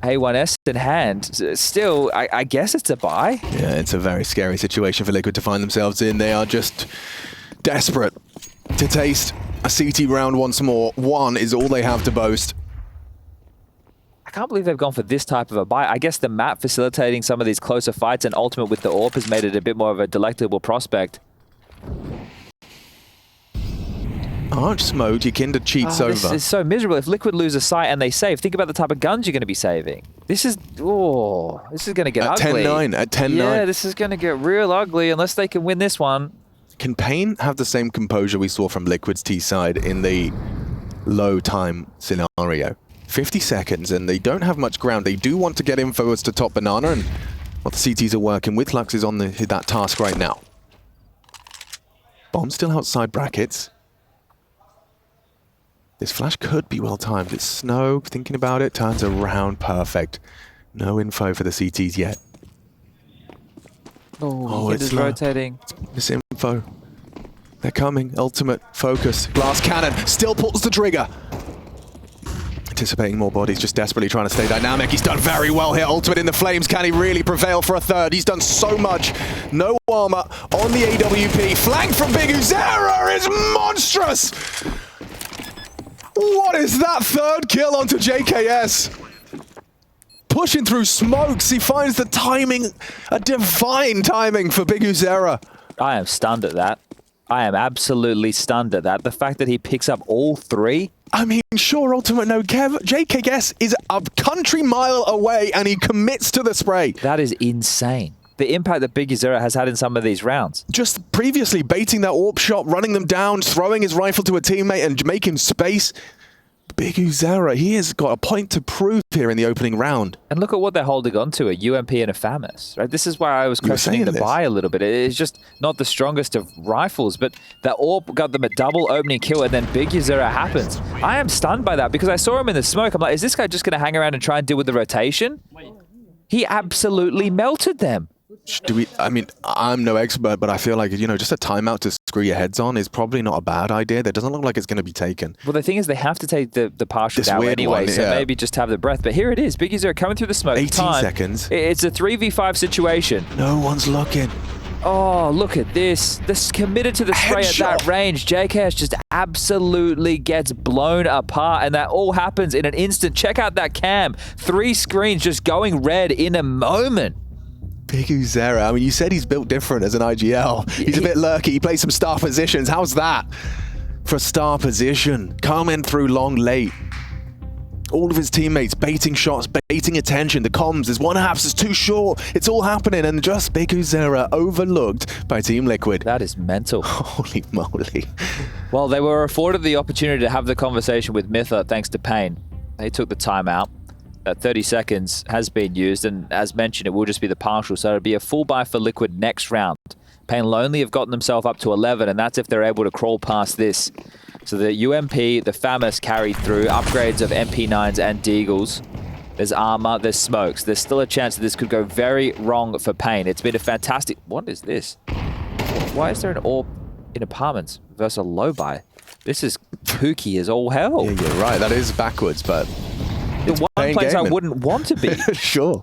A1S in hand. Still, I guess it's a buy. Yeah, it's a very scary situation for Liquid to find themselves in. They are just desperate to taste a CT round once more. 1 is all they have to boast. I can't believe they've gone for this type of a buy. I guess the map facilitating some of these closer fights and Ultimate with the AWP has made it a bit more of a delectable prospect. Aren't smoked, Yakinda cheats over. This is so miserable. If Liquid lose a sight and they save, think about the type of guns you're going to be saving. This is going to get ugly. At 10-9. Yeah, this is going to get real ugly unless they can win this one. Can paiN have the same composure we saw from Liquid's T side in the low time scenario? 50 seconds and they don't have much ground. They do want to get info as to top banana, and what the CTs are working with. Lux is on that task right now. Bomb still outside brackets. This flash could be well timed. It's Snow thinking about it, turns around, perfect. No info for the CTs yet. Oh, it's rotating. Misinfo. They're coming. Ultimate focus. Glass cannon still pulls the trigger. Anticipating more bodies, just desperately trying to stay dynamic. He's done very well here. Ultimate in the flames. Can he really prevail for a 3rd? He's done so much. No armor on the AWP. Flank from Big Uzera is monstrous. What is that 3rd kill onto JKS? Pushing through smokes, he finds the timing, a divine timing for Big Uzera. I am stunned at that. I am absolutely stunned at that. The fact that he picks up all 3. I mean, sure, Ultimate no Kev. JKS is a country mile away and he commits to the spray. That is insane. The impact that Big Uzera has had in some of these rounds. Just previously baiting that AWP shot, running them down, throwing his rifle to a teammate and making space. Big Uzera, he has got a point to prove here in the opening round. And look at what they're holding on to, a UMP and a FAMAS, right? This is why I was questioning the buy a little bit. It's just not the strongest of rifles, but that AWP got them a double opening kill, and then Big Uzera happens. I am stunned by that because I saw him in the smoke. I'm like, is this guy just going to hang around and try and deal with the rotation? He absolutely melted them. I mean, I'm no expert, but I feel like, you know, just a timeout to screw your heads on is probably not a bad idea. That doesn't look like it's going to be taken. Well, the thing is, they have to take the partial down anyway, so maybe just have the breath. But here it is. Big Uzera coming through the smoke. 18 seconds. It's a 3v5 situation. No one's looking. Oh, look at this. This committed to the spray at that range. JKS just absolutely gets blown apart, and that all happens in an instant. Check out that cam. 3 screens just going red in a moment. Big Uzera. I mean, you said he's built different as an IGL. He's a bit lurky. He plays some star positions. How's that for a star position? Coming through long late. All of his teammates baiting shots, baiting attention. The comms, his one-halves is too short. It's all happening, and just Big Uzera overlooked by Team Liquid. That is mental. Holy moly. Well, they were afforded the opportunity to have the conversation with Mytha thanks to paiN. They took the timeout. 30 seconds has been used, and as mentioned, it will just be the partial, so it'll be a full buy for Liquid next round. paiN Lonely have gotten themselves up to 11, and that's if they're able to crawl past this. So the UMP, the FAMAS carried through, upgrades of MP9s and Deagles. There's armor, there's smokes. There's still a chance that this could go very wrong for paiN. It's been a fantastic... What is this? Why is there an AWP in apartments versus a low buy? This is kooky as all hell. Yeah, you're right. That is backwards, but... The one place I wouldn't want to be. Sure.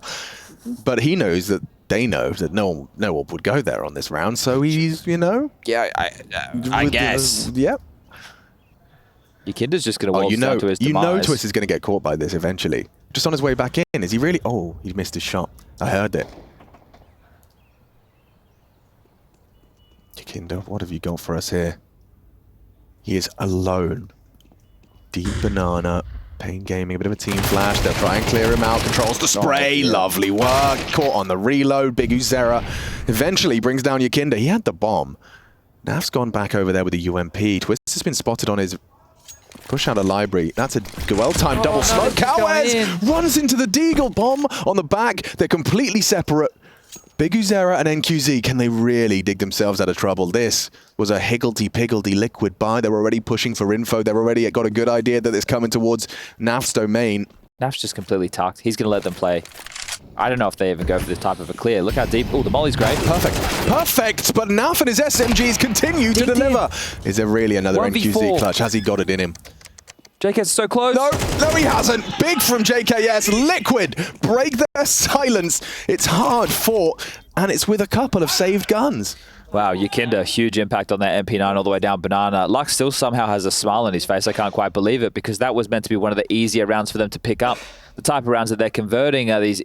But he knows that they know that no one would go there on this round, so he's, you know... Yeah, I guess. Yep. Yakinda's just going to waltz down to his demise. You know Twist is going to get caught by this eventually. Just on his way back in. Is he really? Oh, he missed his shot. I heard it. Yakinda, what have you got for us here? He is alone. Deep banana. paiN Gaming, a bit of a team flash. They'll try and clear him out. Controls the spray. Lovely work. Caught on the reload. Big Uzera eventually brings down Yakinda. He had the bomb. Naf's gone back over there with the UMP. Twist has been spotted on his push out of library. That's a well-timed double smoke. cowes runs into the Deagle bomb on the back. They're completely separate. Big Uzera and NQZ, can they really dig themselves out of trouble? This was a higgledy-piggledy Liquid buy. They're already pushing for info. They've already got a good idea that it's coming towards Naf's domain. Naf's just completely tucked. He's going to let them play. I don't know if they even go for this type of a clear. Look how deep. Oh, the molly's great. Perfect. Perfect! But Naf and his SMGs continue to deliver. Is there really another NQZ clutch? Has he got it in him? JKS is so close. No, he hasn't. Big from JKS. Liquid break their silence. It's hard fought, and it's with a couple of saved guns. Wow, Yakinda, huge impact on that MP9 all the way down Banana. Lux still somehow has a smile on his face. I can't quite believe it, because that was meant to be one of the easier rounds for them to pick up. The type of rounds that they're converting are these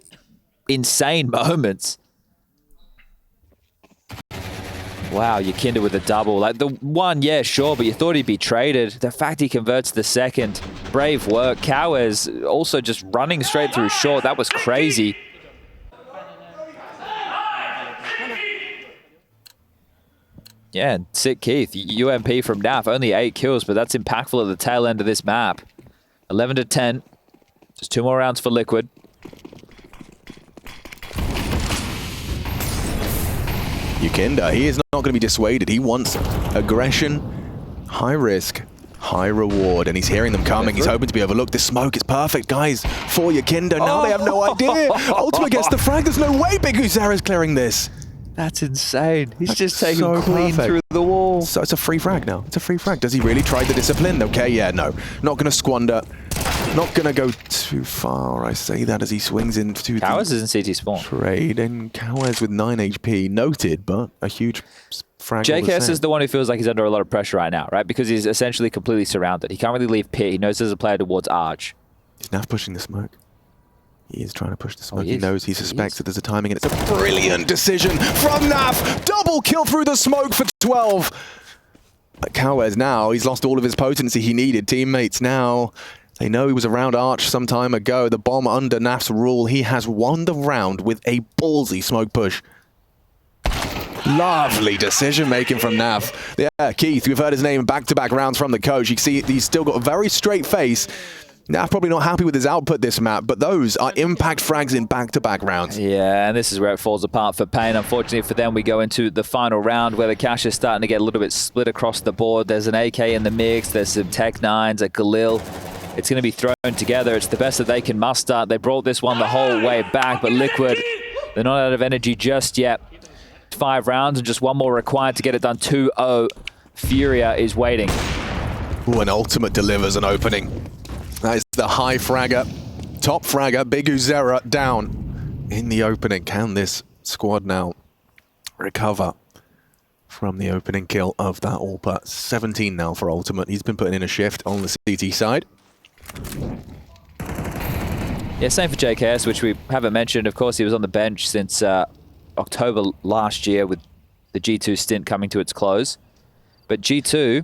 insane moments. Wow, Yakinda with a double. Like the one, yeah, sure, but you thought he'd be traded. The fact he converts the second, brave work. cowes also just running straight through short. That was crazy. Yeah, and sick Keith. UMP from Naf, only 8 kills, but that's impactful at the tail end of this map. 11 to 10. Just 2 more rounds for Liquid. Yakinda, he is not going to be dissuaded. He wants aggression, high risk, high reward, and he's hearing them coming. He's hoping to be overlooked. This smoke is perfect, guys, for Yakinda. Now they have no idea. Ultimate gets the frag. There's no way Big Uzera is clearing this. That's insane. He's just taking clean through the wall. So it's a free frag now. It's a free frag. Does he really try the discipline? Okay, yeah, no. Not going to squander. Not going to go too far. I say that as he swings into cowes is in CT spawn. Trade, and cowes with 9 HP. Noted, but a huge frag. JKS is the one who feels like he's under a lot of pressure right now, right? Because he's essentially completely surrounded. He can't really leave pit. He knows there's a player towards Arch. He's now pushing the smoke. He is trying to push the smoke. He knows, he suspects that there's a timing, and it's a brilliant decision from Naf. Double kill through the smoke for 12. But cowes now, he's lost all of his potency he needed. Teammates now, they know he was around Arch some time ago. The bomb under Naf's rule. He has won the round with a ballsy smoke push. Lovely decision-making from Naf. Yeah, Keith, we've heard his name back-to-back rounds from the coach. You can see he's still got a very straight face. Naf probably not happy with his output this map, but those are impact frags in back-to-back rounds. Yeah, and this is where it falls apart for paiN. Unfortunately for them, we go into the final round where the cash is starting to get a little bit split across the board. There's an AK in the mix. There's some Tech 9s, a Galil. It's going to be thrown together. It's the best that they can muster. They brought this one the whole way back, but Liquid, they're not out of energy just yet. 5 rounds and just 1 more required to get it done. 2-0. Furia is waiting. Ooh, an ultimate delivers an opening. That is the high fragger, top fragger, Big Uzera down in the opening. Can this squad now recover from the opening kill of that AWP? 17 now for Ultimate. He's been putting in a shift on the CT side. Yeah, same for JKS, which we haven't mentioned. Of course, he was on the bench since October last year with the G2 stint coming to its close. But G2,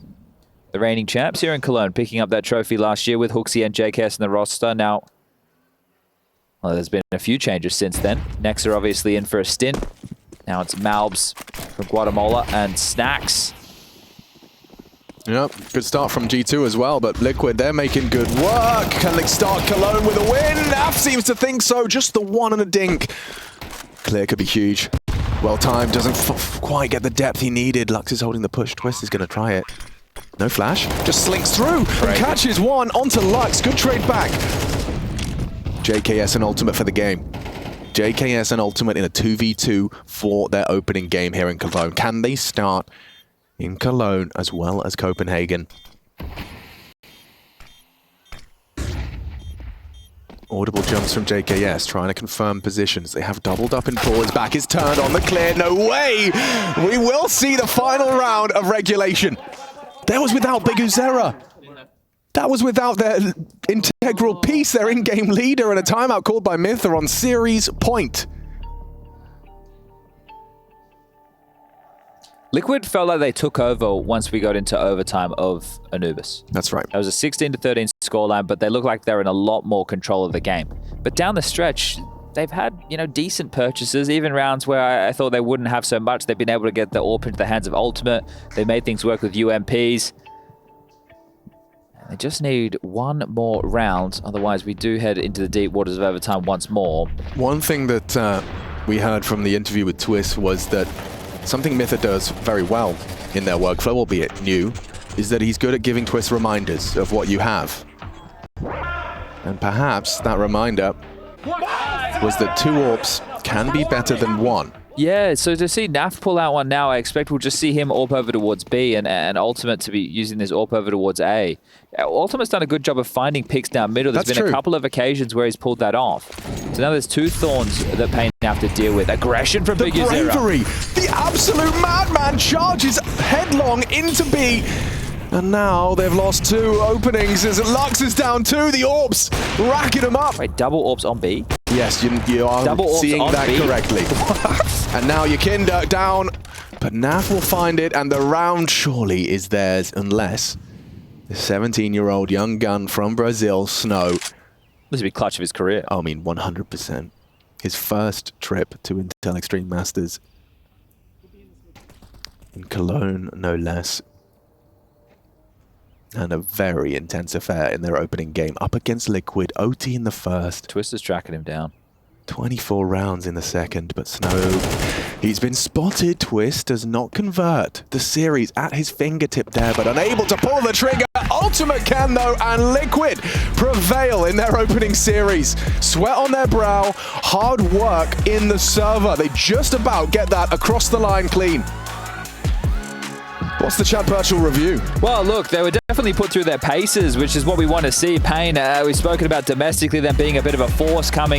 the reigning champs here in Cologne, picking up that trophy last year with Hooksy and JKS in the roster. Now, well, there's been a few changes since then. Nexa obviously in for a stint. Now it's Malbs from Guatemala and Snacks. Yep, good start from G2 as well, but Liquid, they're making good work. Can they start Cologne with a win? Naf seems to think so. Just the one and a dink. Clear could be huge. Well timed, doesn't quite get the depth he needed. Lux is holding the push. Twist is going to try it. No flash, just slinks through and catches one onto Lux. Good trade back. JKS and Ultimate for the game. JKS and Ultimate in a 2v2 for their opening game here in Cologne. Can they start in Cologne as well as Copenhagen? Audible jumps from JKS, trying to confirm positions. They have doubled up in Paul. His back is turned on the clear. No way! We will see the final round of regulation. That was without Big Uzera. That was without their integral piece, their in-game leader, and a timeout called by Mytha on series point. Liquid felt like they took over once we got into overtime of Anubis. That's right. It was a 16-13 scoreline, but they look like they're in a lot more control of the game. But down the stretch, they've had, you know, decent purchases, even rounds where I thought they wouldn't have so much. They've been able to get the AWP into the hands of Ultimate. They made things work with UMPs. And they just need one more round, otherwise we do head into the deep waters of overtime once more. One thing that we heard from the interview with Twist was that something Mytha does very well in their workflow, albeit new, is that he's good at giving Twist reminders of what you have. And perhaps that reminder was that 2 AWPs can be better than 1. Yeah, so to see Naf pull out one now, I expect we'll just see him AWP over towards B and Ultimate to be using this AWP over towards A. Ultimate's done a good job of finding picks down middle. There's been a couple of occasions where he's pulled that off. So now there's 2 thorns that paiN have to deal with. Aggression from Big Uzera. The bravery! The absolute madman charges headlong into B. And now they've lost 2 openings as Lux is down 2. The AWPs racking them up. Wait, double AWPs on B? Yes, you are seeing that correctly. And now Yakinda down, but Naf will find it, and the round surely is theirs, unless the 17-year-old young gun from Brazil, Snow. This would be clutch of his career. I mean, 100%. His first trip to Intel Extreme Masters. In Cologne, no less. And a very intense affair in their opening game. Up against Liquid, OT in the first. Twist is tracking him down. 24 rounds in the second, but Snow, he's been spotted. Twist does not convert. The series at his fingertip there, but unable to pull the trigger. Ultimate can though, and Liquid prevail in their opening series. Sweat on their brow, hard work in the server. They just about get that across the line clean. What's the Chad Birchall review? Well, look, they were definitely put through their paces, which is what we want to see. paiN, we've spoken about domestically them being a bit of a force coming